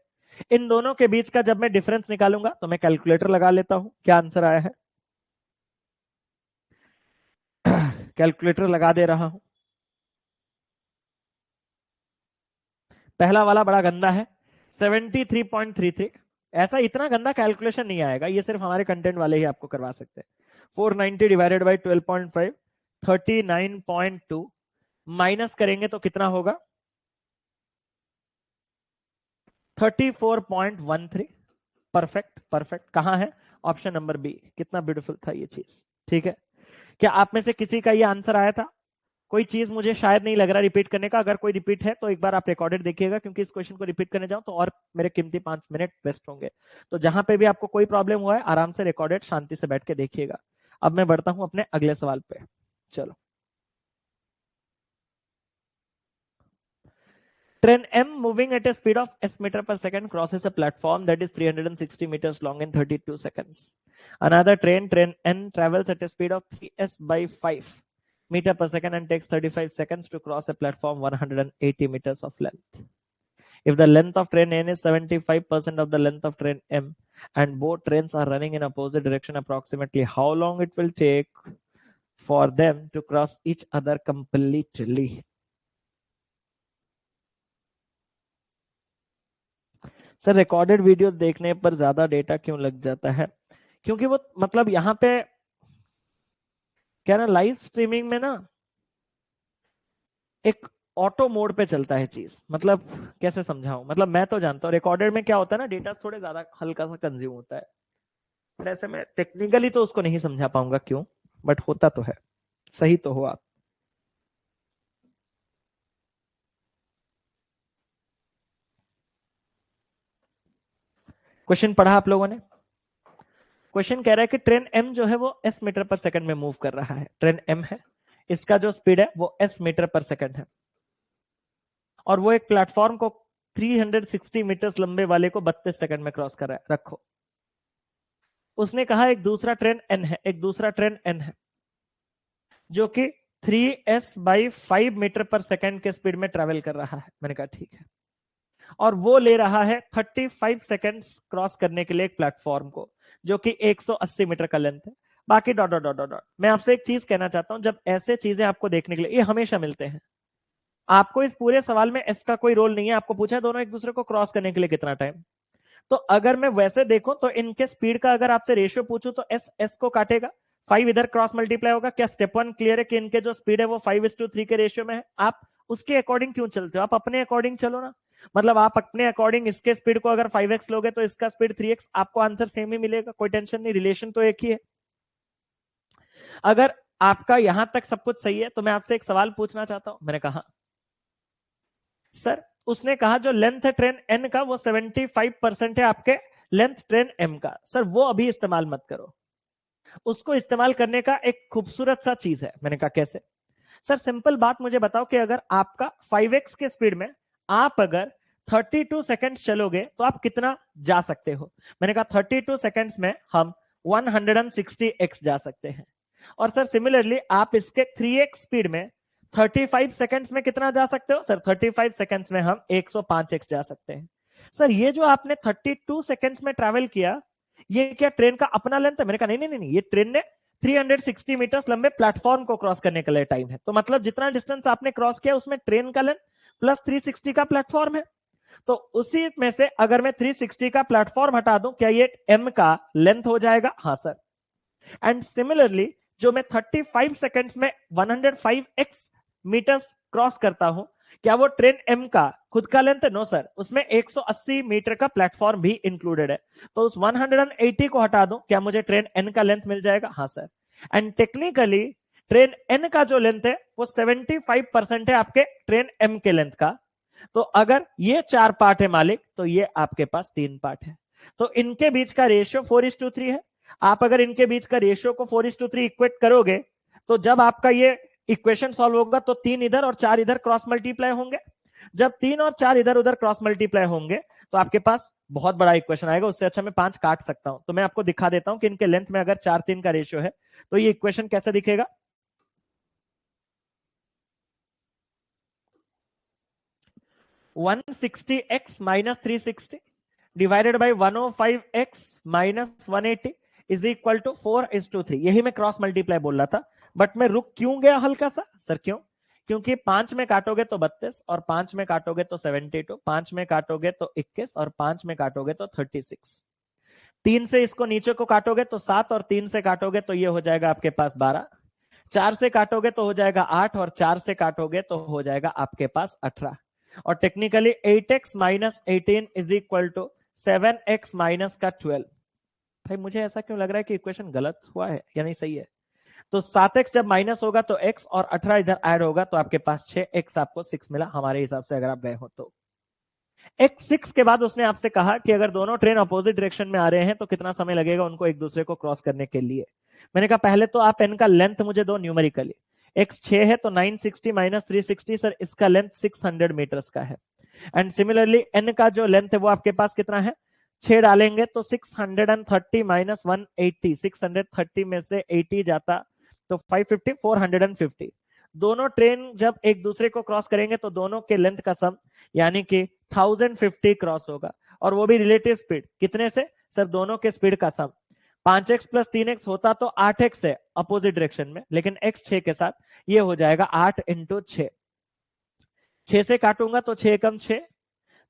S1: इन दोनों के बीच का जब मैं डिफरेंस निकालूंगा तो मैं कैलकुलेटर लगा लेता हूं। क्या आंसर आया है? कैलकुलेटर लगा दे रहा हूं। पहला वाला बड़ा गंदा है, 73.33। ऐसा इतना गंदा कैलकुलेशन नहीं आएगा, ये सिर्फ हमारे कंटेंट वाले ही आपको करवा सकते हैं। 490 डिवाइडेड बाई 12.5, 39.2 माइनस करेंगे तो कितना होगा? 34.13। Perfect perfect. कहां है? Option number B. कितना ब्यूटीफुल था ये चीज। ठीक है, क्या आप में से किसी का ये आंसर आया था? कोई चीज मुझे शायद नहीं लग रहा रिपीट करने का। अगर कोई रिपीट है तो एक बार आप रिकॉर्डेड देखिएगा, क्योंकि इस क्वेश्चन को रिपीट करने जाऊं तो और मेरे कीमती 5 मिनट वेस्ट होंगे। तो जहां पे भी आपको कोई प्रॉब्लम हुआ है आराम से रिकॉर्डेड शांति से बैठ के देखिएगा। अब मैं बढ़ता हूं अपने अगले सवाल पे। चलो, train M moving at a speed of s meter per second crosses a platform that is 360 meters long in 32 seconds. Another train N travels at a speed of 3s by 5 meter per second and takes 35 seconds to cross a platform 180 meters of length. If the length of train N is 75% of the length of train M and both trains are running in opposite direction, approximately how long it will take for them to cross each other completely? Sir recorded video देखने पर ज्यादा डेटा क्यों लग जाता है? क्योंकि वो मतलब यहाँ पे क्या ना, लाइव स्ट्रीमिंग में ना एक ऑटो मोड पे चलता है चीज। मतलब कैसे समझाऊं, मतलब मैं तो जानता हूँ रिकॉर्डेड में क्या होता है ना, डेटा थोड़े ज्यादा हल्का सा कंज्यूम होता है। पर ऐसे में टेक्निकली तो उसको नहीं समझा पाऊंगा क्यों, बट होता तो है। सही तो हो आप। क्वेश्चन पढ़ा आप लोगों ने? क्वेश्चन कह रहा है कि ट्रेन एम जो है वो एस मीटर पर सेकंड में मूव कर रहा है। ट्रेन एम है, इसका जो स्पीड है वो एस मीटर पर सेकंड है और वो एक प्लेटफॉर्म को 360 मीटर्स लंबे वाले को 32 सेकंड में क्रॉस कर रहा है। रखो, उसने कहा एक दूसरा ट्रेन एन है, एक दूसरा ट्रेन एन है जो कि 3s by 5 metre per second के स्पीड में ट्रेवल कर रहा है। मैंने कहा ठीक है, और वो ले रहा है 35 सेकंड्स क्रॉस करने के लिए एक प्लेटफॉर्म को जो कि 180 मीटर का लेंथ है। बाकी डॉट डॉट डॉट डॉट। मैं आपसे एक चीज कहना चाहता हूं, जब ऐसे चीजें आपको देखने के लिए, ये हमेशा मिलते हैं, आपको इस पूरे सवाल में एस का कोई रोल नहीं है। आपको पूछा है दोनों एक दूसरे को क्रॉस करने के लिए कितना टाइम। तो अगर मैं वैसे देखूं तो इनके स्पीड का अगर आपसे रेशियो पूछूं तो एस एस को काटेगा, 5 इधर क्रॉस मल्टीप्लाई होगा। क्या स्टेप 1 क्लियर है कि इनके जो स्पीड है वो 5:3 के रेशियो में है? आप उसके अकॉर्डिंग क्यों चलते हो? आप अपने अकॉर्डिंग चलो ना। मतलब आप अपने अकॉर्डिंग इसके स्पीड को अगर 5x लोगे तो इसका स्पीड 3x, आपको आंसर सेम ही मिलेगा, कोई टेंशन नहीं, रिलेशन तो एक ही है। अगर आपका यहां तक सब कुछ सही है तो मैं आपसे एक सवाल पूछना चाहता हूं। मैंने कहा सर, उसने कहा जो लेंथ है ट्रेन एन का वो 75% है आपके लेंथ ट्रेन एम का। सर वो अभी इस्तेमाल मत करो, उसको इस्तेमाल करने का एक खूबसूरत सा चीज है। मैंने कहा कैसे? सर सिंपल बात मुझे बताओ कि अगर आपका 5x के स्पीड में आप अगर 32 सेकंड्स चलोगे तो आप कितना जा सकते हो? मैंने कहा 32 सेकंड्स में हम 160x जा सकते हैं। और सर सिमिलरली आप इसके 3x स्पीड में 35 सेकंड्स में कितना जा सकते हो? सर 35 सेकंड्स में हम 105x जा सकते हैं। सर ये जो आपने 32 सेकंड्स में ट्रैवल किया, ये क्या ट्रेन का अपना लेंथ है? मैंने कहा नहीं नहीं नहीं, ये ट्रेन ने 360 मीटर्स लंबे प्लेटफॉर्म को क्रॉस करने के लिए टाइम है। तो मतलब जितना डिस्टेंस आपने क्रॉस किया उसमें ट्रेन का लेंथ प्लस 360 का प्लेटफॉर्म है। तो उसी में से अगर मैं 360 का प्लेटफॉर्म हटा दूं, क्या ये m का लेंथ हो जाएगा? हाँ सर। एंड सिमिलरली जो मैं 35 सेकेंड्स में 105x मीटर्स क्रॉस करता हूं, क्या वो ट्रेन m का खुद का लेंथ है? नो सर, उसमें 180 मीटर का प्लेटफॉर्म भी इंक्लूडेड है। तो उस 180 को हटा दूं, क्या मुझे ट्रेन n का लेंथ मिल जाएगा? हाँ sir. And technically train n का जो लेंथ है वो 75% है आपके ट्रेन m के लेंथ का। तो अगर ये 4 पार्ट है मालिक, तो ये आपके पास 3 पार्ट है। तो इनके बीच का रेशियो 4:3 है। आप अगर इनके बीच का रेशियो को 4:3 इक्वेट करोगे, तो जब आपका ये इक्वेशन सॉल्व होगा तो 3 इधर और 4 इधर क्रॉस मल्टीप्लाई होंगे। जब 3 और 4 इधर उधर क्रॉस मल्टीप्लाई होंगे तो आपके पास बहुत बड़ा इक्वेशन आएगा। उससे अच्छा मैं 5 काट सकता हूं। तो मैं आपको दिखा देता हूं कि इनके लेंथ में अगर 4:3 का रेशियो है तो ये इक्वेशन कैसे दिखेगा। 160x minus 360 divided by 105x minus 180 is equal to 4:3। यही मैं क्रॉस मल्टीप्लाई बोल रहा था, बट मैं रुक क्यों गया हल्का सा? सर क्यों? क्योंकि 5 में काटोगे तो 32 और 5 में काटोगे तो 72, 5 में काटोगे तो 21 और 5 में काटोगे तो 36। 3 से इसको नीचे को काटोगे तो 7 और 3 से काटोगे तो ये हो जाएगा आपके पास 12। 4 से काटोगे तो हो जाएगा 8 और 4 से काटोगे तो हो जाएगा आपके पास 18। और technically 8x minus 18 is equal to 7x minus का 12। भाई मुझे ऐसा क्यों लग रहा है कि इक्वेशन गलत हुआ है या नहीं सही है? तो 7x जब माइनस होगा तो x और 18 इधर ऐड होगा तो आपके पास 6x आपको 6 मिला हमारे हिसाब से, अगर आप गए हो तो। x6 के बाद उसने आपसे कहा कि अगर दोनों ट्रेन अपोजिट डायरेक्शन में आ रहे हैं तो कितना समय लगेगा उनको एक दूसरे को क्रॉस करने के लिए। मैंने कहा पहले तो आप n का लेंथ मुझे दो न्यूमेरिकली। x 6 है तो 960 माइनस 360, सर इसका लेंथ 600 मीटर्स का है। एंड सिमिलरली n का जो लेंथ है वो आपके पास कितना है? 6 डालेंगे तो 630 माइनस 180, 630 में से 80 जाता तो 550, 450। दोनों ट्रेन जब एक दूसरे को क्रॉस करेंगे तो दोनों के लेंथ का सम यानी कि 1050 क्रॉस होगा, और वो भी रिलेटिव स्पीड कितने से? सर दोनों के स्पीड का सम। 5x प्लस 3x होता तो 8x है अपोजिट डायरेक्शन में, लेकिन x 6 के साथ ये हो जाएगा 8 इंटू 6। 6 से काटूंगा तो 6 कम 6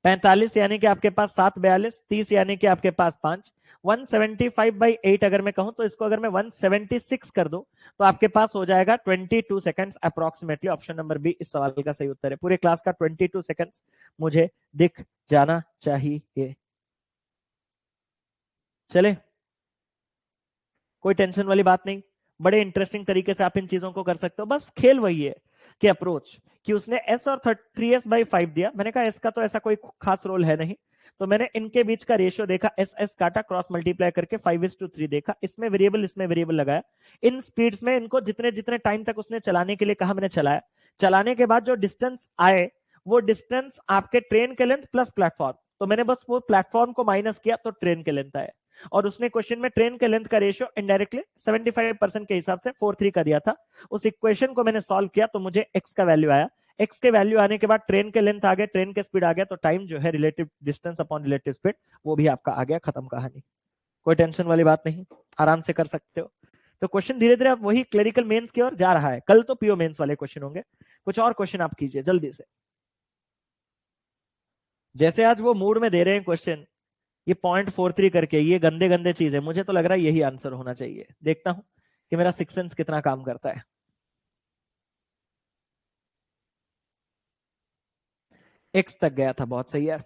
S1: 45 यानी कि आपके पास 7 42, 30 यानी कि आपके पास 5। 175/8 अगर मैं कहूं तो इसको अगर मैं 176 कर दूं तो आपके पास हो जाएगा 22 seconds approximately. Option number B इस सवाल का सही उत्तर है। पूरे क्लास का 22 सेकंड्स मुझे दिख जाना चाहिए। चले, कोई टेंशन वाली बात नहीं, बड़े इंटरेस्टिंग तरीके से आप इन चीजों को कर सकते हो। बस खेल वही है कि अप्रोच कि उसने s और 3s/5 दिया। मैंने कहा s का तो ऐसा कोई खास रोल है नहीं, तो मैंने इनके बीच का रेशियो देखा, एस एस काटा, क्रॉस मल्टीप्लाई करके 5:3 देखा, इसमें वेरिएबल लगाया। इन स्पीड्स में इनको जितने जितने टाइम तक उसने चलाने के लिए कहा मैंने चलाया। चलाने के बाद जो डिस्टेंस आए वो डिस्टेंस आपके ट्रेन के लेंथ प्लस प्लेटफॉर्म, तो मैंने बस वो प्लेटफॉर्म को माइनस किया तो ट्रेन के लेंथ आए। और उसने क्वेश्चन में ट्रेन के लेंथ का रेशियो इनडायरेक्टली 75% के हिसाब से 4:3 का दिया था। उस इक्वेशन को मैंने सॉल्व किया तो मुझे x का वैल्यू आया। x के वैल्यू आने के बाद ट्रेन के लेंथ आ गया, ट्रेन के स्पीड आ गया, तो टाइम जो है relative distance upon relative speed वो भी आपका आ गया। खत्म कहानी, कोई टेंशन वाली बात नहीं, आराम से कर सकते हो। तो क्वेश्चन धीरे धीरे अब वही क्लरिकल मेंस की ओर जा रहा है। कल तो पीओ मेंस वाले क्वेश्चन होंगे। कुछ और क्वेश्चन आप कीजिए जल्दी से। जैसे आज वो मूड में दे रहे हैं क्वेश्चन, ये 0.43 करके, ये गंदे गंदे चीज है। मुझे तो लग रहा है यही आंसर होना चाहिए। देखता हूं कि मेरा सिक्स सेंस कितना काम करता है। एक्स तक गया था, बहुत सही यार।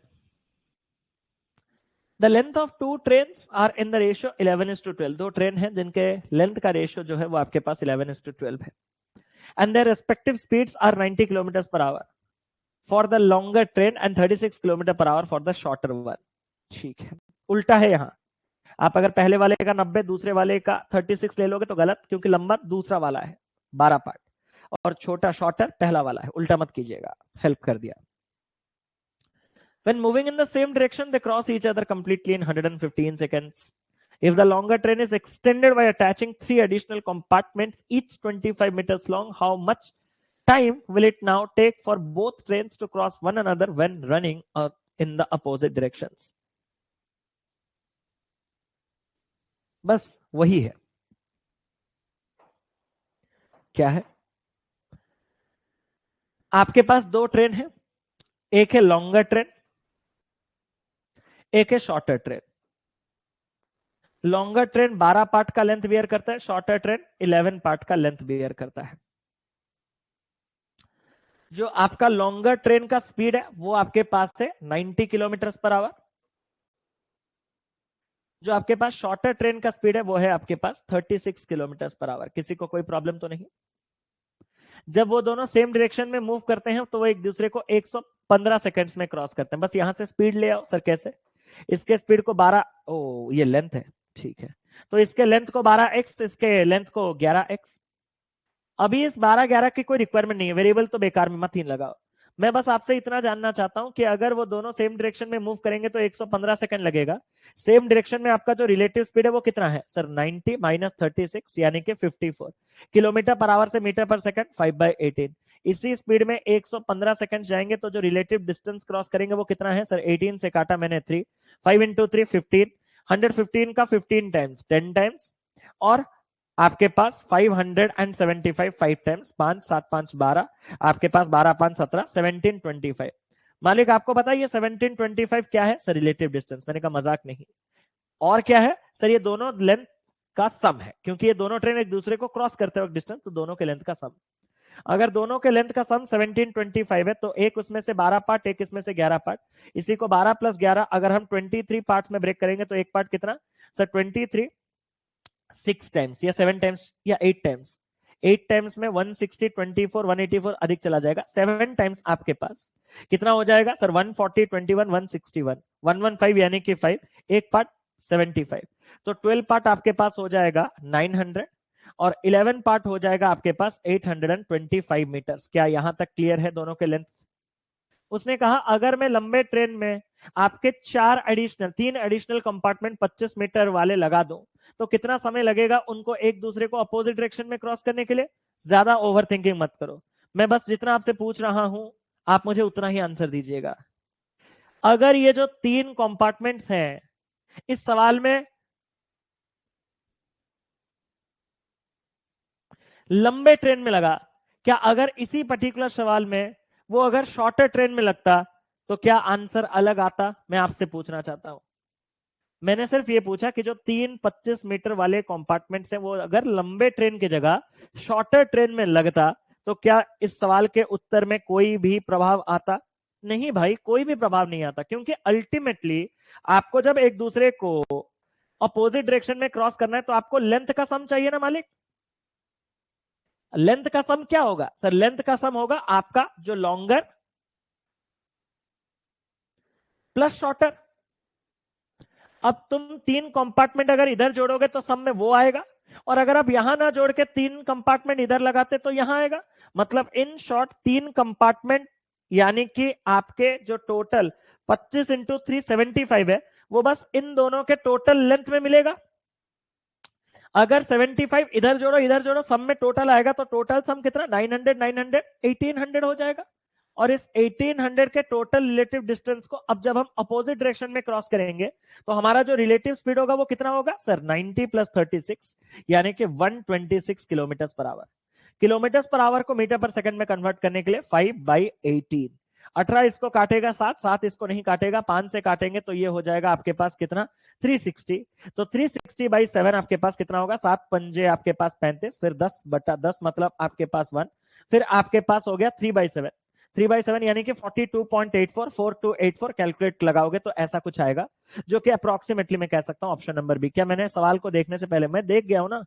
S1: The length of two train are in the ratio 11:12। दो ट्रेन है जिनके लेंथ का रेशियो जो है वो आपके पास 11:12 है। And their respective speeds are 90 kilometre per hour for the longer train and 36 kilometre per hour for the shorter one. ठीक है, उल्टा है यहाँ। आप अगर पहले वाले का 90, दूसरे वाले का 36 ले लोगे तो गलत, क्योंकि लंबा दूसरा वाला है 12 पार्ट, और छोटा शॉर्टर पहला वाला है। उल्टा मत कीजिएगा, हेल्प कर दिया। When moving in the same direction, they cross each other completely in 115 seconds. If the longer train is extended by attaching 3 additional compartments, each 25 meters long, how much time will it now take for both trains to cross one another when running in the opposite directions? बस वही है। क्या है? आपके पास दो ट्रेन है, एक है लॉन्गर ट्रेन, एक है shorter train. Longer train 12 part का लेंथ बियर करता है, शॉर्टर ट्रेन 11 पार्ट का लेंथ बियर करता है। जो आपका लॉन्गर ट्रेन का स्पीड है वो आपके पास है 90 किलोमीटर पर आवर। जो आपके पास शॉर्टर ट्रेन का स्पीड है वो है आपके पास 36 किलोमीटर पर आवर। किसी को कोई प्रॉब्लम तो नहीं? जब वो दोनों सेम डायरेक्शन में मूव करते हैं तो वो एक दूसरे को 115 सेकंड्स में क्रॉस करते हैं। बस यहां से स्पीड ले आओ। सर कैसे? इसके स्पीड को 12, ओ ये लेंथ है, ठीक है, तो इसके लेंथ को 12x, इसके लेंथ को 11x। अभी इस 12-11 की कोई रिक्वायरमेंट नहीं है, वेरिएबल तो बेकार में मत ही लगाओ। मैं बस आपसे इतना जानना चाहता हूं कि अगर वो दोनों सेम डायरेक्शन में मूव करेंगे तो 115 सेकंड लगेगा। सेम डायरेक्शन में आपका जो रिलेटिव स्पीड है वो कितना है सर? 90 माइनस 36 यानी कि 54 किलोमीटर पर आवर से मीटर पर सेकंड 5/18। इसी स्पीड में 115 सेकंड जाएंगे तो जो रिलेटिव डिस्टेंस क्रॉस करेंगे वो कितना है सर? 18 से काटा मैंने 3, 5 इंटू 3 15, 115 का 15 टाइम्स 10 टाइम्स, और आपके पास 575 5 टाइम्स 5 7 5 12, आपके पास 12 5 17 1725। मालिक आपको पता है ये 1725 क्या है सर? Relative distance. मैंने कहा मजाक नहीं। और क्या है सर? ये दोनों लेंथ का सम है, क्योंकि ये दोनों ट्रेन एक दूसरे को क्रॉस करते वक्त डिस्टेंस, तो दोनों के लेंथ का सम। अगर दोनों के लेंथ का सम 1725 है तो एक उसमें से 12 पार्ट, एक इसमें से 11 पार्ट। इसी को 12 + 11 अगर हम 23 पार्ट में ब्रेक करेंगे तो एक पार्ट कितना सर? 23 6 टाइम्स या 7 टाइम्स या 8 टाइम्स। 8 टाइम्स में 160 24 184 अधिक चला जाएगा। 7 टाइम्स आपके पास कितना हो जाएगा सर? 140 21 161 115 यानी कि 5, एक पार्ट 75। तो 12 पार्ट आपके पास हो जाएगा 900 और 11 पार्ट हो जाएगा आपके पास 825 मीटर्स। क्या यहां तक क्लियर है दोनों के लेंथ? उसने कहा अगर मैं लंबे ट्रेन में आपके 3 एडिशनल कंपार्टमेंट 25 मीटर वाले लगा दूं तो कितना समय लगेगा उनको एक दूसरे को अपोजिट डायरेक्शन में क्रॉस करने के लिए? ज्यादा ओवर थिंकिंग मत करो। मैं बस जितना आपसे पूछ रहा हूं आप मुझे उतना ही आंसर दीजिएगा। अगर ये जो 3 कंपार्टमेंट्स हैं इस सवाल में लंबे ट्रेन में लगा, क्या अगर इसी पर्टिकुलर सवाल में वो अगर शॉर्टर ट्रेन में लगता तो क्या आंसर अलग आता? मैं आपसे पूछना चाहता हूं। मैंने सिर्फ ये पूछा कि जो 3 25 मीटर वाले कंपार्टमेंट्स हैं वो अगर लंबे ट्रेन की जगह शॉर्टर ट्रेन में लगता तो क्या इस सवाल के उत्तर में कोई भी प्रभाव आता? नहीं भाई, कोई भी प्रभाव नहीं आता, क्योंकि अल्टीमेटली आपको जब एक दूसरे को अपोजिट डायरेक्शन में क्रॉस करना है तो आपको लेंथ का सम चाहिए ना मालिक। लेंथ का सम क्या होगा सर? लेंथ का सम होगा आपका जो लॉन्गर प्लस शॉर्टर। अब तुम 3 कंपार्टमेंट अगर इधर जोड़ोगे तो सम में वो आएगा, और अगर आप यहां ना जोड़ के 3 कंपार्टमेंट इधर लगाते तो यहां आएगा। मतलब इन शॉर्ट 3 कंपार्टमेंट यानी कि आपके जो टोटल 25 इंटू 375 है वो बस इन दोनों के टोटल लेंथ में मिलेगा। अगर 75 इधर जोड़ो सम में टोटल आएगा तो टोटल सम कितना? 900 900 1800 हो जाएगा। और इस 1800 के टोटल रिलेटिव डिस्टेंस को अब जब हम अपोजिट डायरेक्शन में क्रॉस करेंगे तो हमारा जो रिलेटिव स्पीड होगा वो कितना होगा सर? 90 + 36 यानी कि 126 kilometre per our. Kilometre per our को मीटर पर सेकंड में कन्वर्ट करने के लिए 5/18। 18 इसको काटेगा 7, 7 इसको नहीं काटेगा, 5 से काटेंगे तो ये हो जाएगा आपके पास कितना? 360। तो 360/7 आपके पास कितना होगा? 7 पंजे आपके पास 35, फिर 10/10 मतलब आपके पास 1, फिर आपके पास हो गया 3/7। 3/7 यानी कि 42.84 4284 कैलकुलेट लगाओगे तो ऐसा कुछ आएगा, जो कि अप्रोक्सीमेटली मैं कह सकता हूं ऑप्शन नंबर बी। क्या मैंने सवाल को देखने से पहले मैं देख गया हूं ना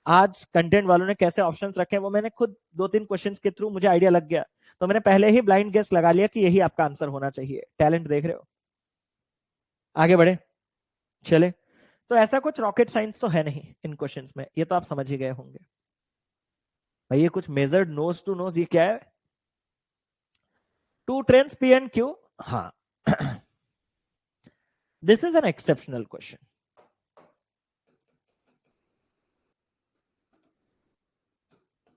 S1: आज कंटेंट वालों ने कैसे ऑप्शंस रखे, वो मैंने खुद 2-3 क्वेश्चंस के थ्रू मुझे आइडिया लग गया, तो मैंने पहले ही ब्लाइंड गेस लगा लिया कि यही आपका आंसर होना चाहिए। टैलेंट देख रहे हो? आगे बढ़े चले। तो ऐसा कुछ रॉकेट साइंस तो है नहीं इन क्वेश्चंस में, ये तो आप समझ ही गए होंगे। भाई ये कुछ मेजर्ड नोज टू नोज, ये क्या है? 2 ट्रेन्स पी एंड क्यू, हाँ this is an exceptional question.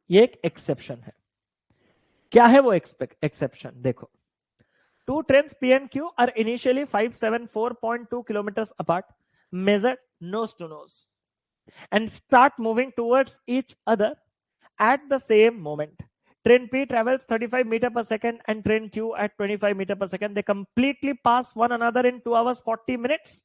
S1: ये एक एक्सेप्शन है। क्या है वो एक्सेप्शन? देखो, 2 trains P and Q are initially 574.2 kilometers apart, measured nose to nose, and start moving towards each other at the same moment. train P travels 35 meter per second and train Q at 25 meter per second. They completely pass one another in 2 hours 40 minutes.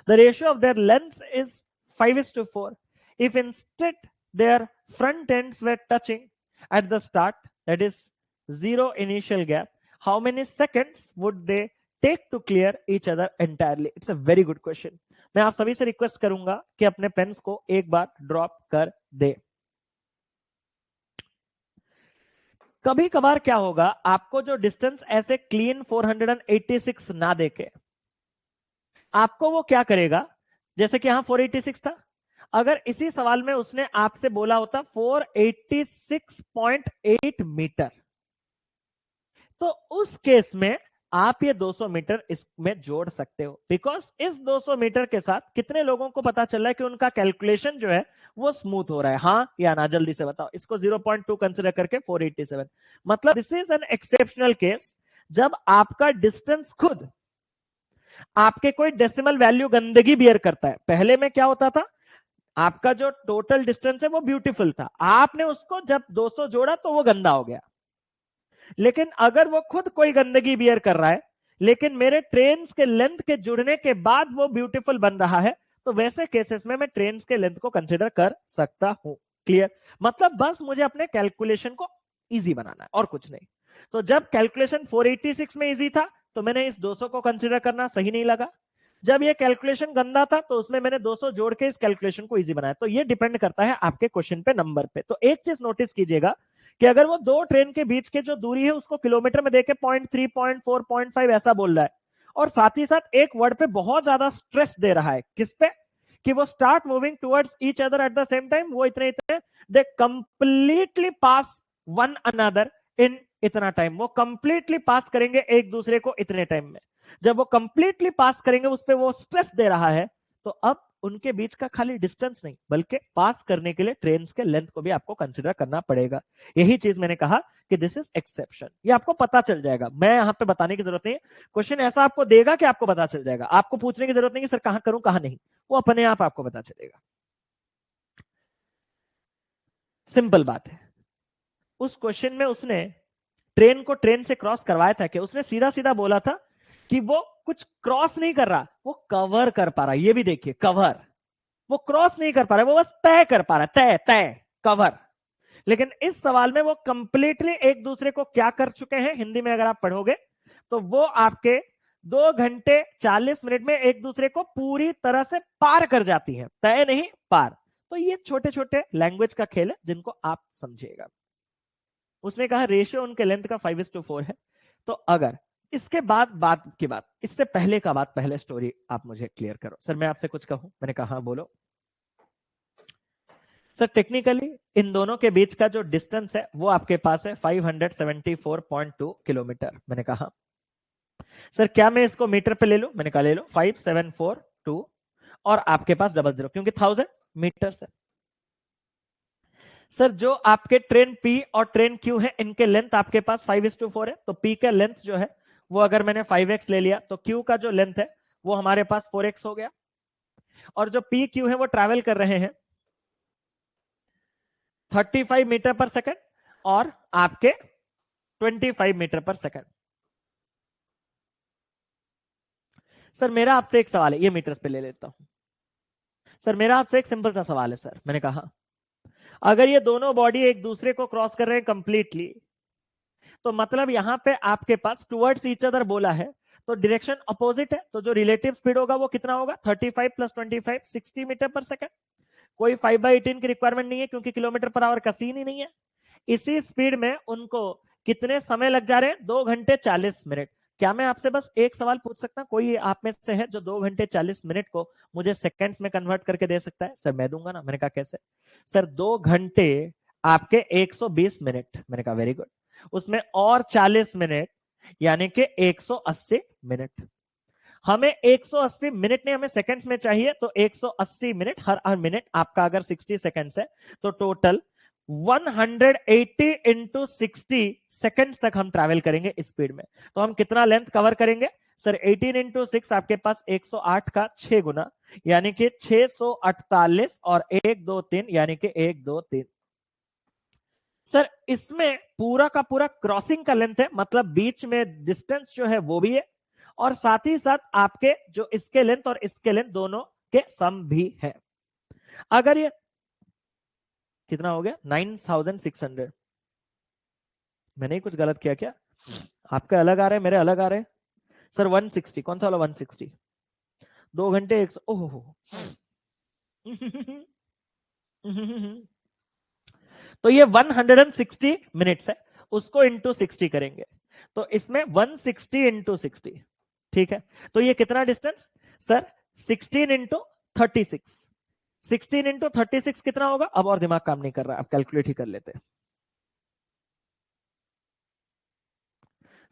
S1: The ratio of their lengths is 5:4. If instead their front ends were touching at the start, that is 0 initial gap, how many seconds would they take to clear each other entirely? It's a very good question. मैं आप सभी से रिक्वेस्ट करूंगा कि अपने पेन्स को एक बार ड्रॉप कर दे. कभी कभार क्या होगा, आपको जो डिस्टेंस ऐसे क्लीन 486 ना देके, आपको वो क्या करेगा, जैसे कि यहां 486 था, अगर इसी सवाल में उसने आपसे बोला होता 486.8 मीटर, तो उस केस में आप ये 200 मीटर इसमें जोड़ सकते हो, बिकॉज इस 200 मीटर के साथ कितने लोगों को पता चल रहा है कि उनका कैलकुलेशन जो है वो स्मूथ हो रहा है, हाँ या ना, जल्दी से बताओ. इसको 0.2 कंसिडर करके 487. मतलब this is an exceptional case जब आपका डिस्टेंस खुद आपके कोई डेसिमल वैल्यू गंदगी बियर करता है. पहले में क्या होता था, आपका जो टोटल डिस्टेंस है वो ब्यूटीफुल था, आपने उसको जब 200 जोड़ा तो वो गंदा हो गया. लेकिन अगर वो खुद कोई गंदगी बियर कर रहा है, लेकिन मेरे ट्रेन्स के लेंथ के जुड़ने के बाद वो ब्यूटीफुल बन रहा है, तो वैसे केसेस में मैं ट्रेन्स के लेंथ को कंसिडर कर सकता हूं. क्लियर? मतलब बस मुझे अपने कैलकुलेशन को इजी बनाना है और कुछ नहीं. तो जब कैलकुलेशन 486 में इजी था तो मैंने इस 200 को कंसिडर करना सही नहीं लगा. जब ये कैलकुलेशन गंदा था तो उसमें मैंने 200 जोड़ के इस कैलकुलेशन को इजी बनाया. तो ये डिपेंड करता है आपके क्वेश्चन पे, नंबर पे. तो एक चीज नोटिस कीजिएगा कि अगर वो दो ट्रेन के बीच के जो दूरी है उसको किलोमीटर में देके 0.3, 0.4, 0.5 ऐसा बोल रहा है, और साथ ही साथ एक वर्ड पे बहुत ज्यादा स्ट्रेस दे रहा है, किस पे, कि वो start moving towards each other at the same time, वो इतने इतने, दे completely pass one another in इतना टाइम, वो कंप्लीटली पास करेंगे एक दूसरे को इतने टाइम में. जब वो कंप्लीटली पास करेंगे उस पर वो स्ट्रेस दे रहा है, तो अब उनके बीच का खाली डिस्टेंस नहीं बल्कि पास करने के लिए ट्रेन के लेंथ को भी आपको कंसिडर करना पड़ेगा. यही चीज मैंने कहा कि दिस इज एक्सेप्शन. ये आपको पता चल जाएगा, मैं यहां पे बताने की जरूरत नहीं है. क्वेश्चन ऐसा आपको देगा कि आपको पता चल जाएगा, आपको पूछने की जरूरत नहीं कि सर कहां करूं कहां नहीं, वो अपने आप आपको पता चलेगा. सिंपल बात है. उस क्वेश्चन में उसने ट्रेन को ट्रेन से क्रॉस करवाया था कि उसने सीधा सीधा बोला था कि वो कुछ क्रॉस नहीं कर रहा, वो कवर कर पा रहा. ये भी देखिए, कवर, वो क्रॉस नहीं कर पा रहा है, वो बस तय कर पा रहा है, तय तय कवर. लेकिन इस सवाल में वो कंप्लीटली एक दूसरे को क्या कर चुके हैं, हिंदी में अगर आप पढ़ोगे तो वो आपके 2 घंटे 40 मिनट में एक दूसरे को पूरी तरह से पार कर जाती है, तय नहीं पार. तो ये छोटे छोटे लैंग्वेज का खेल है जिनको आप समझिएगा. उसने कहा रेशियो उनके लेंथ का 5:4 है. तो अगर इसके बाद की बात, इससे पहले का बात, पहले स्टोरी आप मुझे क्लियर करो. सर मैं आपसे कुछ कहूं? मैंने कहा बोलो. सर टेक्निकली इन दोनों के बीच का जो डिस्टेंस है वो आपके पास है 574.2 किलोमीटर. मैंने कहा सर क्या मैं इसको मीटर पे ले लूं? मैंने कहा ले लो, 5742 और आपके पास 00 क्योंकि 1000 मीटर है. सर जो आपके ट्रेन P और ट्रेन Q है इनके लेंथ आपके पास 5:4 है. तो P का लेंथ जो है वो अगर मैंने 5x ले लिया तो Q का जो लेंथ है वो हमारे पास 4x हो गया. और जो P Q है वो ट्रैवल कर रहे हैं 35 मीटर पर सेकंड और आपके 25 मीटर पर सेकंड. सर मेरा आपसे एक सवाल है, ये मीटर्स पे ले लेता हूं. सर मेरा आपसे एक सिंपल सा सवाल है सर. मैंने कहा अगर ये दोनों बॉडी एक दूसरे को क्रॉस कर रहे हैं कंप्लीटली, तो मतलब यहां पे आपके पास टुवर्ड्स ईच अदर बोला है तो डायरेक्शन अपोजिट है, तो जो रिलेटिव स्पीड होगा वो कितना होगा, 35 प्लस 25 60 मीटर पर सेकंड. कोई 5/18 की रिक्वायरमेंट नहीं है क्योंकि किलोमीटर पर आवर का सीन ही नहीं है. इसी स्पीड में उनको कितने समय लग जा रहे हैं, 2 घंटे 40 मिनट. क्या मैं आपसे बस एक सवाल पूछ सकता हूं, कोई आप में से है जो 2 घंटे 40 मिनट को मुझे सेकंड्स में कन्वर्ट करके दे सकता है? सर मैं दूंगा ना. मैंने कहा कैसे? सर 2 घंटे आपके 120 मिनट. मैंने कहा वेरी गुड. उसमें और 40 मिनट यानी कि 180 मिनट. हमें 180 मिनट नहीं, हमें सेकंड्स में चाहिए. तो 180 मिनट, हर मिनट आपका अगर 60 सेकंड्स है तो टोटल 180 इंटू 60 सेकंड्स तक हम ट्रैवल करेंगे इस स्पीड में. तो हम कितना लेंथ कवर करेंगे सर? 18 इंटू 6 आपके पास 108 का 6 गुना यानी कि 648 और 1 2 3 यानी कि 1 2 3. सर इसमें पूरा का पूरा क्रॉसिंग का लेंथ है, मतलब बीच में डिस्टेंस जो है वो भी है, और साथ ही साथ आपके जो इसके लेंथ और इसके लेंथ दोनों के सम भी है। अगर ये कितना हो गया 9600, मैंने ही कुछ गलत किया क्या? आपके अलग आ रहे हैं, मेरे अलग आ रहे हैं। सर 160, कौन सा वाला 160? 2 घंटे 100, ओहो तो ये 160 मिनट्स है, उसको इंटू 60 करेंगे, तो इसमें 160 इंटू 60, ठीक है। तो ये कितना डिस्टेंस सर? 16 इंटू 36, 16 इंटू 36 कितना होगा? अब और दिमाग काम नहीं कर रहा, अब कैलकुलेट ही कर लेते हैं।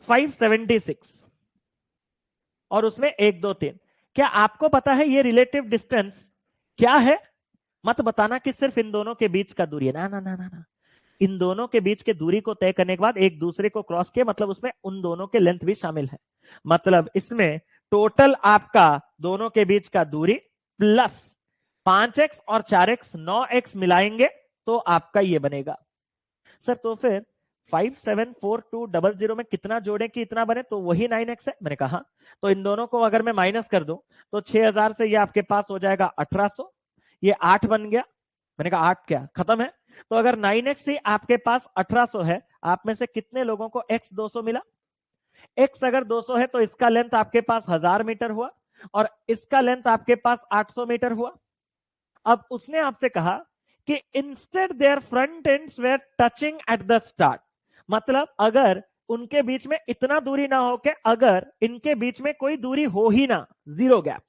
S1: 576 और उसमें 1 2 3। क्या आपको पता है ये रिलेटिव डिस्टेंस क्या है? मत बताना कि सिर्फ इन दोनों के बीच का दूरी है, ना ना ना ना ना, इन दोनों के बीच के दूरी को तय करने के बाद एक दूसरे को क्रॉस किया, मतलब उसमें उन दोनों के लेंथ भी शामिल है। मतलब इसमें टोटल आपका दोनों के बीच का दूरी प्लस 5x और 4x 9x मिलाएंगे तो आपका ये बनेगा। सर तो फिर 574200 में कितना जोड़ें कि इतना बने? तो वही 9x है। मैंने कहा तो इन दोनों को अगर मैं माइनस कर दूं तो 6000 से ये आपके पास हो जाएगा 1800, ये 8 बन गया। मैंने कहा 8 क्या खत्म है? तो अगर 9x से आपके पास 1800 है, आप में से कितने लोगों को x 200 मिला? x अगर 200 है तो इसका लेंथ आपके पास 1000 मीटर हुआ और इसका लेंथ आपके पास 800 मीटर हुआ। अब उसने आपसे कहा कि instead their front ends were touching at the start, मतलब अगर उनके बीच में इतना दूरी ना हो के अगर इनके बीच में कोई दूरी हो ही ना, जीरो गैप,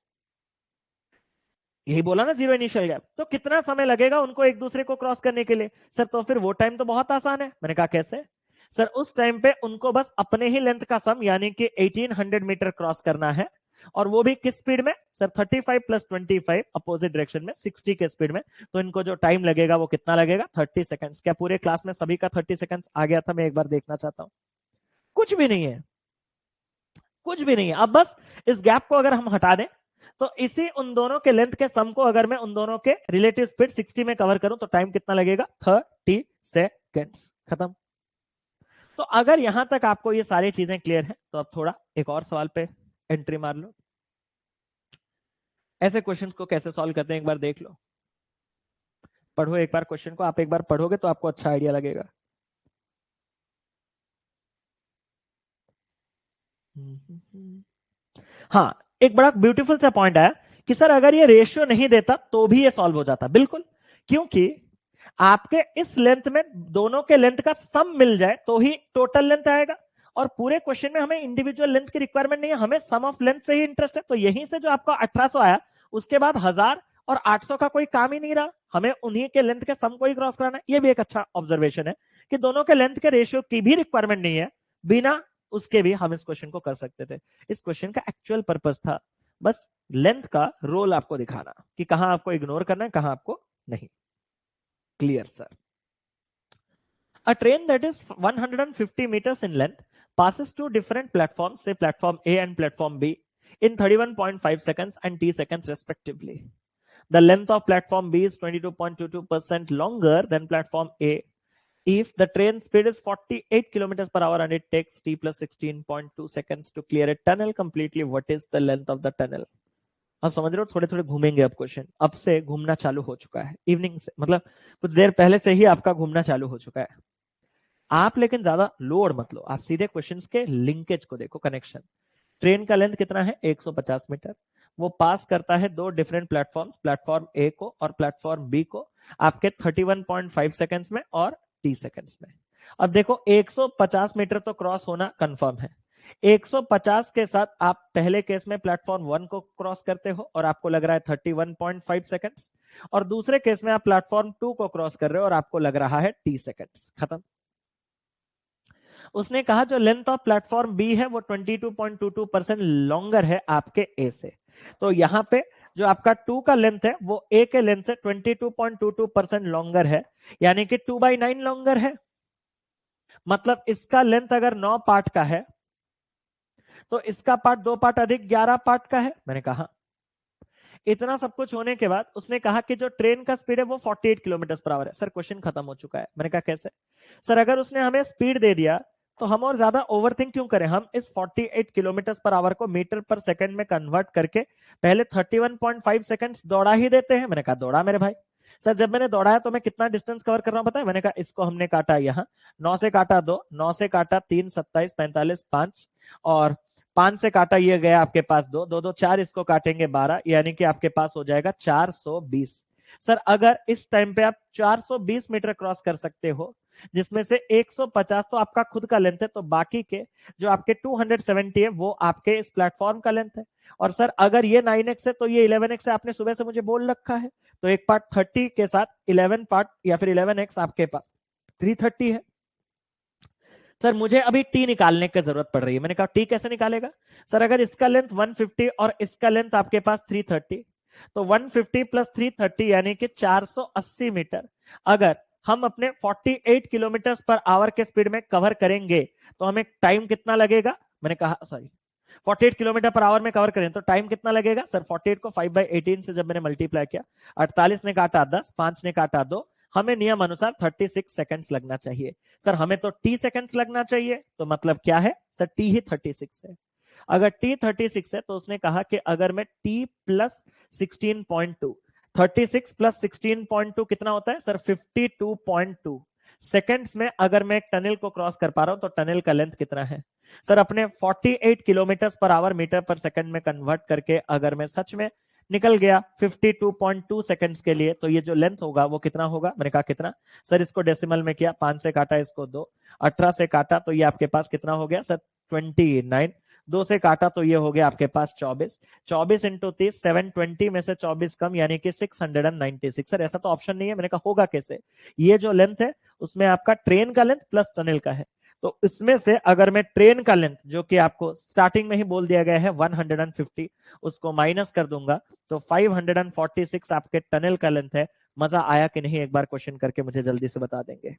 S1: यही बोला ना जीरो इनिशियल गैप, तो कितना समय लगेगा उनको एक दूसरे को क्रॉस करने के लिए? सर तो फिर वो टाइम तो बहुत आसान है। मैंने कहा कैसे? सर उस टाइम पे उनको बस अपने ही लेंथ का सम यानी कि 1800 मीटर क्रॉस करना है, और वो भी किस स्पीड में? सर 35 प्लस 25 अपोजिट डायरेक्शन में 60 के स्पीड में। तो इनको जो टाइम लगेगा वो कितना लगेगा? 30 सेकंड्स। क्या पूरे क्लास में सभी का 30 सेकंड्स आ गया था? मैं एक बार देखना चाहता हूं। कुछ भी नहीं है, कुछ भी नहीं है। अब बस इस गैप को अगर हम हटा दें तो इसी उन दोनों के लेंथ के सम को अगर मैं उन दोनों के रिलेटिव स्पीड 60 में कवर करूं तो टाइम कितना लगेगा? 30 सेकेंड्स। खत्म। तो अगर यहां तक आपको ये सारी चीजें क्लियर है तो अब थोड़ा एक और सवाल पे एंट्री मार लो। ऐसे क्वेश्चन को कैसे सॉल्व करते हैं एक बार देख लो। पढ़ो एक बार क्वेश्चन को, आप एक बार पढ़ोगे तो आपको अच्छा आइडिया लगेगा। हाँ, एक बड़ा ब्यूटीफुल सा पॉइंट आया कि सर अगर ये रेशियो नहीं देता तो भी ये सॉल्व हो जाता। बिल्कुल, क्योंकि आपके इस लेंथ में दोनों के लेंथ का सम मिल जाए तो ही टोटल लेंथ आएगा, और पूरे क्वेश्चन में हमें इंडिविजुअल लेंथ की रिक्वायरमेंट नहीं है, हमें सम ऑफ लेंथ से ही इंटरेस्ट है। तो यहीं से जो आपका 1800 आया, उसके बाद 1000 और 800 का कोई काम ही नहीं रहा, हमें उन्हीं के लेंथ के सम को ही क्रॉस कराना है। ये भी एक अच्छा ऑब्जर्वेशन है कि दोनों के लेंथ के रेशियो की भी रिक्वायरमेंट नहीं है, बिना उसके भी हम इस क्वेश्चन को कर सकते थे। इस क्वेश्चन का एक्चुअल पर्पस था बस लेंथ का रोल आपको दिखाना कि कहां आपको इग्नोर करना है, कहां आपको नहीं। Clear sir? A train that is 150 meters in length passes two different platforms, say platform A and platform B, in 31.5 seconds and t seconds respectively. The length of platform B is 22.22% longer than platform A. If the train speed is 48 kilometers per hour and it takes t plus 16.2 seconds to clear a tunnel completely, what is the length of the tunnel? अब समझ रहे हो, थोड़े थोड़े घूमेंगे अब क्वेश्चन। अब से घूमना चालू हो चुका है, इवनिंग से मतलब कुछ देर पहले से ही आपका घूमना चालू हो चुका है। आप लेकिन ज्यादा लोड मत लो, आप सीधे क्वेश्चंस के लिंकेज को देखो, कनेक्शन। ट्रेन का लेंथ कितना है? 150 मीटर। वो पास करता है दो डिफरेंट प्लेटफॉर्म्स, प्लेटफॉर्म ए को और प्लेटफॉर्म बी को, आपके 31.5 सेकंड्स में और 30 सेकंड्स में। अब देखो 150 मीटर तो क्रॉस होना कंफर्म है। 150 के साथ आप पहले केस में प्लेटफॉर्म 1 को क्रॉस करते हो और आपको लग रहा है 31.5 सेकंड्स, और दूसरे केस में आप प्लेटफॉर्म 2 को क्रॉस कर रहे हो और आपको लग रहा है 30 सेकंड्स। खत्म। उसने कहा जो लेंथ ऑफ प्लेटफॉर्म बी है वो 22.22% लॉन्गर है आपके ए से। तो यहां पे जो आपका 2 का लेंथ है वो ए के लेंथ से 22.22% लॉन्गर है, यानी कि 2/9 लॉन्गर है। मतलब इसका लेंथ अगर 9 पार्ट का है तो इसका पार्ट 2 पार्ट अधिक 11 पार्ट का है। मैंने कहा इतना सब कुछ होने के बाद उसने कहा कि जो ट्रेन का स्पीड है वो 48 किलोमीटर पर आवर है। सर क्वेश्चन खत्म हो चुका है। मैंने कहा कैसे? सर अगर उसने हमें स्पीड दे दिया तो हम और ज्यादा ओवरथिंक क्यों करें, हम इस 48 किलोमीटर पर आवर को मीटर पर सेकंड में कन्वर्ट करके पहले 31.5 सेकंड्स दौड़ा ही देते हैं। मैंने कहा दौड़ा मेरे भाई। सर जब मैंने दौड़ाया तो मैं कितना डिस्टेंस कवर कर रहा हूं पता है? मैंने कहा इसको हमने काटा यहाँ 9 से काटा 2, 9 से काटा 3, 27, 45, 5 और 5 से काटा ये गया आपके पास 2, 2, 2, 4, इसको काटेंगे 12, यानी कि आपके पास हो जाएगा 420। सर अगर इस टाइम पे आप 420 मीटर क्रॉस कर सकते हो, जिसमें से 150 तो आपका खुद का लेंथ है, तो बाकी के जो आपके 270 है वो आपके इस प्लेटफॉर्म का लेंथ है। और सर अगर ये 9x है तो ये 11x है, आपने सुबह से मुझे बोल रखा है। तो एक पार्ट 30 के साथ 11 पार्ट या फिर 11x आपके पास 330 है। सर मुझे अभी टी निकालने की जरूरत पड़ रही है। मैंने कहा टी कैसे निकालेगा? सर अगर इसका लेंथ 150 और इसका लेंथ आपके पास 330, तो 150 प्लस 330 यानी कि 480 मीटर अगर हम अपने 48 किलोमीटर पर आवर के स्पीड में कवर करेंगे तो हमें टाइम कितना लगेगा? मैंने कहा सॉरी 48 किलोमीटर पर आवर में कवर करें तो टाइम कितना लगेगा? सर 48 को 5/18 से जब मैंने मल्टीप्लाई किया, 48 ने काटा 10, 5 ने काटा 2, हमें नियम अनुसार 36 सेकंड्स लगना चाहिए। सर हमें तो टी सेकंड्स लगना चाहिए, तो मतलब क्या है सर? टी ही 36 है। अगर टी 36 है तो उसने कहा कि अगर मैं टी प्लस 16.2, 36 प्लस 16.2 कितना होता है सर? 52.2 सेकंड्स में अगर मैं एक टनल को क्रॉस कर पा रहा हूं तो टनल का लेंथ कितना है? सर अपने 48 kilometre per hour metre per second में कन्वर्ट करके अगर मैं सच में निकल गया 52.2 सेकंड्स के लिए, तो ये जो लेंथ होगा वो कितना होगा? मैंने कहा कितना? सर इसको डेसिमल में किया, 5 से काटा इसको 2, 18 से काटा तो ये आपके पास कितना हो गया सर? 29, 2 से काटा तो ये हो गया आपके पास 24, 24 इंटू 30, 720 में से 24 कम यानी कि 696। सर ऐसा तो ऑप्शन नहीं है। मैंने कहा होगा कैसे? ये जो लेंथ है उसमें आपका ट्रेन का लेंथ प्लस टनल का है, तो इसमें से अगर मैं ट्रेन का लेंथ जो कि आपको स्टार्टिंग में ही बोल दिया गया है 150, उसको माइनस कर दूंगा तो 546 आपके टनल का लेंथ है। मजा आया कि नहीं? एक बार क्वेश्चन करके मुझे जल्दी से बता देंगे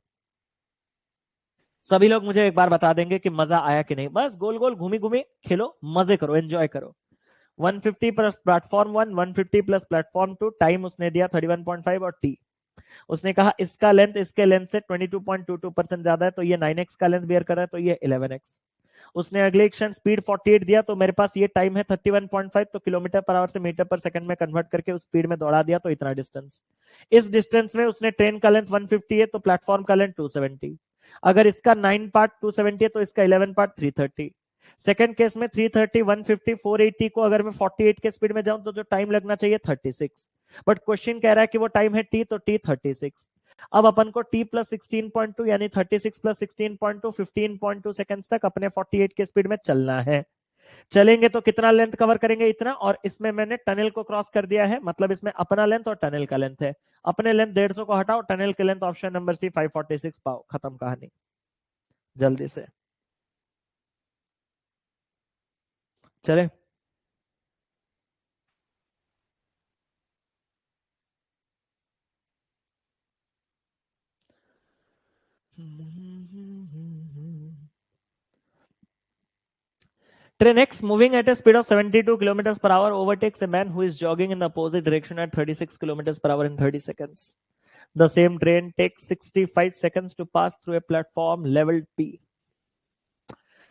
S1: सभी लोग। मुझे एक बार बता देंगे कि मजा आया कि नहीं। बस गोल गोल घूमी घूमी खेलो, मजे करो, एंजॉय करो। 150 plus platform 1, 150 plus platform 2, time उसने दिया 31.5 और टी उसने कहा इसका लेंथ इसके लेंथ से 22.22% ज्यादा है, तो ये 9x का लेंथ बेयर कर रहा है, तो ये 11x। उसने अगले क्षण स्पीड 48 दिया, तो मेरे पास ये टाइम है 31.5, तो किलोमीटर पर आवर से मीटर पर सेकंड में कन्वर्ट करके उस स्पीड में दौड़ा दिया, तो इतना डिस्टेंस। इस डिस्टेंस में उसने ट्रेन का लेंथ 150 है, तो प्लेटफॉर्म का लेंथ 270। अगर इसका 9 पार्ट 270 है तो इसका 11 पार्ट 330। सेकंड केस में 330, 150, 480 को अगर मैं 48 के स्पीड में जाऊं तो जो टाइम लगना चाहिए 36, बट क्वेश्चन कह रहा है कि वो टाइम है टी, तो टी 36। अब अपन को टी प्लस 16.2 यानी 36 प्लस 16.2 15.2 सेकंड्स तक अपने 48 के स्पीड में चलना है। चलेंगे तो कितना लेंथ कवर करेंगे? इतना। और इसमें मैंने टनल को क्रॉस कर दिया है, मतलब इसमें अपना लेंथ और टनल का लेंथ है। अपने लेंथ 150 को हटाओ, टनल के लेंथ ऑप्शन नंबर सी 546 पाओ, खत्म कहानी। जल्दी से चले। Train X moving at a speed of 72 kilometers per hour overtakes a man who is jogging in the opposite direction at 36 kilometers per hour in 30 seconds. The same train takes 65 seconds to pass through a platform labeled P.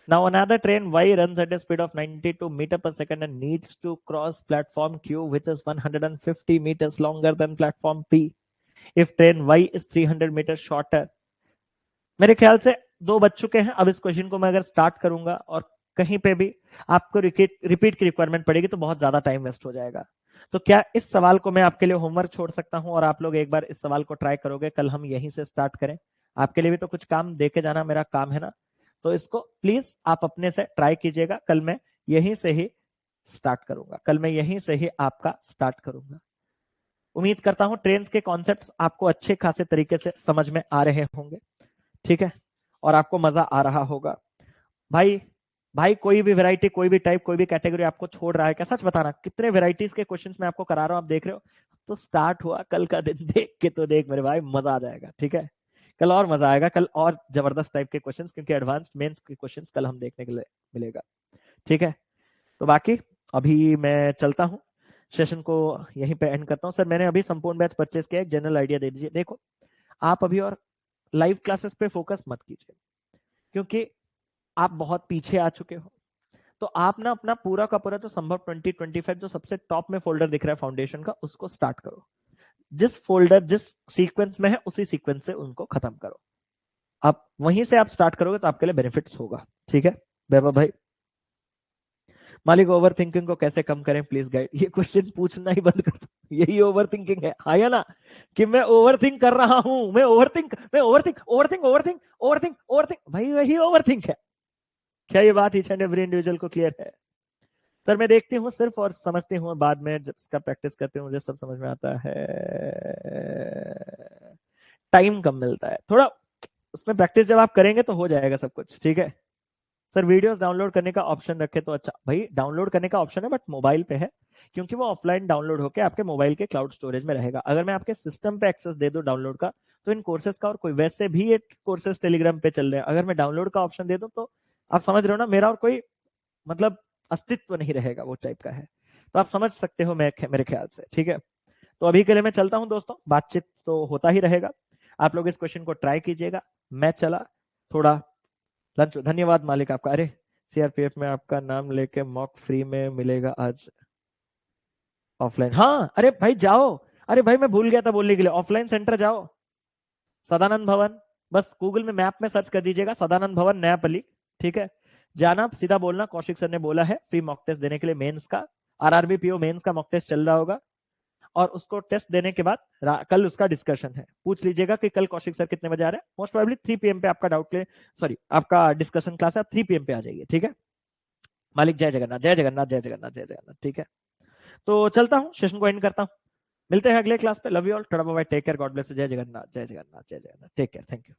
S1: Now another train Y runs at a speed of 92 meter per second and needs to cross platform Q, which is 150 meters longer than platform P. If train Y is 300 meters shorter. मेरे ख्याल से दो बज चुके हैं। अब इस क्वेश्चन को मैं अगर स्टार्ट करूंगा और कहीं पे भी आपको रिपीट की रिक्वायरमेंट पड़ेगी तो बहुत ज्यादा टाइम वेस्ट हो जाएगा। तो क्या इस सवाल को मैं आपके लिए होमवर्क छोड़ सकता हूं और आप लोग एक बार इस सवाल को ट्राई करोगे? कल हम यहीं से स्टार्ट करें। आपके लिए भी तो कुछ काम देके जाना मेरा काम है ना, तो इसको प्लीज आप अपने से ट्राई कीजिएगा। कल मैं यहीं से ही स्टार्ट करूंगा, कल मैं यहीं से ही आपका स्टार्ट करूंगा। उम्मीद करता हूं ट्रेन के कॉन्सेप्ट आपको अच्छे खासे तरीके से समझ में आ रहे होंगे, ठीक है, और आपको मजा आ रहा होगा। भाई भाई कोई भी वैरायटी, कोई भी टाइप, कोई भी कैटेगरी आपको छोड़ रहा है क्या? सच बताना, कितने वैरायटीज के क्वेश्चंस मैं आपको करा रहा हूं, आप देख रहे हो। तो स्टार्ट हुआ कल का दिन, देख के तो देख मेरे भाई, मजा आ जाएगा, ठीक है। कल और मजा आएगा, कल और जबरदस्त टाइप के क्वेश्चंस, क्योंकि एडवांस्ड मेंस के क्वेश्चंस कल हम देखने के लिए मिलेगा, ठीक है। तो बाकी अभी मैं चलता हूं, सेशन को यहीं पे एंड करता हूँ। सर मैंने अभी संपूर्ण बैच परचेज किया, एक जनरल आइडिया दे दीजिए। देखो आप अभी और लाइव क्लासेस पे फोकस मत कीजिए, क्योंकि आप बहुत पीछे आ चुके हो। तो आप ना अपना पूरा का पूरा जो संभव 2025 जो सबसे टॉप में फोल्डर दिख रहा है फाउंडेशन का, उसको स्टार्ट करो। जिस फोल्डर जिस सीक्वेंस में है उसी सीक्वेंस से उनको खत्म करो। आप वहीं से आप स्टार्ट करोगे तो आपके लिए बेनिफिट्स होगा। ठीक है वैभव भाई। मालिक ओवर थिंकिंग को कैसे कम करें प्लीज गाइड। ये क्वेश्चन पूछना ही बंद कर दो, यही ओवर थिंकिंग है। हाँ या ना, कि मैं ओवर थिंक कर रहा हूं, मैं ओवर थिंक भाई वही ओवर थिंक है। क्या ये बात ईच एंड एवरी इंडिविजुअल को क्लियर है? सर मैं देखती हूँ सिर्फ और समझती हूँ, बाद में जब इसका प्रैक्टिस करती हूँ मुझे सब समझ में आता है। टाइम कम मिलता है थोड़ा, उसमें प्रैक्टिस जब आप करेंगे तो हो जाएगा सब कुछ। ठीक है सर, वीडियोस डाउनलोड करने का ऑप्शन रखे तो अच्छा। भाई डाउनलोड करने का ऑप्शन है बट मोबाइल पे है, क्योंकि वो ऑफलाइन डाउनलोड होकर आपके मोबाइल के क्लाउड स्टोरेज में रहेगा। अगर मैं आपके सिस्टम पे एक्सेस दे दूं डाउनलोड का, तो इन कोर्सेज का और कोई वैसे भी ये कोर्सेज टेलीग्राम पे चल रहे हैं, अगर मैं डाउनलोड का ऑप्शन दे दूं तो आप समझ रहे हो ना, मेरा और कोई मतलब अस्तित्व नहीं रहेगा, वो टाइप का है। तो आप समझ सकते हो मेरे ख्याल से। ठीक है तो अभी के लिए मैं चलता हूं दोस्तों, बातचीत तो होता ही रहेगा। आप लोग इस क्वेश्चन को ट्राई कीजिएगा। मैं चला थोड़ा लंच। धन्यवाद मालिक आपका। अरे सीआरपीएफ में आपका नाम लेके मॉक फ्री में मिलेगा आज ऑफलाइन। हाँ अरे भाई जाओ, अरे भाई मैं भूल गया था बोलने के लिए, ऑफलाइन सेंटर जाओ, सदानंद भवन। बस गूगल में मैप में सर्च कर दीजिएगा सदानंद भवन नयापल्ली। ठीक है जाना, सीधा बोलना कौशिक सर ने बोला है फ्री मॉक टेस्ट देने के लिए मेंस का। आरआरबी पीओ मेंस का मॉक टेस्ट चल रहा होगा, और उसको टेस्ट देने के बाद कल उसका डिस्कशन है। पूछ लीजिएगा कि कल कौशिक सर कितने बजे आ रहे हैं। मोस्ट प्रोबेबली 3 PM पे आपका डाउट ले, सॉरी आपका डिस्कशन क्लास है, आप 3 PM पे आ जाइए। ठीक है मालिक जय जगन्नाथ जय जगन्नाथ जय जगन्नाथ जय जगन्नाथ। ठीक है तो चलता हूँ, सेशन को एंड करता हूँ। मिलते हैं अगले क्लास पे। Love you all, tata bye bye, take care, God bless you. जय जगन्नाथ जय जगन्नाथ जय Jagannath, take care, thank you.